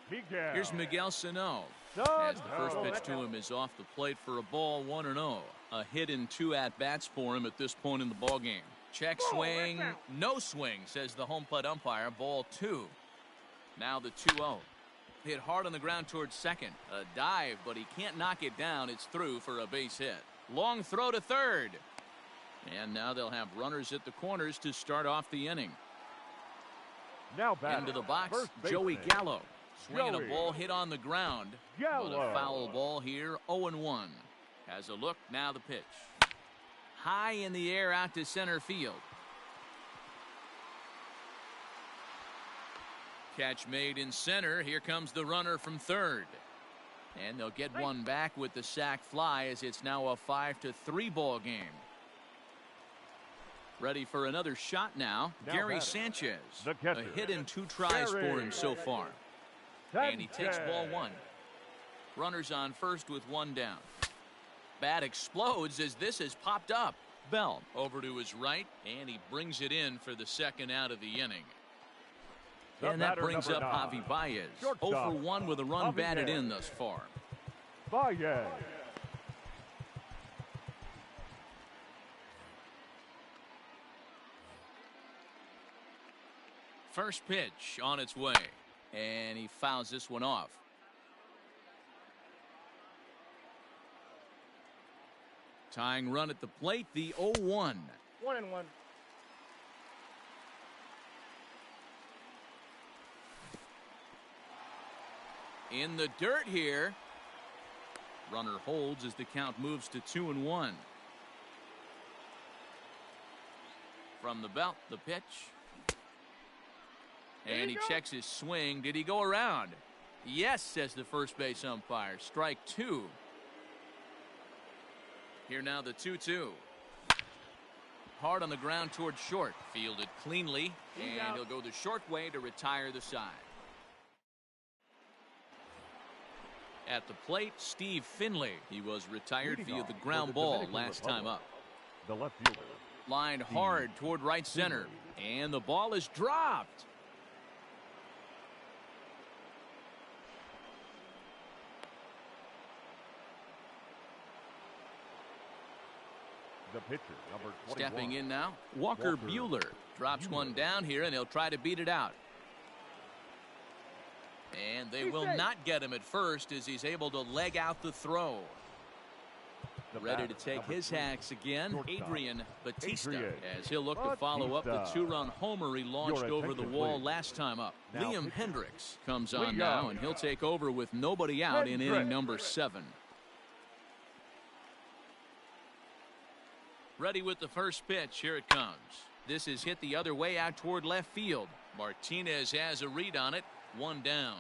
Miguel. Here's Miguel Sano. As the first pitch to him is off the plate for a ball, 1-0. A hit in 2 at-bats for him at this point in the ballgame. Check swing, no swing, says the home plate umpire. Ball 2. Now the 2-0. Hit hard on the ground towards second. A dive, but he can't knock it down. It's through for a base hit. Long throw to third. And now they'll have runners at the corners to start off the inning. Now back into the box, Joey Gallo. Swinging a ball hit on the ground. But a foul ball here, 0-1. Has a look, now the pitch. High in the air out to center field. Catch made in center. Here comes the runner from third. And they'll get one back with the sac fly as it's now a 5-3 ball game. Ready for another shot now. Gary Sanchez. A hit in 2 tries for him so far. And he takes ball 1. Runners on first with 1 down. Bat explodes as this has popped up. Bell over to his right, and he brings it in for the second out of the inning. And that brings up Javi Baez. 0 for 1 with a run batted in thus far. Baez. First pitch on its way, and he fouls this one off. Tying run at the plate, the 0-1. 1-1. In the dirt here. Runner holds as the count moves to 2-1. From the belt, the pitch. And he checks his swing. Did he go around? Yes, says the first base umpire. Strike 2. Here now the 2-2. Hard on the ground towards short. Fielded cleanly. And he'll go the short way to retire the side. At the plate, Steve Finley. He was retired via the ground ball last time up. The left fielder. Lined hard toward right center. And the ball is dropped. The pitcher, number 21. Stepping in now, Walker Buehler drops one down here, and he'll try to beat it out. And they will not get him at first as he's able to leg out the throw. Ready to take his hacks again, Adrian Batista, as he'll look to follow up the two-run homer he launched over the wall last time up. Liam Hendricks comes on now, and he'll take over with nobody out in inning number 7. Ready with the first pitch. Here it comes. This is hit the other way out toward left field. Martinez has a read on it. One down.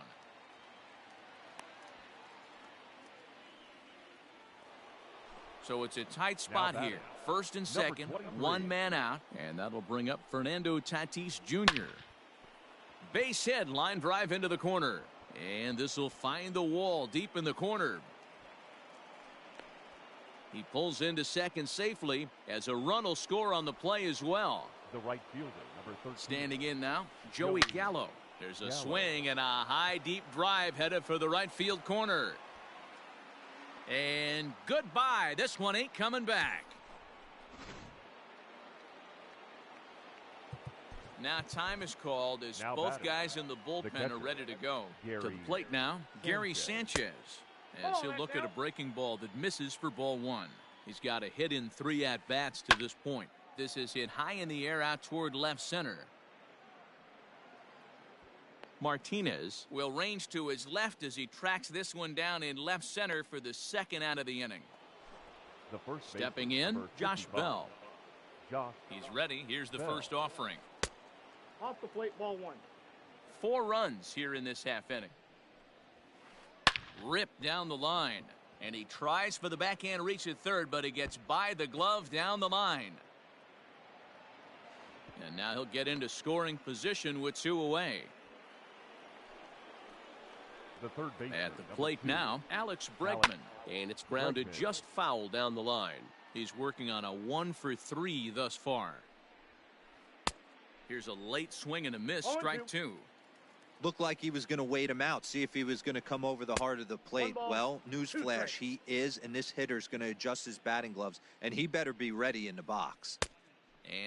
So it's a tight spot here. First and second, one man out, and that'll bring up Fernando Tatis Jr. Base hit, line drive into the corner, and this will find the wall deep in the corner. He pulls into second safely as a run will score on the play as well. The right fielder, number 13. Standing in now, Joey Gallo. There's a swing and a high deep drive headed for the right field corner. And goodbye. This one ain't coming back. Now time is called as both guys in the bullpen are ready to go. To the plate now, Gary Sanchez, as he'll look at a breaking ball that misses for ball 1. He's got a hit in 3 at-bats to this point. This is hit high in the air out toward left center. Martinez will range to his left as he tracks this one down in left center for the second out of the inning. The first stepping in, Josh Bell. He's ready. Here's the first offering. Off the plate, ball 1. 4 runs here in this half inning. Ripped down the line, and he tries for the backhand reach at third, but he gets by the glove down the line. And now he'll get into scoring position with 2 away. The third baseman, at the plate now, Alex Bregman. And it's grounded just foul down the line. He's working on a 1 for 3 thus far. Here's a late swing and a miss, strike 2. Looked like he was going to wait him out, see if he was going to come over the heart of the plate. Well, newsflash, he is, and this hitter's going to adjust his batting gloves, and he better be ready in the box.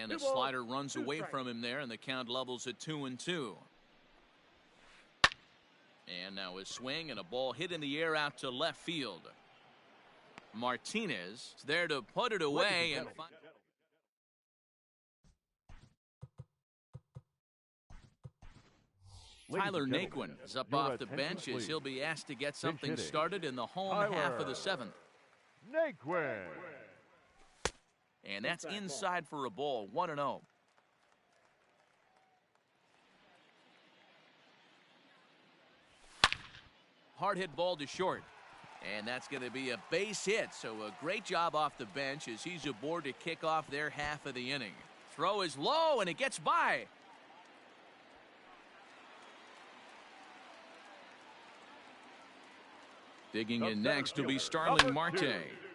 And a slider runs away from him there, and the count levels at 2-2. And now a swing and a ball hit in the air out to left field. Martinez is there to put it away. And Tyler Naquin is up off the bench as he'll be asked to get something started in the home half of the 7th. Naquin. And that's inside for a ball, 1-0. Hard hit ball to short. And that's going to be a base hit. So a great job off the bench as he's aboard to kick off their half of the inning. Throw is low and it gets by. Digging in next will be Starling Marte.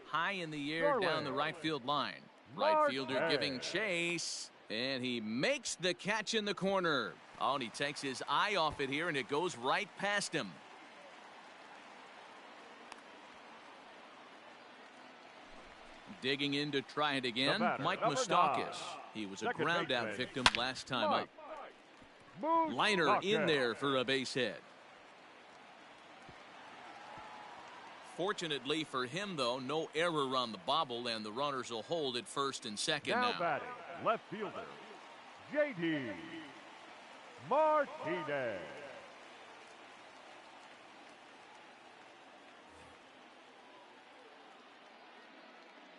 High in the air down the right field line. Right fielder giving chase. And he makes the catch in the corner. Oh, and he takes his eye off it here and it goes right past him. Digging in to try it again, Mike Moustakas. He was a ground out victim last time up. Liner in there for a base hit. Fortunately for him, though, no error on the bobble, and the runners will hold at first and second now. Batting, left fielder, J.D. Martinez.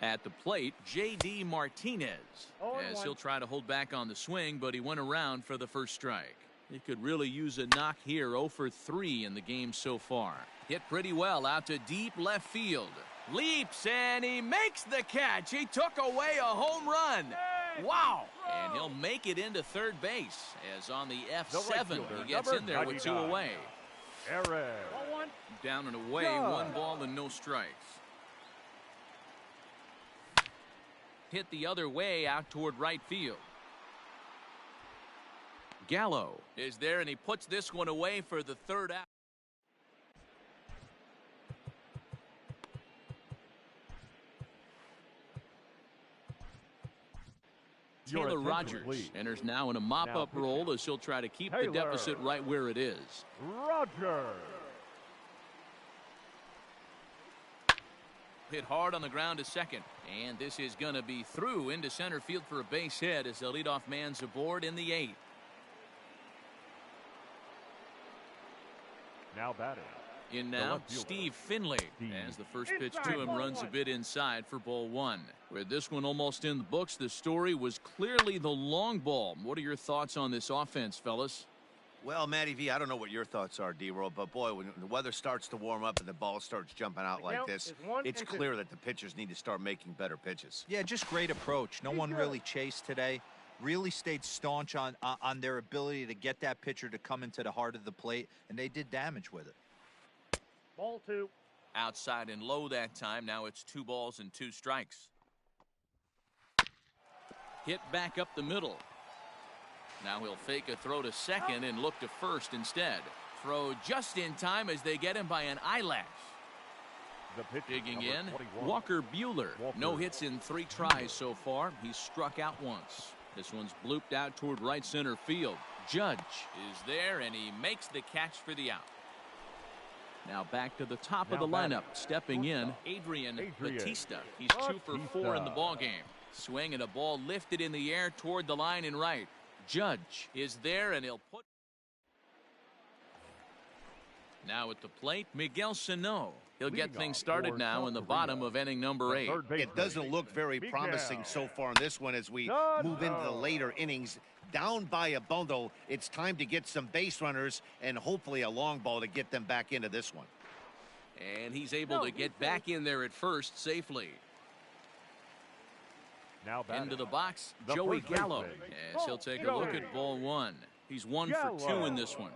At the plate, J.D. Martinez, as he'll try to hold back on the swing, but he went around for the first strike. He could really use a knock here. 0 for 3 in the game so far. Hit pretty well out to deep left field. Leaps, and he makes the catch. He took away a home run. Wow. And he'll make it into third base, as on the F7, he gets in there with 2 away. Down and away, 1 ball and no strikes. Hit the other way out toward right field. Gallo is there, and he puts this one away for the 3rd out. Taylor Rogers enters now in a mop-up role as he'll try to keep the deficit right where it is. Rogers. Hit hard on the ground to second, and this is going to be through into center field for a base hit as the leadoff man's aboard in the 8th. Now batting. In now, Steve Finley, as the first pitch to him runs a bit inside for ball 1. With this one almost in the books, the story was clearly the long ball. What are your thoughts on this offense, fellas? Well, Matty V, I don't know what your thoughts are, D-Roll, but boy, when the weather starts to warm up and the ball starts jumping out like this, it's clear that the pitchers need to start making better pitches. Yeah, just great approach. No one really chased today. Really stayed staunch on their ability to get that pitcher to come into the heart of the plate, and they did damage with it. Ball 2. Outside and low that time. Now it's 2 balls and 2 strikes. Hit back up the middle. Now he'll fake a throw to second and look to first instead. Throw just in time as they get him by an eyelash. Digging in, Walker Buehler. No hits in 3 tries so far. He's struck out once. This one's blooped out toward right center field. Judge is there, and he makes the catch for the out. Now back to the top of the lineup. Stepping in, Adrian Batista. He's 2 for 4 in the ballgame. Swing and a ball lifted in the air toward the line and right. Judge is there, and he'll put. Now at the plate, Miguel Sano. He'll get things started now in the bottom of inning number 8. It doesn't look very promising so far in this one as we move into the later innings. Down by a bundle, it's time to get some base runners and hopefully a long ball to get them back into this one. And he's able to get back in there at first safely. Now into the box, Joey Gallo, as he'll take a look at ball 1. He's 1 for 2 in this one.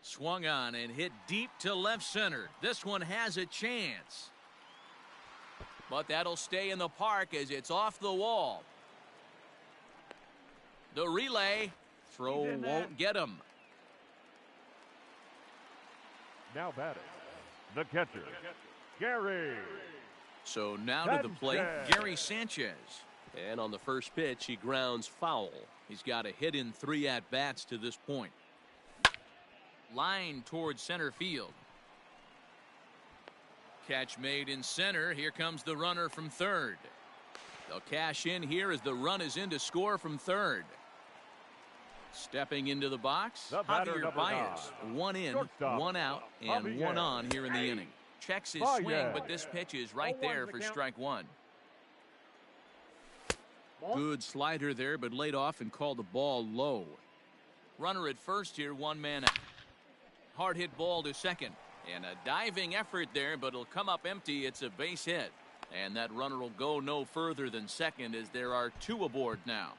Swung on and hit deep to left center. This one has a chance. But that'll stay in the park as it's off the wall. The relay throw won't get him. Now batting, the catcher, Gary. So now to the plate, Gary Sanchez. And on the first pitch, he grounds foul. He's got a hit in 3 at-bats to this point. Line towards center field. Catch made in center. Here comes the runner from third. They'll cash in here as the run is in to score from third. Stepping into the box, Javier Baez. 1 in, 1 out, and 1 on here in the inning. Checks his swing, but this pitch is right there for strike 1. Good slider there, but laid off and called the ball low. Runner at first here, 1 man out. Hard hit ball to second. And a diving effort there, but it'll come up empty. It's a base hit. And that runner will go no further than second as there are 2 aboard now.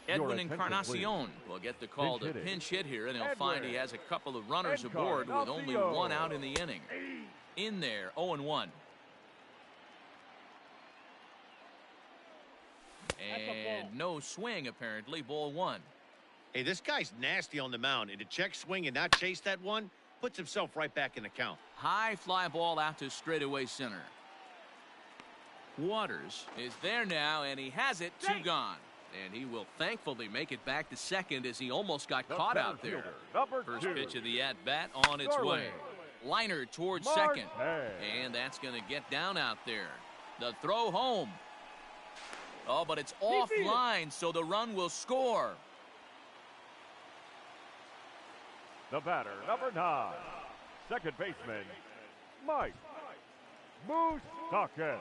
Edwin Encarnacion will get the call to pinch hit here, and he'll find he has a couple of runners aboard with only 1 out in the inning. In there, 0-1. And no swing, apparently, ball 1. Hey, this guy's nasty on the mound, and to check swing and not chase that one puts himself right back in the count. High fly ball out to straightaway center. Waters is there now, and he has it. 2 gone. And he will thankfully make it back to second as he almost got caught out there. First pitch of the at-bat on its way. Liner towards second. And that's going to get down out there. The throw home. Oh, but it's offline, so the run will score. The batter, number 9, second baseman, Mike Moustakas.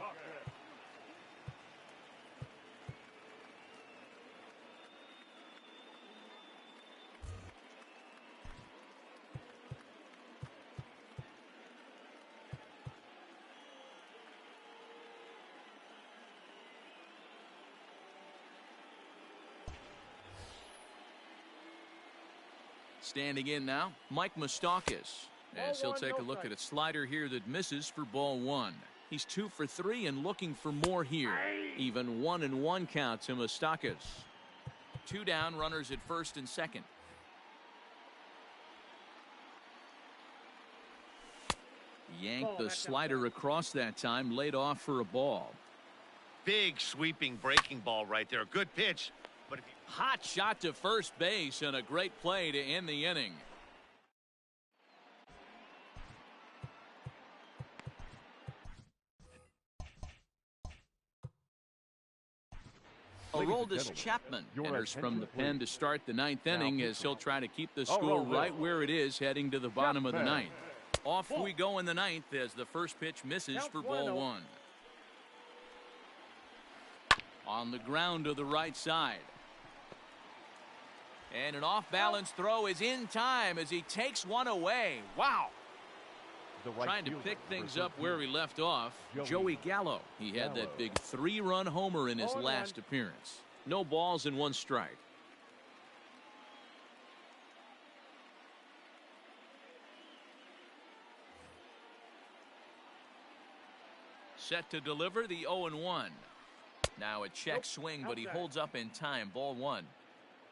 Standing in now, Mike Moustakas, as he'll take a look at a slider here that misses for ball 1. He's 2 for 3 and looking for more here. Even 1-1 count to Moustakas. 2 down, runners at first and second. Yanked the slider across that time, laid off for a ball. Big sweeping breaking ball right there. Good pitch. But if you... Hot shot to first base and a great play to end the inning. Aroldis Chapman enters from the pen to start the ninth inning as he'll try to keep the score right where it is heading to the bottom of the ninth. Off we go in the ninth as the first pitch misses for ball one. On the ground to the right side. And an off-balance throw is in time as he takes one away. Wow. Trying to pick things up where he left off, Joey Gallo. He had that big 3-run homer in his last appearance. No balls and 1 strike. Set to deliver the 0-1. Now a check swing, but he holds up in time. Ball 1.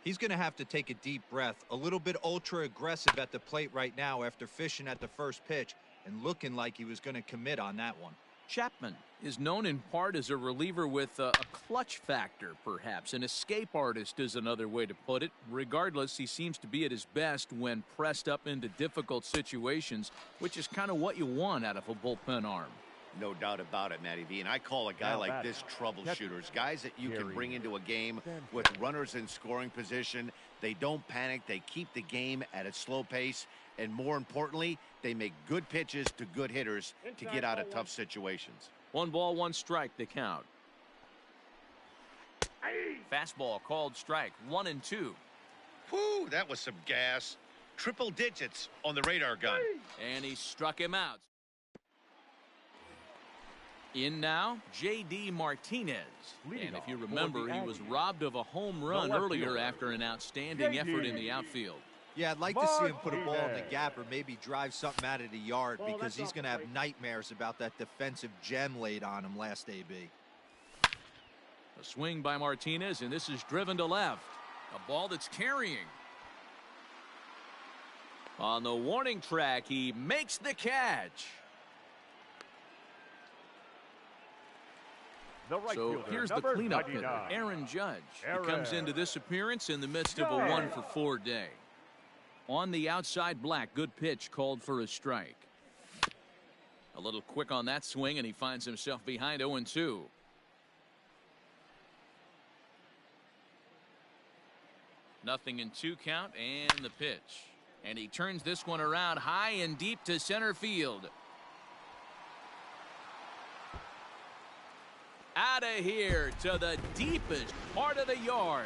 He's going to have to take a deep breath. A little bit ultra aggressive at the plate right now after fishing at the first pitch and looking like he was going to commit on that one. Chapman is known in part as a reliever with a clutch factor, perhaps. An escape artist is another way to put it. Regardless, he seems to be at his best when pressed up into difficult situations, which is kind of what you want out of a bullpen arm. No doubt about it, Matty V. And I call a guy like this troubleshooters. Guys that you can bring into a game with runners in scoring position. They don't panic. They keep the game at a slow pace. And more importantly, they make good pitches to good hitters to get out of tough situations. 1 ball, 1 strike, the count. Fastball called strike. 1-2. Whew, that was some gas. Triple digits on the radar gun. And he struck him out. In now, J.D. Martinez. And if you remember, he was robbed of a home run earlier after an outstanding effort in the outfield. Yeah, I'd like to see him put a ball in the gap or maybe drive something out of the yard because he's going to have nightmares about that defensive gem laid on him last AB. A swing by Martinez, and this is driven to left. A ball that's carrying. On the warning track, he makes the catch. So here's the cleanup hitter, Aaron Judge. He comes into this appearance in the midst of a 1-for-4 day. On the outside black, good pitch called for a strike. A little quick on that swing, and he finds himself behind 0-2. Nothing in 2 count, and the pitch. And he turns this one around high and deep to center field. Out of here to the deepest part of the yard.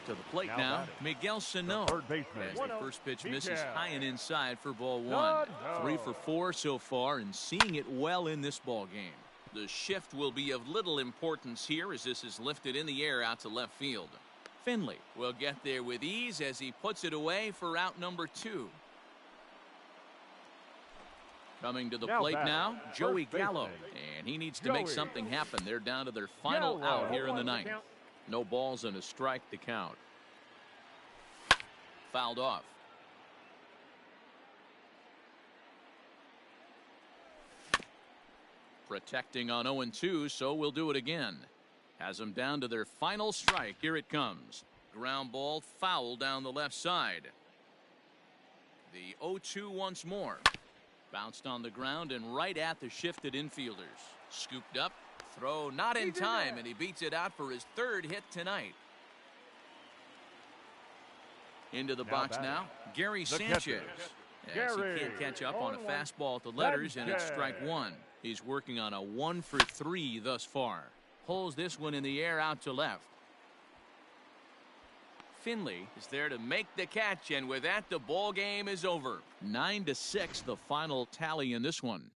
To the plate now, Miguel Sano. As the first pitch misses high and inside for ball 1. 3 for 4 so far and seeing it well in this ball game. The shift will be of little importance here as this is lifted in the air out to left field. Finley will get there with ease as he puts it away for out number 2. Coming to the plate now, Joey Gallo. And he needs to make something happen. They're down to their final out here in the ninth. No balls and a strike to count. Fouled off. Protecting on 0-2, so we'll do it again. Has them down to their final strike. Here it comes. Ground ball foul down the left side. The 0-2 once more. Bounced on the ground and right at the shifted infielders. Scooped up. Throw not in time, and he beats it out for his 3rd hit tonight. Into the box now, Gary Sanchez. As he can't catch up on a fastball at the letters, and it's strike 1. He's working on a 1 for 3 thus far. Pulls this one in the air out to left. Finley is there to make the catch, and with that, the ball game is over. 9-6, the final tally in this one.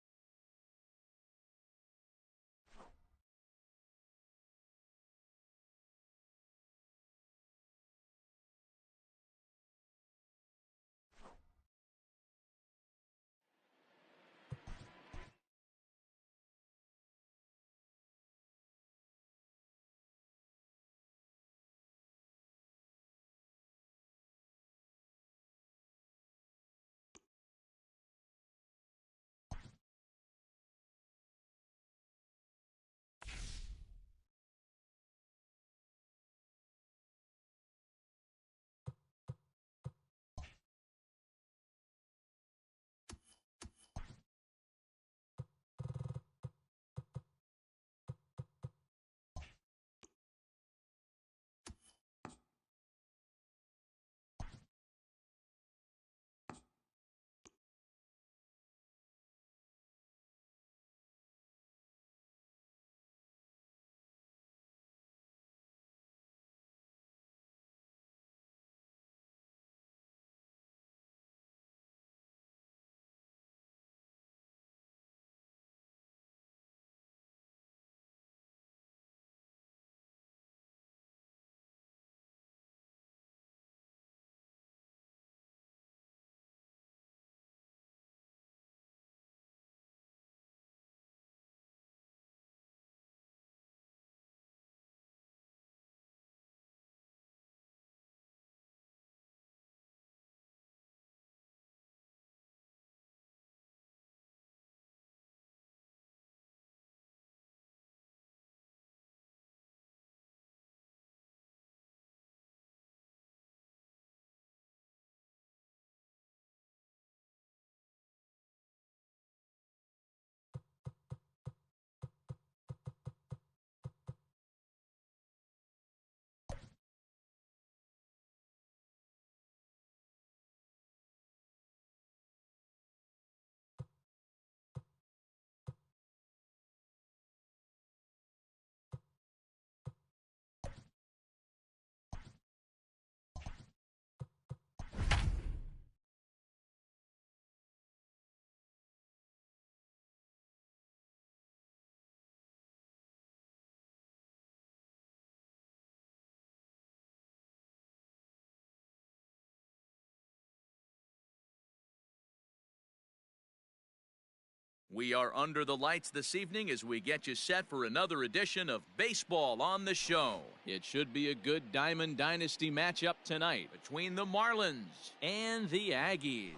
We are under the lights this evening as we get you set for another edition of Baseball on the Show. It should be a good Diamond Dynasty matchup tonight between the Marlins and the Aggies.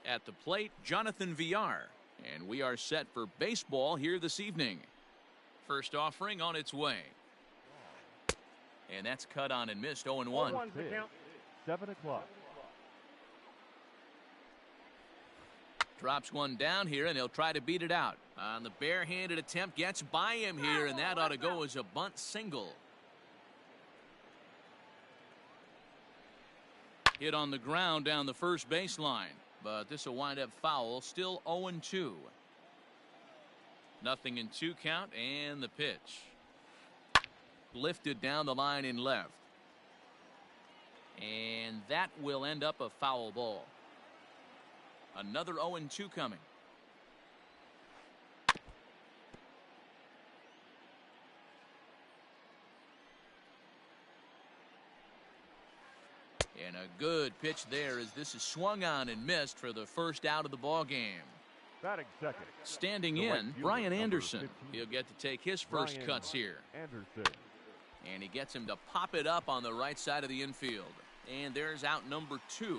At the plate, Jonathan Villar. And we are set for baseball here this evening. First offering on its way. And that's cut on and missed. 0-1. 7 o'clock. Drops one down here, and he'll try to beat it out. On the barehanded attempt, gets by him here, and that ought to go as a bunt single. Hit on the ground down the first baseline, but this will wind up foul. Still 0-2. Nothing in 2 count, and the pitch. Lifted down the line in left. And that will end up a foul ball. Another 0-2 coming. And a good pitch there as this is swung on and missed for the first out of the ball game. Batting second. Standing in, Brian Anderson. He'll get to take his first cuts here. Anderson. And he gets him to pop it up on the right side of the infield. And there's out number 2.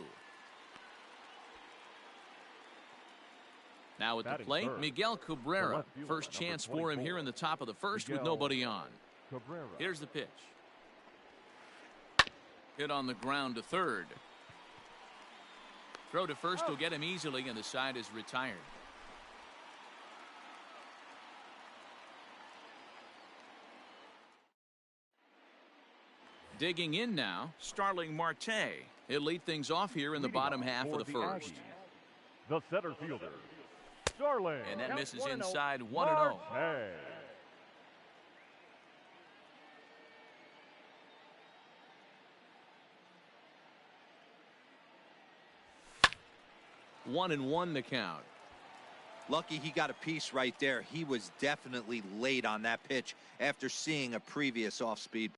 Now at the plate, Miguel Cabrera. First chance for him here in the top of the first with nobody on. Here's the pitch. Hit on the ground to third. Throw to first will get him easily, and the side is retired. Digging in now, Starling Marte. He'll lead things off here in the bottom half of the first. The center fielder, Starling. And that misses inside 1-0. Hey. One and one the count. Lucky he got a piece right there. He was definitely late on that pitch after seeing a previous off-speed.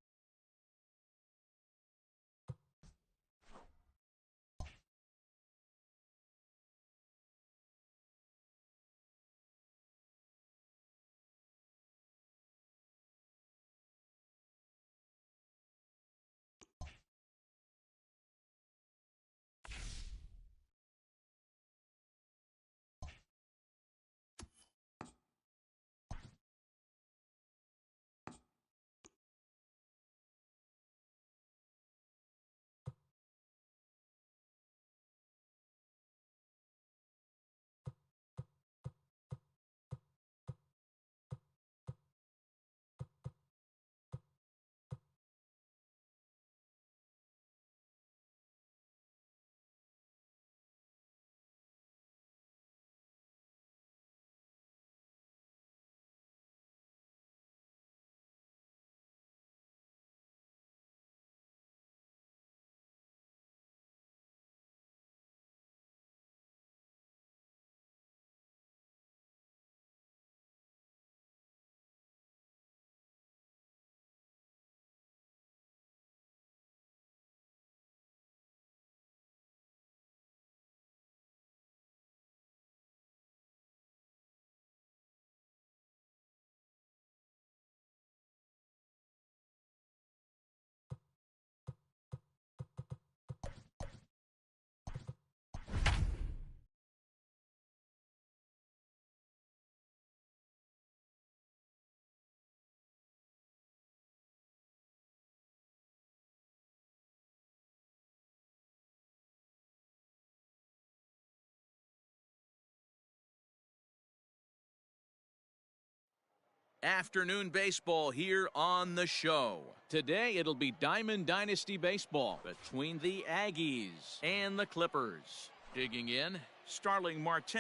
Afternoon baseball here on the show. Today it'll be Diamond Dynasty baseball between the Aggies and the Clippers. Digging in, Starling Marte.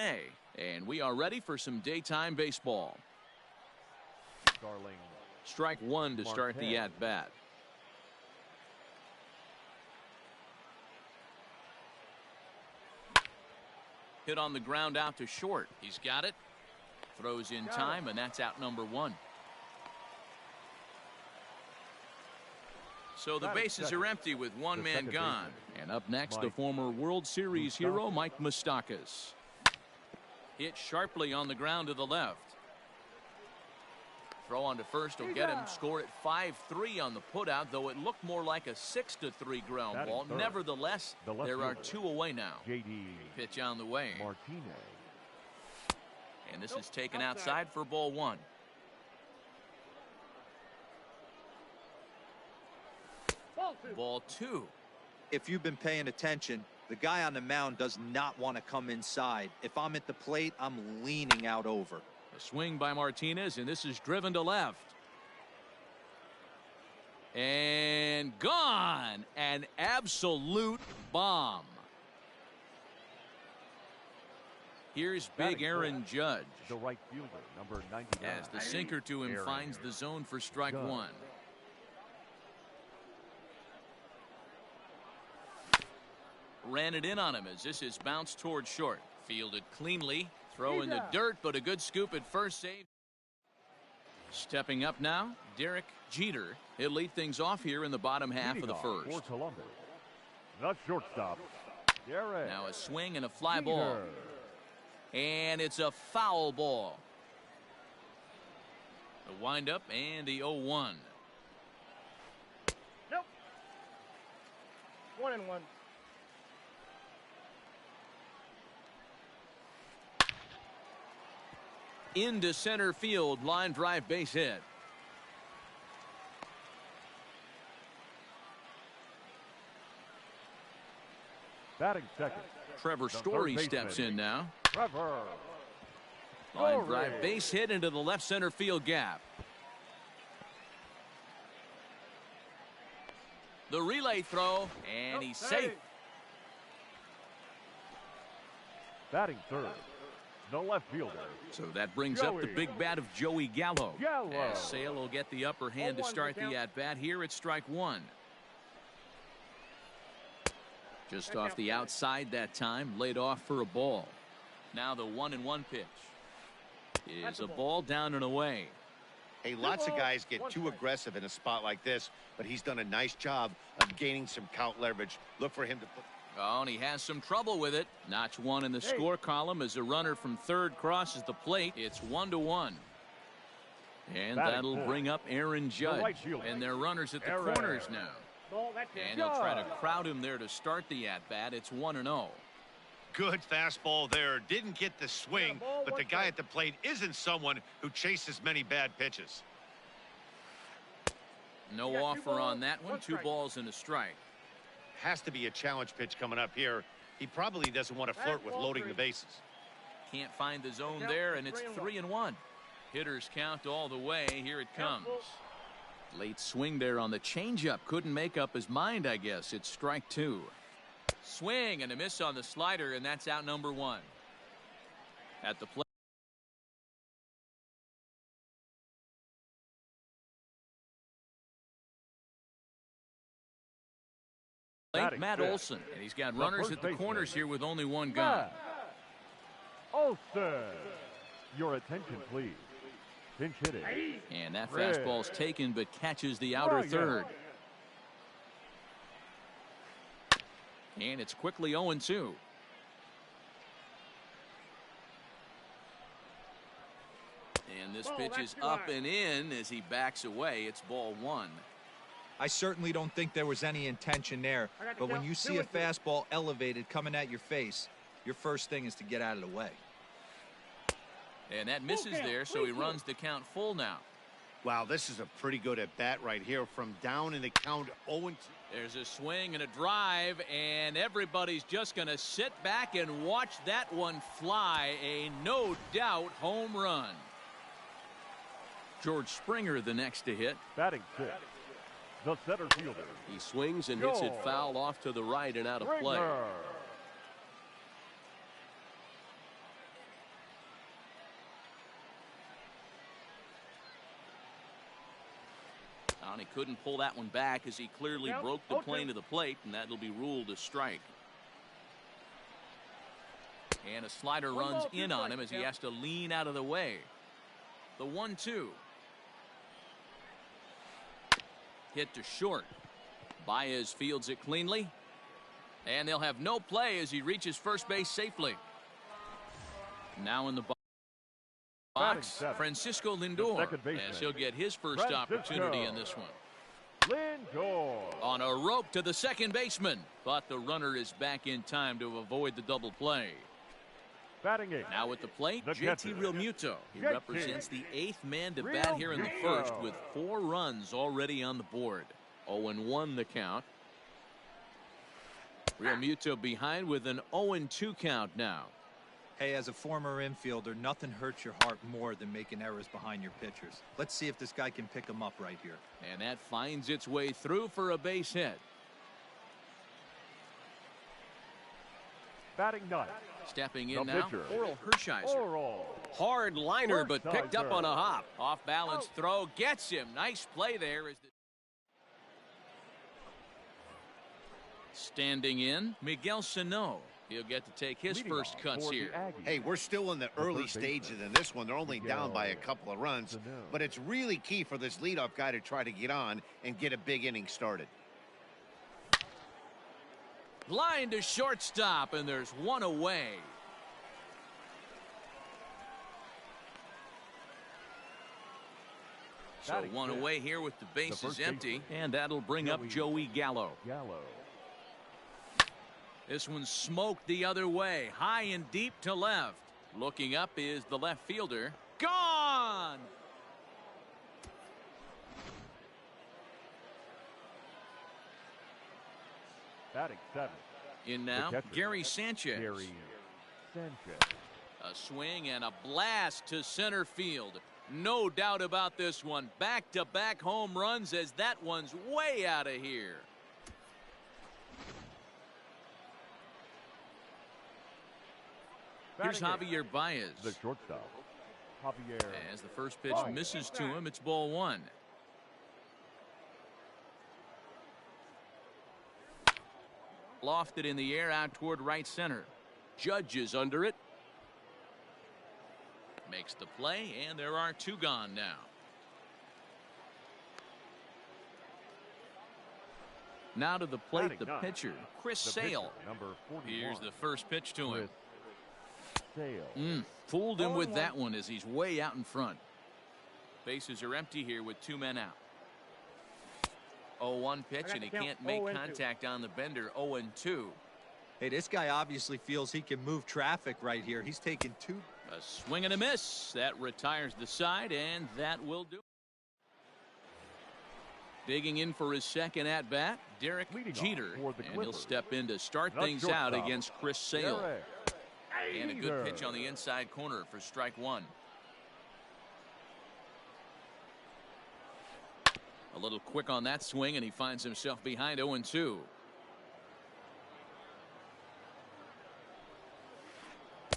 And we are ready for some daytime baseball. Starling. Strike one to start the at-bat. Hit on the ground out to short. He's got it. Throws in time, and that's out number 1. So the bases are empty with one man gone. And up next, the former World Series hero, Mike Moustakas. Hit sharply on the ground to the left. Throw on to first will get him scored at 5-3 on the putout, though it looked more like a 6-3 ground ball. Nevertheless, there are 2 away now. Pitch on the way. And this is taken outside for ball 1. Ball 2. If you've been paying attention, the guy on the mound does not want to come inside. If I'm at the plate, I'm leaning out over. A swing by Martinez, and this is driven to left. And gone. An absolute bomb. Here's big Aaron Judge. The right fielder, number 99. As the sinker to him finds the zone for strike 1. Ran it in on him as this is bounced towards short. Fielded cleanly. Throw in the dirt, but a good scoop at first. Save. Stepping up now, Derek Jeter. He'll lead things off here in the bottom half of the first. For Columbus, the shortstop, Derek. Now a swing and a fly ball. And it's a foul ball. The windup and the 0-1. Nope. 1-1. Into center field, line drive base hit. Batting second, Trevor Story steps in now. Trevor. Line drive base hit into the left center field gap. The relay throw, and he's safe. Batting third, the left fielder. So that brings up the big bat of Joey Gallo. As Sale will get the upper hand to start the at-bat here at strike 1. Just off the outside that time, laid off for a ball. Now the 1-1 pitch is a ball down and away. Hey, lots of guys get too aggressive in a spot like this, but he's done a nice job of gaining some count leverage. Look for him to put. Oh, and he has some trouble with it. Notch 1 in the score column as a runner from third crosses the plate. It's 1-1. And that'll bring up Aaron Judge. And their runners at the corners now. And they'll try to crowd him there to start the at-bat. It's 1-0. Good fastball there. Didn't get the swing, but the guy at the plate isn't someone who chases many bad pitches. No offer on that one. 2 balls and a strike. Has to be a challenge pitch coming up here. He probably doesn't want to flirt with loading the bases. Can't find the zone there, and it's 3-1. Hitters count all the way. Here it comes. Late swing there on the changeup. Couldn't make up his mind, I guess. It's strike 2. Swing and a miss on the slider, and that's out number 1. At the plate. Matt Olson, and he's got runners at the corners here with only 1 gone. Olson, your attention, please. Pinch hitting. And that fastball's taken, but catches the outer third. And it's quickly 0-2. And this pitch is up and in as he backs away. It's ball 1. I certainly don't think there was any intention there, but when you see a fastball elevated coming at your face, your first thing is to get out of the way. And that misses there, so he runs the count full now. Wow, this is a pretty good at-bat right here from down in the count 0-2. There's a swing and a drive, and everybody's just going to sit back and watch that one fly. A no-doubt home run. George Springer the next to hit. Batting 6. The center fielder. He swings and hits it foul off to the right and out of play. And he couldn't pull that one back as he clearly broke the plane of the plate, and that'll be ruled a strike. And a slider runs in on him as he has to lean out of the way. The 1-2. Hit to short. Baez fields it cleanly. And they'll have no play as he reaches first base safely. Now in the box, Francisco Lindor, as he'll get his first opportunity in this one. Lindor. On a rope to the second baseman, but the runner is back in time to avoid the double play. Batting eighth. Now at the plate, The JT catcher. Realmuto. He JT. represents the 8th man to bat here in the first with 4 runs already on the board. 0-1 the count. Realmuto behind with an 0-2 count now. Hey, as a former infielder, nothing hurts your heart more than making errors behind your pitchers. Let's see if this guy can pick them up right here. And that finds its way through for a base hit. Batting ninth. Stepping The in now, pitcher. Oral Hershiser. Oral. Hard liner, but picked up on a hop. Off balance throw gets him. Nice play there. Standing in, Miguel Sano. He'll get to take his Leading first off cuts for the here. Aggies. Hey, we're still in the early stages in this one. They're only down by a couple of runs, but it's really key for this leadoff guy to try to get on and get a big inning started. Line to shortstop, and there's one away. So Batting one fifth. away here with the bases first empty, baseman. and that'll bring up Joey Gallo. Gallo. This one smoked the other way, high and deep to left. Looking up is the left fielder. Gone! Batting seventh. In now, The catcher. Gary Sanchez. Gary Sanchez. A swing and a blast to center field. No doubt about this one. Back-to-back home runs as that one's way out of here. Here's Batting eighth. Javier Baez. The shortstop. Javier. As the first pitch Baez. misses to him, it's ball 1. Lofted in the air out toward right center. Judge is under it. Makes the play, and there are 2 gone now. Now to the plate, Batting the ninth. pitcher, Chris The Sale. pitcher, number 41. Here's the first pitch to him. Chris Sale. Fooled him with that one as he's way out in front. Bases are empty here with 2 men out. 0-1 pitch, and he can't make contact on the bender. 0-2. Hey, this guy obviously feels he can move traffic right here. He's taking 2. A swing and a miss. That retires the side, and that will do it. Digging in for his second at-bat, Derek Leading off Jeter. for the And he'll Clippers. step in to start The things out shortstop, against Chris Sale. Derek And a good Jeter. pitch on the inside corner for strike 1. A little quick on that swing, and he finds himself behind 0-2.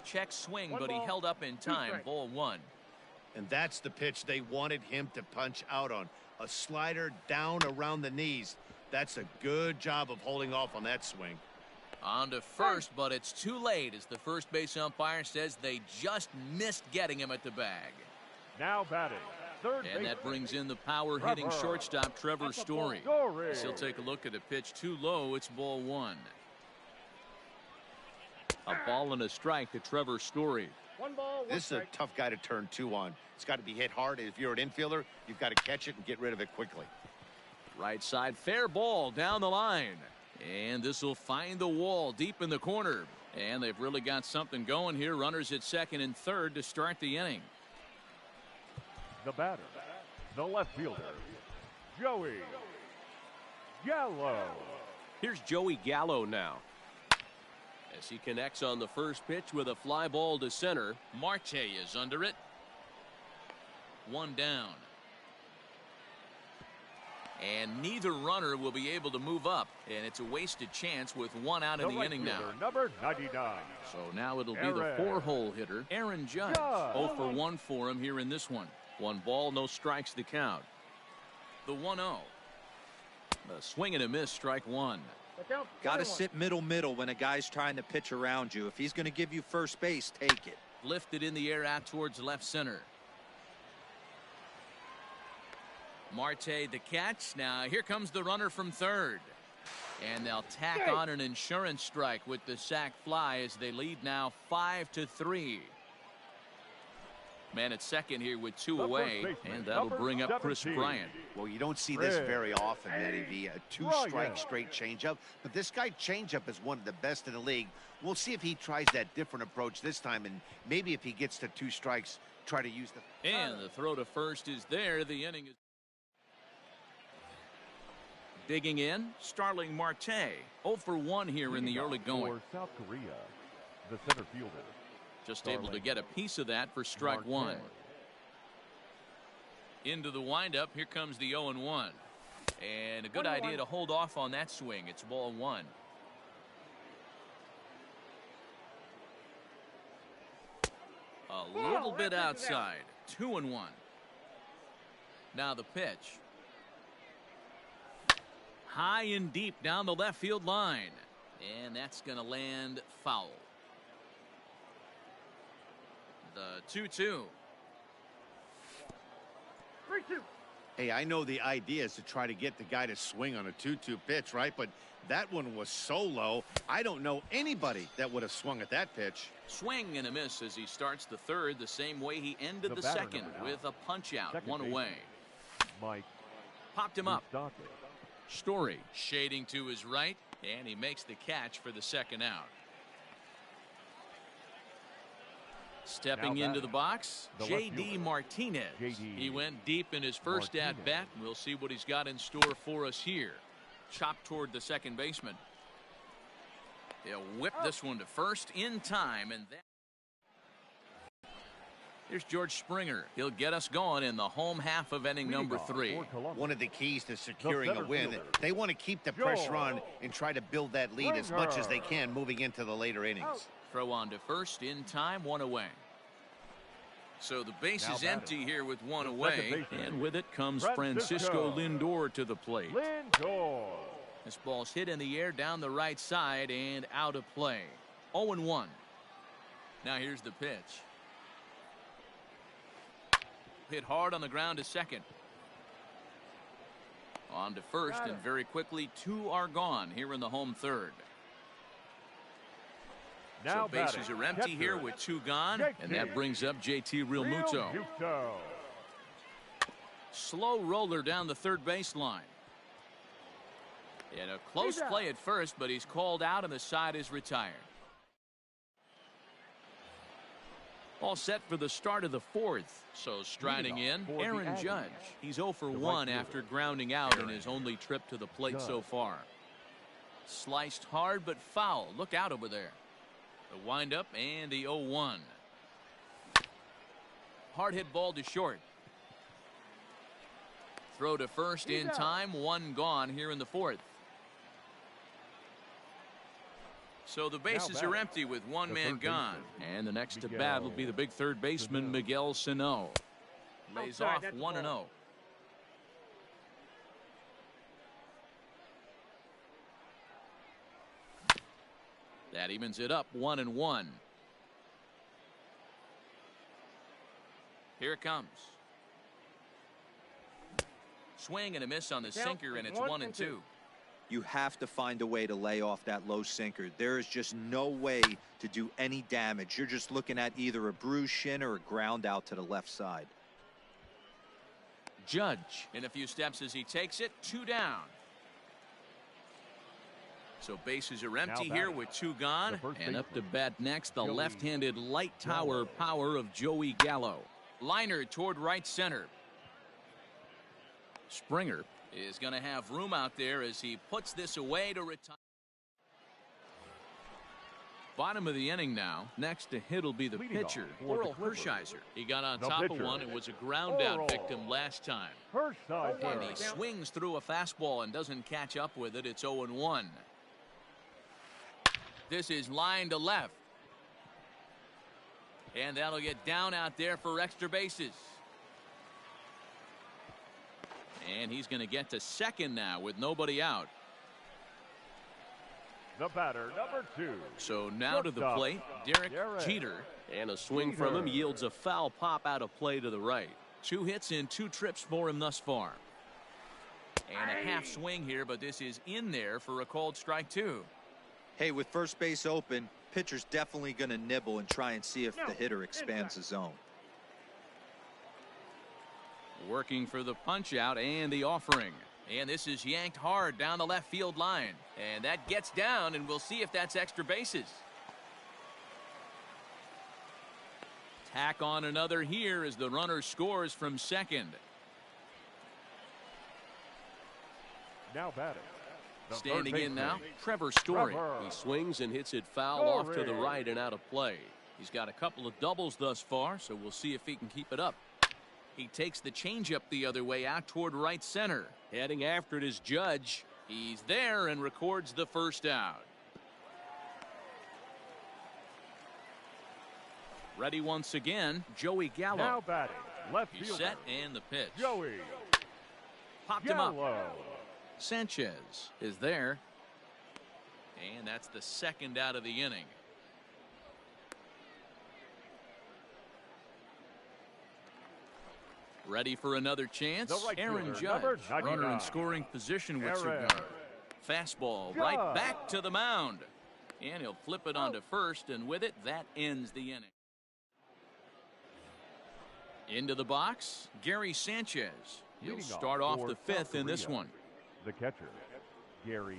Check swing, but he held up in time. Ball 1. And that's the pitch they wanted him to punch out on. A slider down around the knees. That's a good job of holding off on that swing. On to first, but it's too late as the first base umpire says they just missed getting him at the bag. Now batting. Third And that brings in the power-hitting Trevor. shortstop, Trevor Story. Story. As he'll take a look at a pitch too low. It's ball 1. A ball and a strike to Trevor Story. 1 ball, 1 This is a strike. tough guy to turn 2 on. It's got to be hit hard. If you're an infielder, you've got to catch it and get rid of it quickly. Right side, fair ball down the line. And this will find the wall deep in the corner. And they've really got something going here. Runners at second and third to start the inning. The batter. The left fielder. Joey Gallo. Here's Joey Gallo now. As he connects on the first pitch with a fly ball to center. Marte is under it. 1 down. And neither runner will be able to move up. And it's a wasted chance with 1 out in the right inning now. fielder, number 99. So now it'll be the 4-hole hitter, Aaron Judge. 0 for 1 for him here in this one. 1 ball, no strikes to count. The 1-0. A swing and a miss, strike 1. Got to sit middle when a guy's trying to pitch around you. If he's going to give you first base, take it. Lifted in the air out towards left center. Marte the catch. Now here comes the runner from third. And they'll tack on an insurance strike with the sac fly as they lead now 5-3. Man at second here with 2 away, and that'll bring up Chris 17. Bryant. Well, you don't see this very often, Matty V. A 2-strike straight changeup. But this guy changeup is one of the best in the league. We'll see if he tries that different approach this time, and maybe if he gets to 2 strikes, try to use the... And the throw to first is there. The inning is... Digging in, Starling Marte. 0 for 1 here in the early going. For South Korea, the center fielder. Just able to get a piece of that for strike 1. Into the windup. Here comes the 0-1. And a good idea to hold off on that swing. It's ball 1. A little bit outside. 2-1. Now the pitch. High and deep down the left field line. And that's going to land foul. The 2-2. 3-2. Hey, I know the idea is to try to get the guy to swing on a 2-2 pitch, right? But that one was so low, I don't know anybody that would have swung at that pitch. Swing and a miss as he starts the third the same way he ended the batter second with a punch out. Second 1 away. Mike. Popped him up. Stockton. Story shading to his right, and he makes the catch for the second out. Stepping into the box, J.D. Martinez. He went deep in his first at-bat. We'll see what he's got in store for us here. Chopped toward the second baseman. They'll whip this one to first in time, and that... Here's George Springer. He'll get us going in the home half of inning number 3. One of the keys to securing a win, they want to keep the pressure on and try to build that lead as much as they can moving into the later innings. Throw on to first in time, 1 away. So the base is empty here with 1 away, and with it comes Francisco Lindor to the plate. This ball's hit in the air down the right side and out of play. 0-1. Now here's the pitch. Hit hard on the ground to second. On to first, and very quickly 2 are gone here in the home third. So bases are empty here with 2 gone, and that brings up JT Realmuto. Slow roller down the third baseline. And a close play at first, but he's called out and the side is retired. All set for the start of the 4th. So striding in, Aaron Judge. He's 0 for 1 after grounding out in his only trip to the plate so far. Sliced hard but foul. Look out over there. The windup and the 0-1. Hard hit ball to short. Throw to first in time. 1 gone here in the 4th. So the bases are empty with 1 man gone. And the next to bat will be the big third baseman, Miguel Sano. Lays off 1-0. That evens it up 1-1. Here it comes. Swing and a miss on the sinker, and it's 1-2. You have to find a way to lay off that low sinker. There is just no way to do any damage. You're just looking at either a bruised shin or a ground out to the left side. Judge in a few steps as he takes it. 2 down. So bases are empty here with 2 gone. And up to bat next, the left-handed light tower power of Joey Gallo. Liner toward right center. Springer is going to have room out there as he puts this away to retire. Bottom of the inning now. Next to hit will be the pitcher, Oral Hershiser. He got on top of one and was a ground out victim last time. And he swings through a fastball and doesn't catch up with it. It's 0-1. This is line to left. And that'll get down out there for extra bases. And he's going to get to second now with nobody out. The batter, number 2. So now to the plate, Derek Jeter. And a swing from him yields a foul pop out of play to the right. 2 hits in 2 trips for him thus far. And a half swing here, but this is in there for a called strike 2. Hey, with first base open, pitcher's definitely going to nibble and try and see if the hitter expands the zone. Working for the punch out and the offering. And this is yanked hard down the left field line. And that gets down, and we'll see if that's extra bases. Tack on another here as the runner scores from second. Now batting. Standing in now, Trevor Story. He swings and hits it foul off to the right and out of play. He's got a couple of doubles thus far, so we'll see if he can keep it up. He takes the changeup the other way out toward right center. Heading after it is Judge. He's there and records the first out. Ready once again, Joey Gallo. Now batting. Left He's fielder. set and the pitch. Joey Popped him up. Gallo. Sanchez is there. And that's the second out of the inning. Ready for another chance. Right Aaron fielder, Judge, runner in scoring position with Aaron. Cigar. Fastball right back to the mound. And he'll flip it onto first, and with it, that ends the inning. Into the box, Gary Sanchez. He'll Leading start off off for the fifth South in this Korea. one. The catcher, Gary.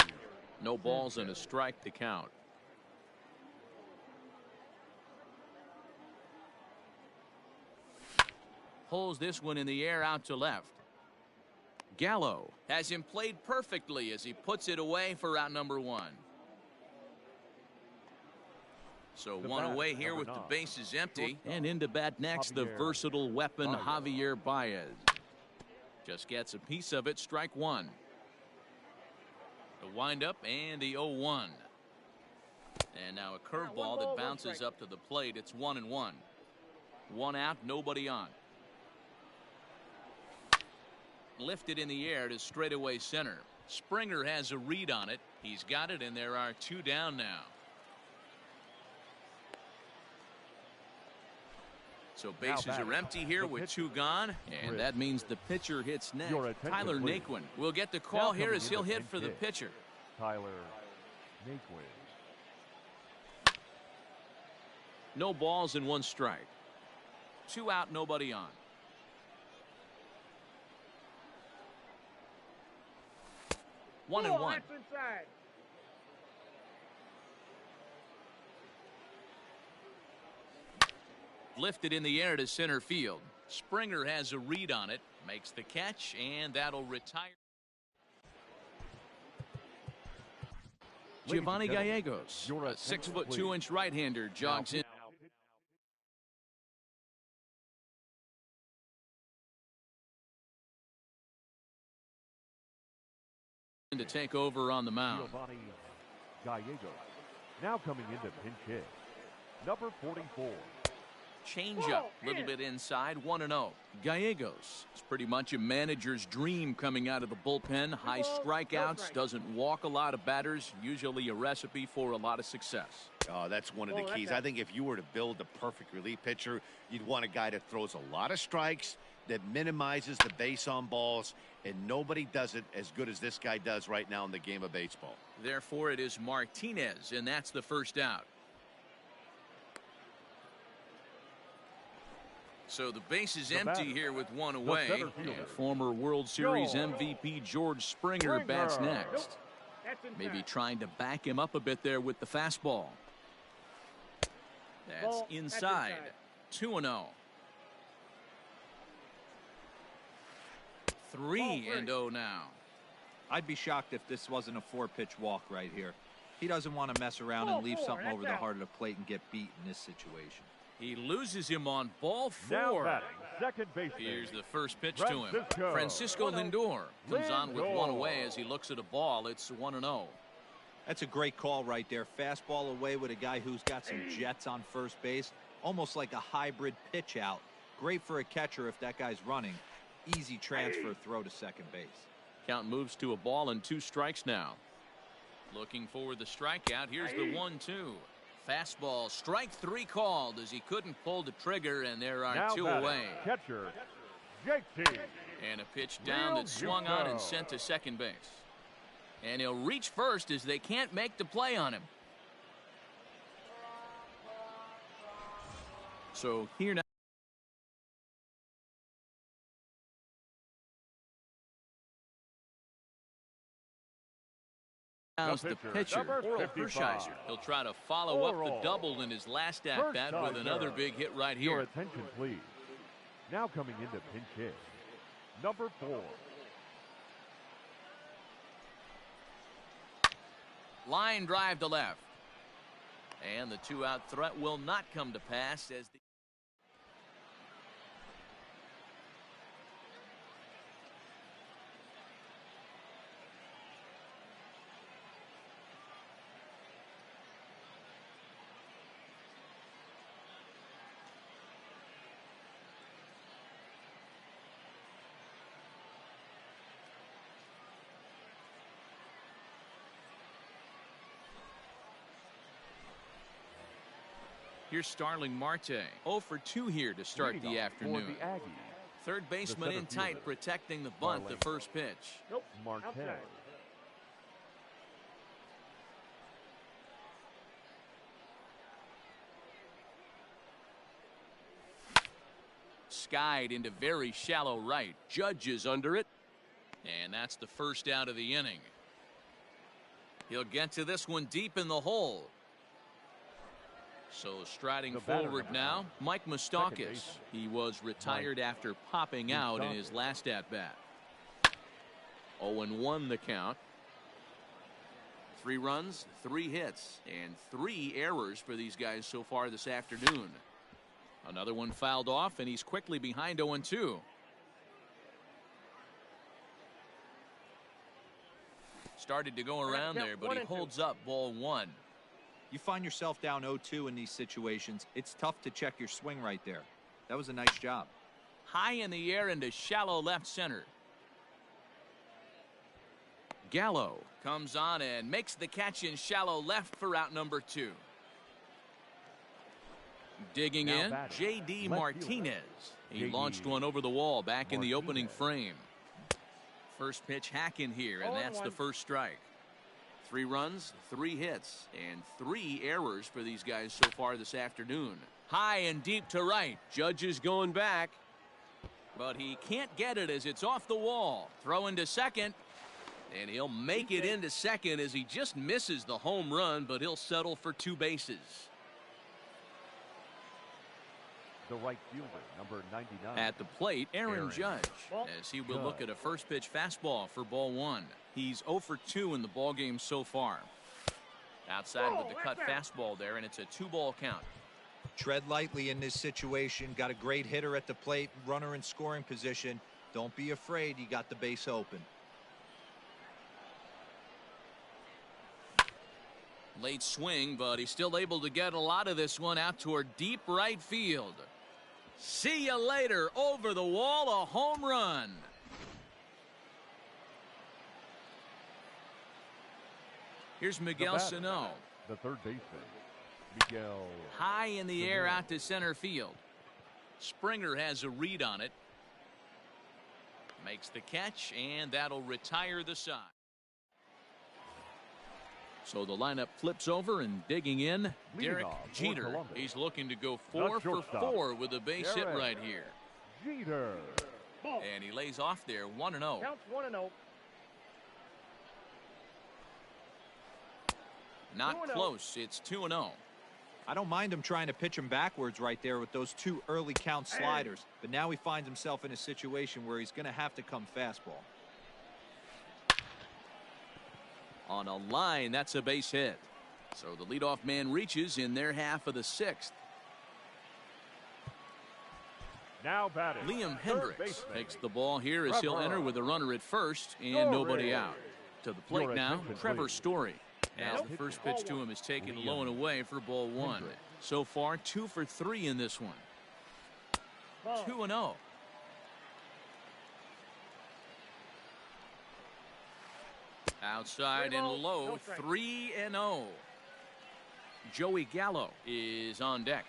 No balls and a strike to count. Pulls this one in the air out to left. Gallo has him played perfectly as he puts it away for out number one. So The one bat, away here number with 9. the bases empty. Shortstop, And into bat next, the Javier versatile weapon, Baez. Javier Baez. Just gets a piece of it, strike one. The windup and the 0-1. And now a curveball that bounces up to the plate. It's 1-1. One out, nobody on. Lifted in the air to straightaway center. Springer has a read on it. He's got it, and there are two down now. So bases are empty here with two gone, and that means the pitcher hits next. Tyler Naquin will get the call here as he'll hit for the pitcher. Tyler Naquin. No balls and one strike. Two out, nobody on. One and one. Lifted in the air to center field. Springer has a read on it, makes the catch, and that'll retire. Giovanni Gallegos, a 6'2" right-hander, jogs in to take over on the mound. Giovanni Gallegos. Now coming into pinch hit. Number 44. Changeup, a little bit inside, 1-0. Gallegos is pretty much a manager's dream coming out of the bullpen. High strikeouts, doesn't walk a lot of batters, usually a recipe for a lot of success. Oh, that's one of the keys. I think if you were to build a perfect relief pitcher, you'd want a guy that throws a lot of strikes, that minimizes the base on balls, and nobody does it as good as this guy does right now in the game of baseball. Therefore, it is Martinez, and that's the first out. So the base is empty here with one away. And former World Series MVP George Springer bats next. Maybe trying to back him up a bit there with the fastball. That's inside. 2-0. 3-0 now. I'd be shocked if this wasn't a 4-pitch walk right here. He doesn't want to mess around and leave something over the heart of the plate and get beat in this situation. He loses him on ball 4. Now batting, second baseman. Here's the first pitch to him. Francisco Lindor comes on with one away as he looks at a ball. It's 1-0. That's a great call right there. Fastball away with a guy who's got some jets on first base. Almost like a hybrid pitch out. Great for a catcher if that guy's running. Easy transfer throw to second base. Count moves to a ball and 2 strikes now. Looking for the strikeout. Here's the 1-2. Fastball, strike 3 called as he couldn't pull the trigger, and there are now 2 batting, away. Catcher, JT. And a pitch down that swung on and sent to second base. And he'll reach first as they can't make the play on him. So here now. allows the pitcher, Oral Hershiser. He'll try to follow up the double in his last at-bat with another big hit right here. Your attention, please. Now coming into pinch hit, number 4. Line drive to left. And the 2-out threat will not come to pass as the Here's Starling Marte. 0 for 2 here to start the afternoon. Third baseman in tight, protecting the bunt, the first pitch. Nope. Marte. Skied into very shallow right. Judge is under it. And that's the first out of the inning. He'll get to this one deep in the hole. So striding forward now, Mike Moustakas. He was retired after popping out in his last at-bat. 0-1 the count. 3 runs, 3 hits, and 3 errors for these guys so far this afternoon. Another one fouled off, and he's quickly behind 0-2. Started to go around there, but he holds up ball 1. You find yourself down 0-2 in these situations, it's tough to check your swing right there. That was a nice job. High in the air into shallow left center. Gallo comes on and makes the catch in shallow left for out number 2. Digging in, J.D. Martinez. He launched one over the wall back in the opening frame. First pitch hack in here, and that's the first strike. 3 runs, 3 hits, and 3 errors for these guys so far this afternoon. High and deep to right. Judge is going back. But he can't get it as it's off the wall. Throw into second. And he'll make it into second as he just misses the home run, but he'll settle for 2 bases. The right fielder, number 99. At the plate, Aaron Judge, as he will look at a first pitch fastball for ball 1. He's 0 for 2 in the ball game so far. Outside with the cut fastball there, and it's a 2-ball count. Tread lightly in this situation. Got a great hitter at the plate, runner in scoring position. Don't be afraid, you got the base open. Late swing, but he's still able to get a lot of this one out toward deep right field. See you later. Over the wall, a home run. Here's Miguel Sano. The third baseman, Miguel. High in the air out to center field. Springer has a read on it. Makes the catch, and that'll retire the side. So the lineup flips over, and digging in, Derek Jeter. He's looking to go 4 for 4 with a base hit right here. Jeter. And he lays off there, 1-0. Counts 1-0. Not close. It's 2-0. I don't mind him trying to pitch him backwards right there with those 2 early count sliders. But now he finds himself in a situation where he's going to have to come fastball. On a line, that's a base hit. So the leadoff man reaches in their half of the 6th. Now batting, Liam Hendricks takes the ball here as he'll enter with a runner at first and nobody out. To the plate now, Trevor Story. As the first pitch to him is taken low and away for ball 1. So far, 2 for 3 in this one. 2-0. Outside and low, 3-0. Joey Gallo is on deck.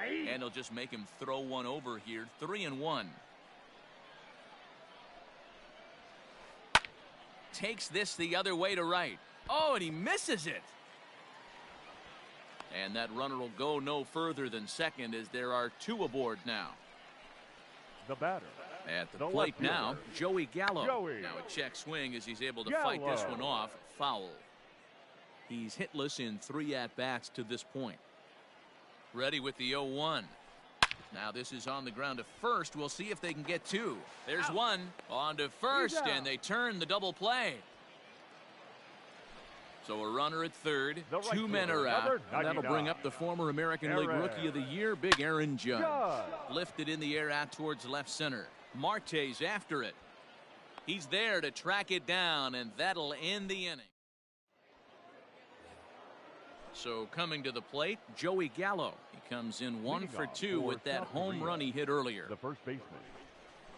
And he'll just make him throw one over here. 3-1. Takes this the other way to right. Oh, and he misses it. And that runner will go no further than second as there are 2 aboard now. The batter. At the plate now, Joey Gallo. Now a check swing as he's able to fight this one off. Foul. He's hitless in 3 at-bats to this point. Ready with the 0-1. Now this is on the ground to first. We'll see if they can get 2. There's 1 on to first, and they turn the double play. So a runner at third, 2 men are out, and that'll bring up the former American League Rookie of the Year, Big Aaron Judge. Lifted in the air out towards left center. Marte's after it. He's there to track it down, and that'll end the inning. So coming to the plate, Joey Gallo. He comes in 1 for 2 with that home run he hit earlier. The first baseman,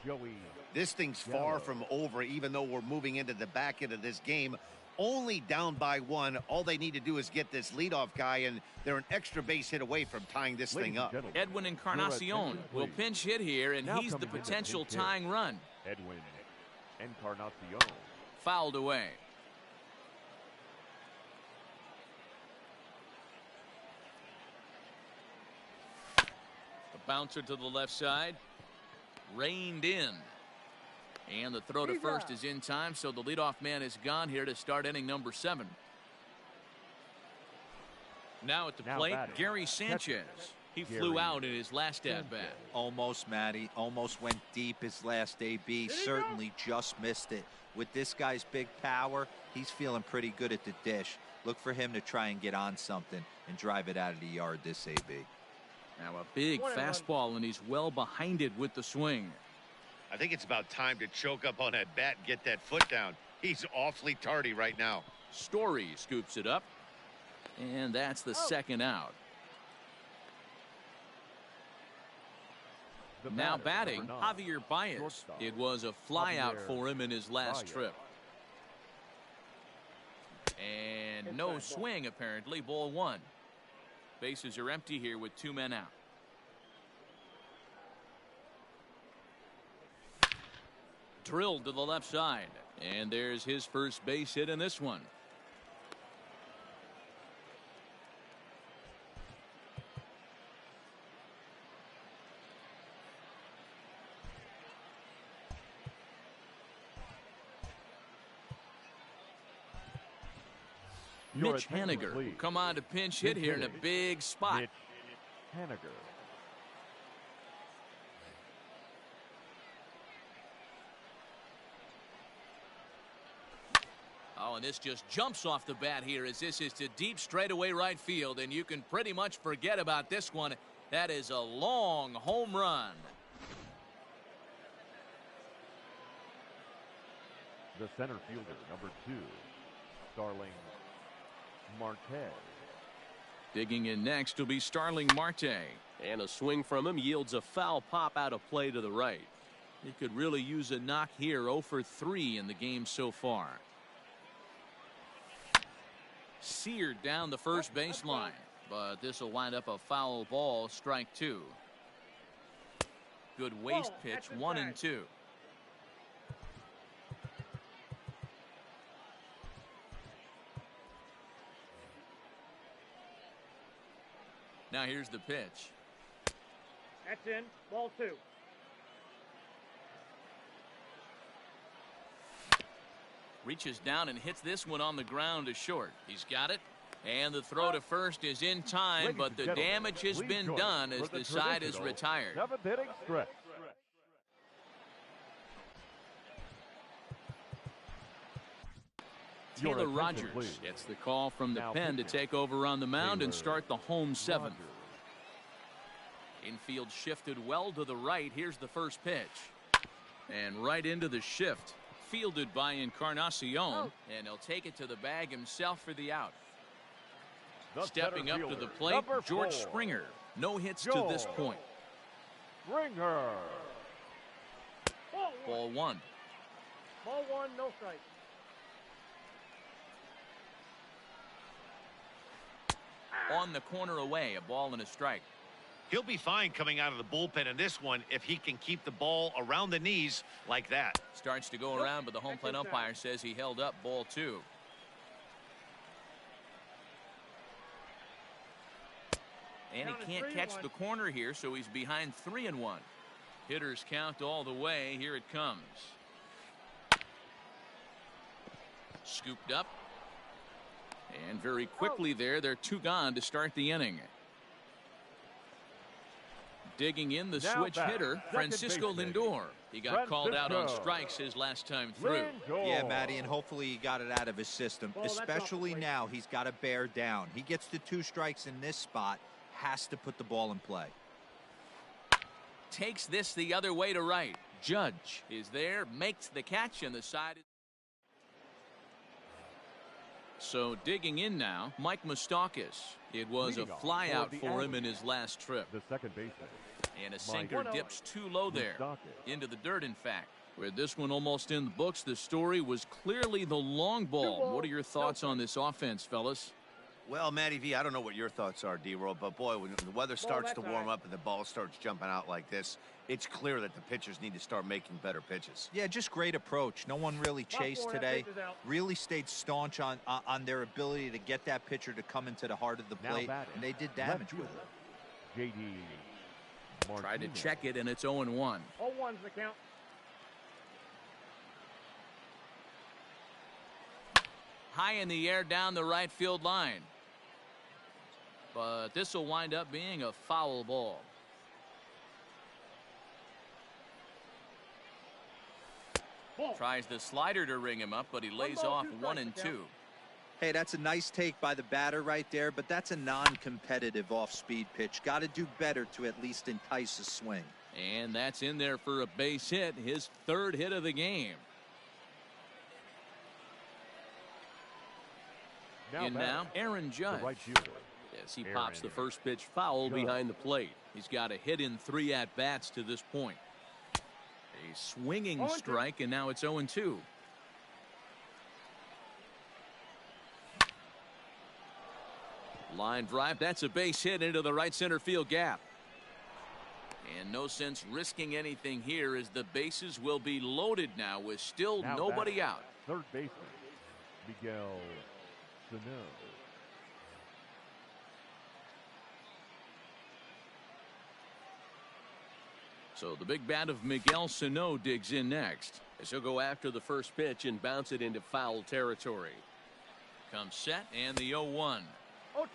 Joey. This thing's far from over, even though we're moving into the back end of this game. Only down by 1. All they need to do is get this leadoff guy, and they're an extra base hit away from tying this thing up. Edwin Encarnacion will pinch hit here, and he's the potential tying run. Edwin Encarnacion. Fouled away. The bouncer to the left side. Reined in. And the throw to first is in time, so the leadoff man is gone here to start inning number 7. Now at the plate, Gary Sanchez. He flew out in his last at-bat. Almost, Matty. Almost went deep his last AB. Certainly just missed it. With this guy's big power, he's feeling pretty good at the dish. Look for him to try and get on something and drive it out of the yard this AB. Now a big fastball, and he's well behind it with the swing. I think it's about time to choke up on that bat and get that foot down. He's awfully tardy right now. Story scoops it up, and that's the second out. Now batting, Javier Baez. It was a flyout for him in his last trip. And no swing, apparently. Ball 1. Bases are empty here with 2 men out. Drilled to the left side, and there's his first base hit in this one. Mitch Haniger will come on to pinch hit here in a big spot. Mitch Haniger. Oh, and this just jumps off the bat here as this is to deep straightaway right field, and you can pretty much forget about this one. That is a long home run. The center fielder, number 2, Starling Marte. Digging in next will be Starling Marte. And a swing from him yields a foul pop out of play to the right. He could really use a knock here. 0 for 3 in the game so far. Seared down the first baseline, but this will wind up a foul ball. Strike 2. Good waist pitch. 1 and 2. Now here's the pitch. That's in. Ball 2. Reaches down and hits this one on the ground to short. He's got it. And the throw to first is in time, but the damage has been done as the side is retired. 7th inning stretch. Taylor Rogers gets the call from the pen to take over on the mound and start the home 7th. Infield shifted well to the right. Here's the first pitch. And right into the shift. Fielded by Encarnacion, and he'll take it to the bag himself for the out. Stepping up to the plate, George Springer. No hits to this point. Springer. Ball 1. Ball 1, no strike. On the corner away, a ball and a strike. He'll be fine coming out of the bullpen in this one if he can keep the ball around the knees like that. Starts to go around, but the home plate umpire says he held up. Ball 2. And he can't catch the corner here, so he's behind 3-1. Hitters count all the way. Here it comes. Scooped up. And very quickly there, they're 2 gone to start the inning. Digging in the switch hitter, Francisco Lindor. He got called out on strikes his last time through. Yeah, Matty, and hopefully he got it out of his system, especially now he's got to bear down. He gets the 2 strikes in this spot, has to put the ball in play. Takes this the other way to right. Judge is there, makes the catch, and the side. So digging in now, Mike Moustakas. It was a fly out for him in his last trip. The second baseman. And a sinker dips too low there. Into the dirt, in fact. With this one almost in the books, the story was clearly the long ball. What are your thoughts on this offense, fellas? Well, Matty V, I don't know what your thoughts are, D-Roll, but boy, when the weather starts to warm up and the ball starts jumping out like this, it's clear that the pitchers need to start making better pitches. Yeah, just great approach. No one really chased today. Really stayed staunch on their ability to get that pitcher to come into the heart of the plate, and they did damage with it. J.D. Tried to check it, and it's 0-1. 0-1's the count. High in the air down the right field line. But this will wind up being a foul ball. Tries the slider to ring him up, but he lays off 1 and 2. Hey, that's a nice take by the batter right there, but that's a non-competitive off-speed pitch. Got to do better to at least entice a swing. And that's in there for a base hit, his 3rd hit of the game. Now Aaron Judge. Yes, he pops the first pitch foul behind the plate. He's got a hit in 3 at-bats to this point. A swinging strike, and now it's 0-2. Line drive, that's a base hit into the right center field gap. And no sense risking anything here as the bases will be loaded now with still nobody out. Third baseman, Miguel Sano. So the big bat of Miguel Sano digs in next. As he'll go after the first pitch and bounce it into foul territory. Comes set and the 0-1.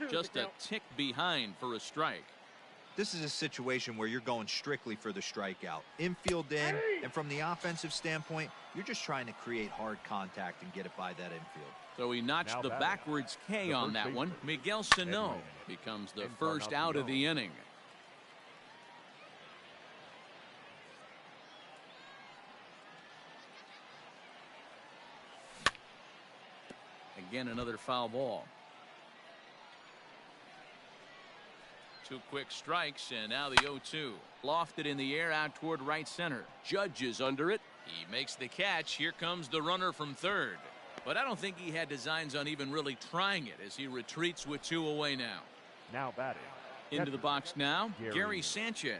Just a tick behind for a strike. This is a situation where you're going strictly for the strikeout. Infield in, and from the offensive standpoint, you're just trying to create hard contact and get it by that infield. So he notched the backwards K on that one. Miguel Sano becomes the first out of the inning. Again, another foul ball. 2 quick strikes, and now the 0-2. Lofted in the air out toward right center. Judge is under it. He makes the catch. Here comes the runner from third. But I don't think he had designs on even really trying it as he retreats with 2 away now. Now batting. Into the box now, Gary Sanchez.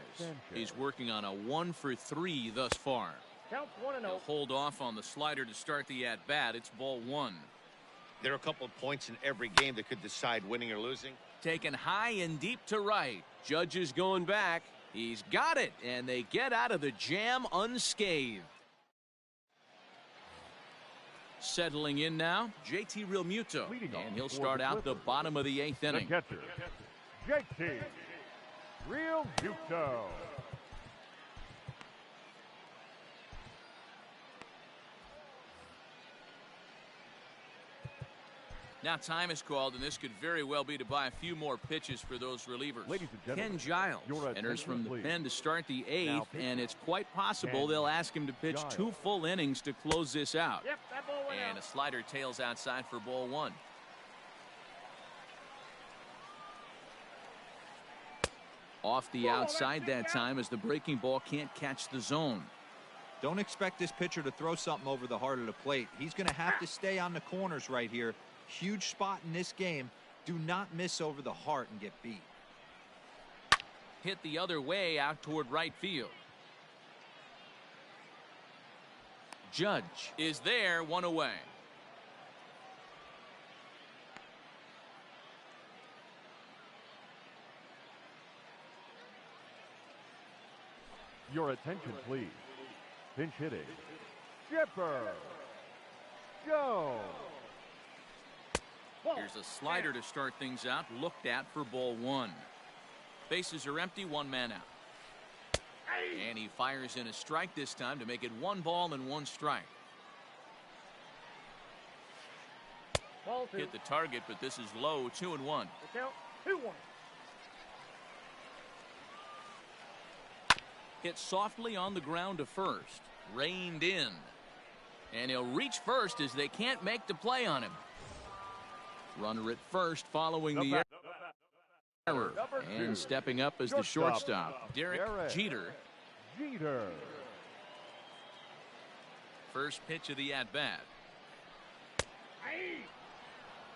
He's working on a 1 for 3 thus far. Counts 1-0. He'll hold off on the slider to start the at-bat. It's ball 1. There are a couple of points in every game that could decide winning or losing. Taken high and deep to right. Judge is going back. He's got it, and they get out of the jam unscathed. Settling in now, JT Realmuto, and he'll start out the bottom of the 8th inning. The catcher, JT Realmuto. Now time is called, and this could very well be to buy a few more pitches for those relievers. Ladies and gentlemen, Ken Giles enters from the pen to start the 8th, and it's quite possible they'll ask him to pitch 2 full innings to close this out. Yep, that ball went and out. A slider tails outside for ball 1. Off the outside that time as the breaking ball can't catch the zone. Don't expect this pitcher to throw something over the heart of the plate. He's going to have to stay on the corners right here. Huge spot in this game. Do not miss over the heart and get beat. Hit the other way out toward right field. Judge is there, 1 away. Your attention, please. Pinch hitting. Chipper Jones. Here's a slider to start things out, looked at for ball one. Bases are empty, one man out. And he fires in a strike this time to make it 1 ball and 1 strike. Ball 2. Hit the target, but this is low, 2-1. The count 2-1. Hit softly on the ground to first. Reined in. And he'll reach first as they can't make the play on him. Runner at first following the error. And stepping up as the shortstop, Derek Jeter. First pitch of the at-bat.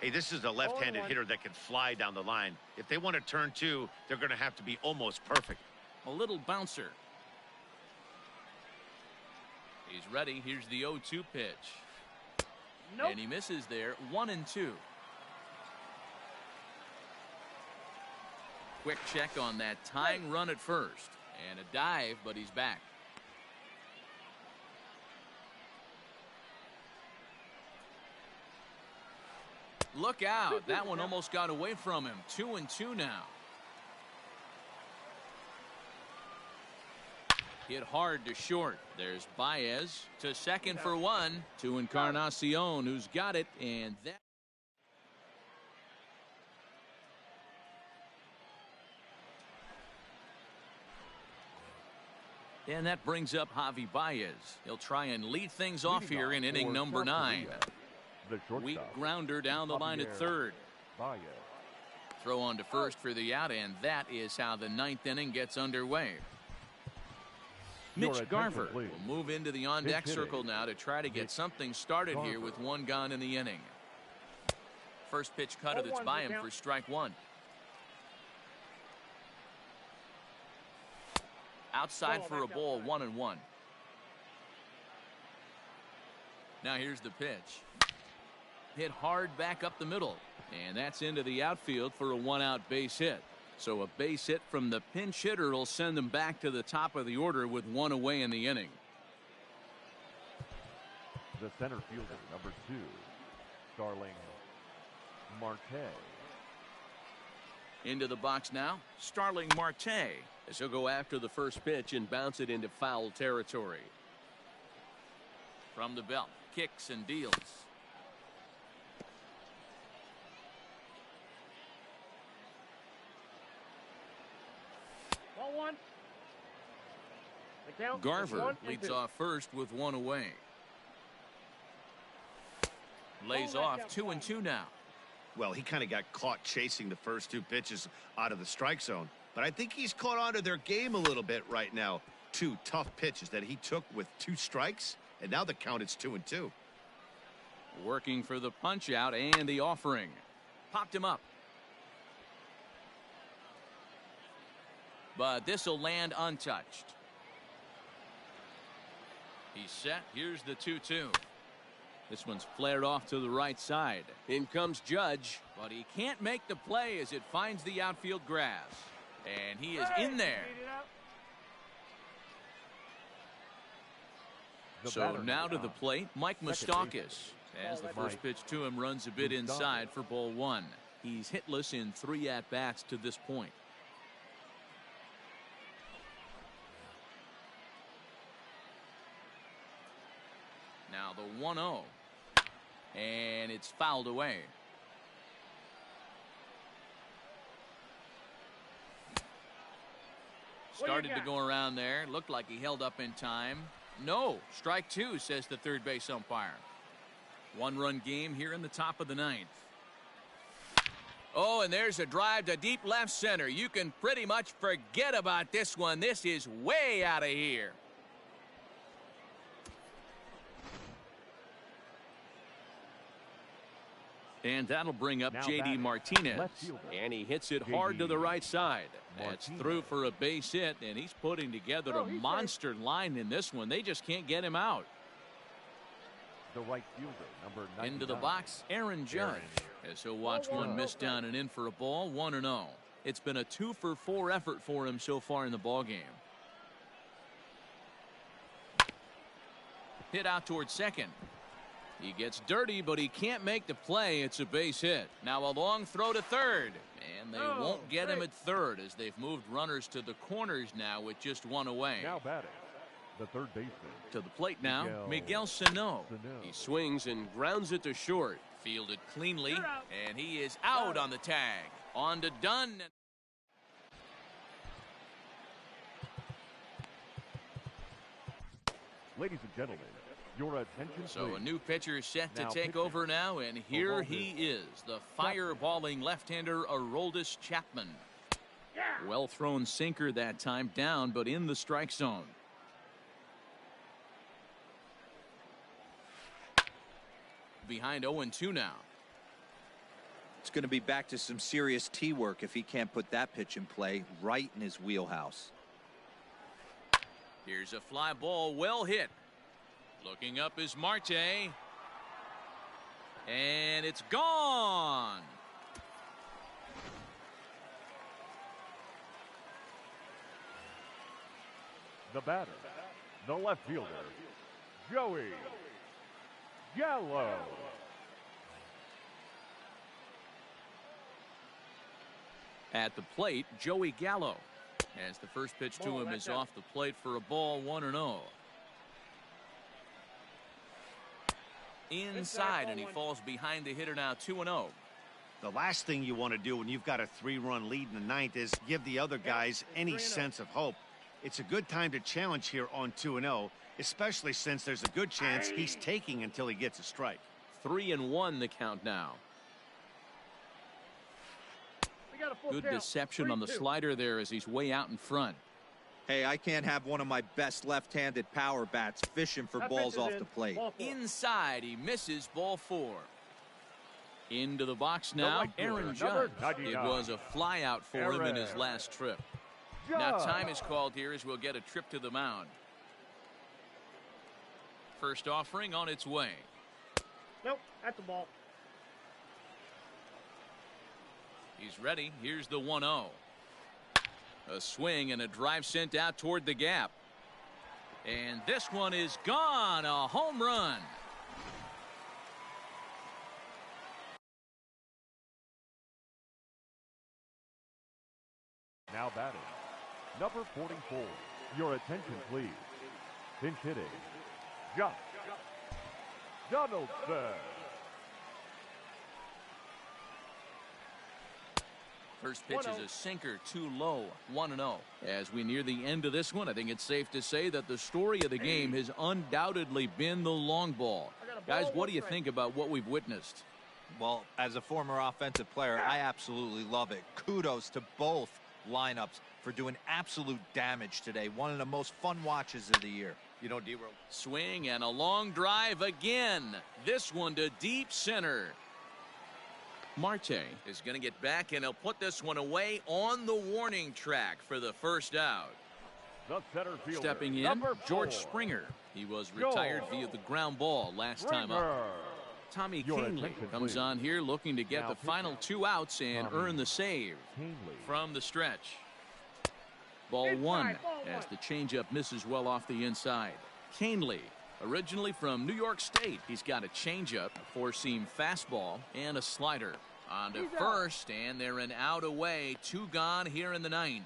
Hey, this is a left-handed hitter that can fly down the line. If they want to turn 2, they're going to have to be almost perfect. A little bouncer. He's ready. Here's the 0-2 pitch. Nope. And he misses there, 1-2. Quick check on that tying run at first. And a dive, but he's back. Look out. That one almost got away from him. 2-2 now. Hit hard to short. There's Baez to second for 1. To Encarnacion, who's got it, and that. And that brings up Javi Baez. He'll try and lead things off here in inning number 9. Weak grounder down the line at third. Throw on to first for the out, and that is how the 9th inning gets underway. Mitch Garver will move into the on-deck circle now to try to get something started here with 1 gone in the inning. First pitch cutter that's by him for strike 1. Outside for a ball, 1-1. Now here's the pitch. Hit hard back up the middle. And that's into the outfield for a 1-out base hit. So a base hit from the pinch hitter will send them back to the top of the order with 1 away in the inning. The center fielder, number 2, Starling Marte. Into the box now, Starling Marte, as he'll go after the first pitch and bounce it into foul territory. From the belt, kicks and deals. Ball 1. The count Garver leads off first with 1 away. Lays off 2-2 now. Well, he kind of got caught chasing the first 2 pitches out of the strike zone. But I think he's caught on to their game a little bit right now. 2 tough pitches that he took with 2 strikes, and now the count is 2-2. Working for the punch out and the offering. Popped him up. But this will land untouched. He's set. Here's the 2-2. This one's flared off to the right side. In comes Judge. But he can't make the play as it finds the outfield grass. And he is in there. So now to the plate, Mike Moustakas. As the first pitch to him runs a bit inside for ball 1. He's hitless in 3 at-bats to this point. Now the 1-0. And it's fouled away. Started to go around there. Looked like he held up in time. No. Strike 2, says the third base umpire. 1-run game here in the top of the 9th. Oh, and there's a drive to deep left center. You can pretty much forget about this one. This is way out of here. And that'll bring up J.D. Martinez. And he hits it hard to the right side. That's through for a base hit, and he's putting together a monster line in this one. They just can't get him out. The right fielder, number 99. Into the box, Aaron Judge. As he'll watch one miss down and in for a ball, 1-0. It's been a 2-for-4 effort for him so far in the ballgame. Hit out towards second. He gets dirty, but he can't make the play. It's a base hit. Now a long throw to third. And they won't get him at third as they've moved runners to the corners now with just one away. Now batting, the third baseman. To the plate now, Miguel Sano. He swings and grounds it to short. Fielded cleanly, and he is out on the tag. On to Dunn. Ladies and gentlemen, your attention So please. a new pitcher set to Now take pitching. over now, and here he is, the fireballing left-hander Aroldis Chapman. Well thrown sinker that time, down but in the strike zone. Behind 0-2 now. It's going to be back to some serious tee work if he can't put that pitch in play right in his wheelhouse. Here's a fly ball, well hit. Looking up is Marte. And it's gone. The batter, the left fielder, Joey Gallo. At the plate, Joey Gallo. As the first pitch to him is off the plate for a ball, 1-0. Inside, and he falls behind the hitter now, 2-0. The last thing you want to do when you've got a 3-run lead in the ninth is give the other guys any sense of hope. It's a good time to challenge here on 2-0, especially since there's a good chance he's taking until he gets a strike. 3-1 the count now. Good deception on the slider there as he's way out in front. Hey, I can't have one of my best left-handed power bats fishing for balls off the plate. Inside, he misses, ball 4. Into the box now, Aaron Judge. It was a fly out for him in his last trip. Now time is called here as we'll get a trip to the mound. First offering on its way. Nope, that's the ball. He's ready. Here's the 1-0. A swing and a drive sent out toward the gap. And this one is gone. A home run. Now batting, number 44. Your attention, please. Pinch hitting, Josh Donaldson. First pitch is a sinker, too low, 1-0. As we near the end of this one, I think it's safe to say that the story of the game has undoubtedly been the long ball. Guys, what do you think about what we've witnessed? Well, as a former offensive player, I absolutely love it. Kudos to both lineups for doing absolute damage today. One of the most fun watches of the year. You know, D-Roll. Swing and a long drive again. This one to deep center. Marte is going to get back, and he'll put this one away on the warning track for the first out. The center fielder, Stepping in, number 4. George Springer. He was retired via the ground ball last time up. Tommy Kahnle comes on here looking to get the final 2 outs and earn the save from the stretch. Ball 1 as the changeup misses well off the inside. Kahnle, originally from New York State, he's got a changeup, a 4-seam fastball, and a slider. On to first, and they're an out away. 2 gone here in the 9th.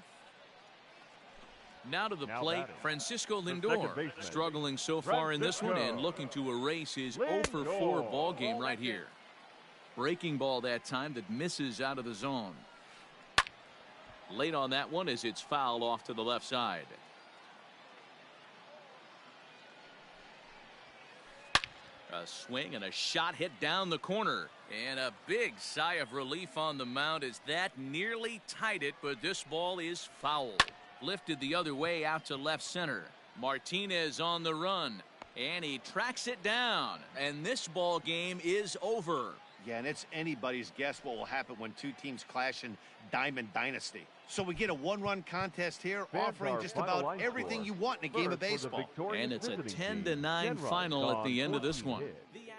Now to the plate, Francisco Lindor, struggling so far in this one and looking to erase his 0-for-4 ball game right here. Breaking ball that time that misses out of the zone. Late on that one as it's fouled off to the left side. A swing and a shot hit down the corner. And a big sigh of relief on the mound as that nearly tied it, but this ball is foul. Lifted the other way out to left center. Martinez on the run. And he tracks it down. And this ball game is over. Yeah, and it's anybody's guess what will happen when 2 teams clash in Diamond Dynasty. So we get a 1-run contest here, offering just about everything you want in a game of baseball. And it's a 10-9 final at the end of this one. The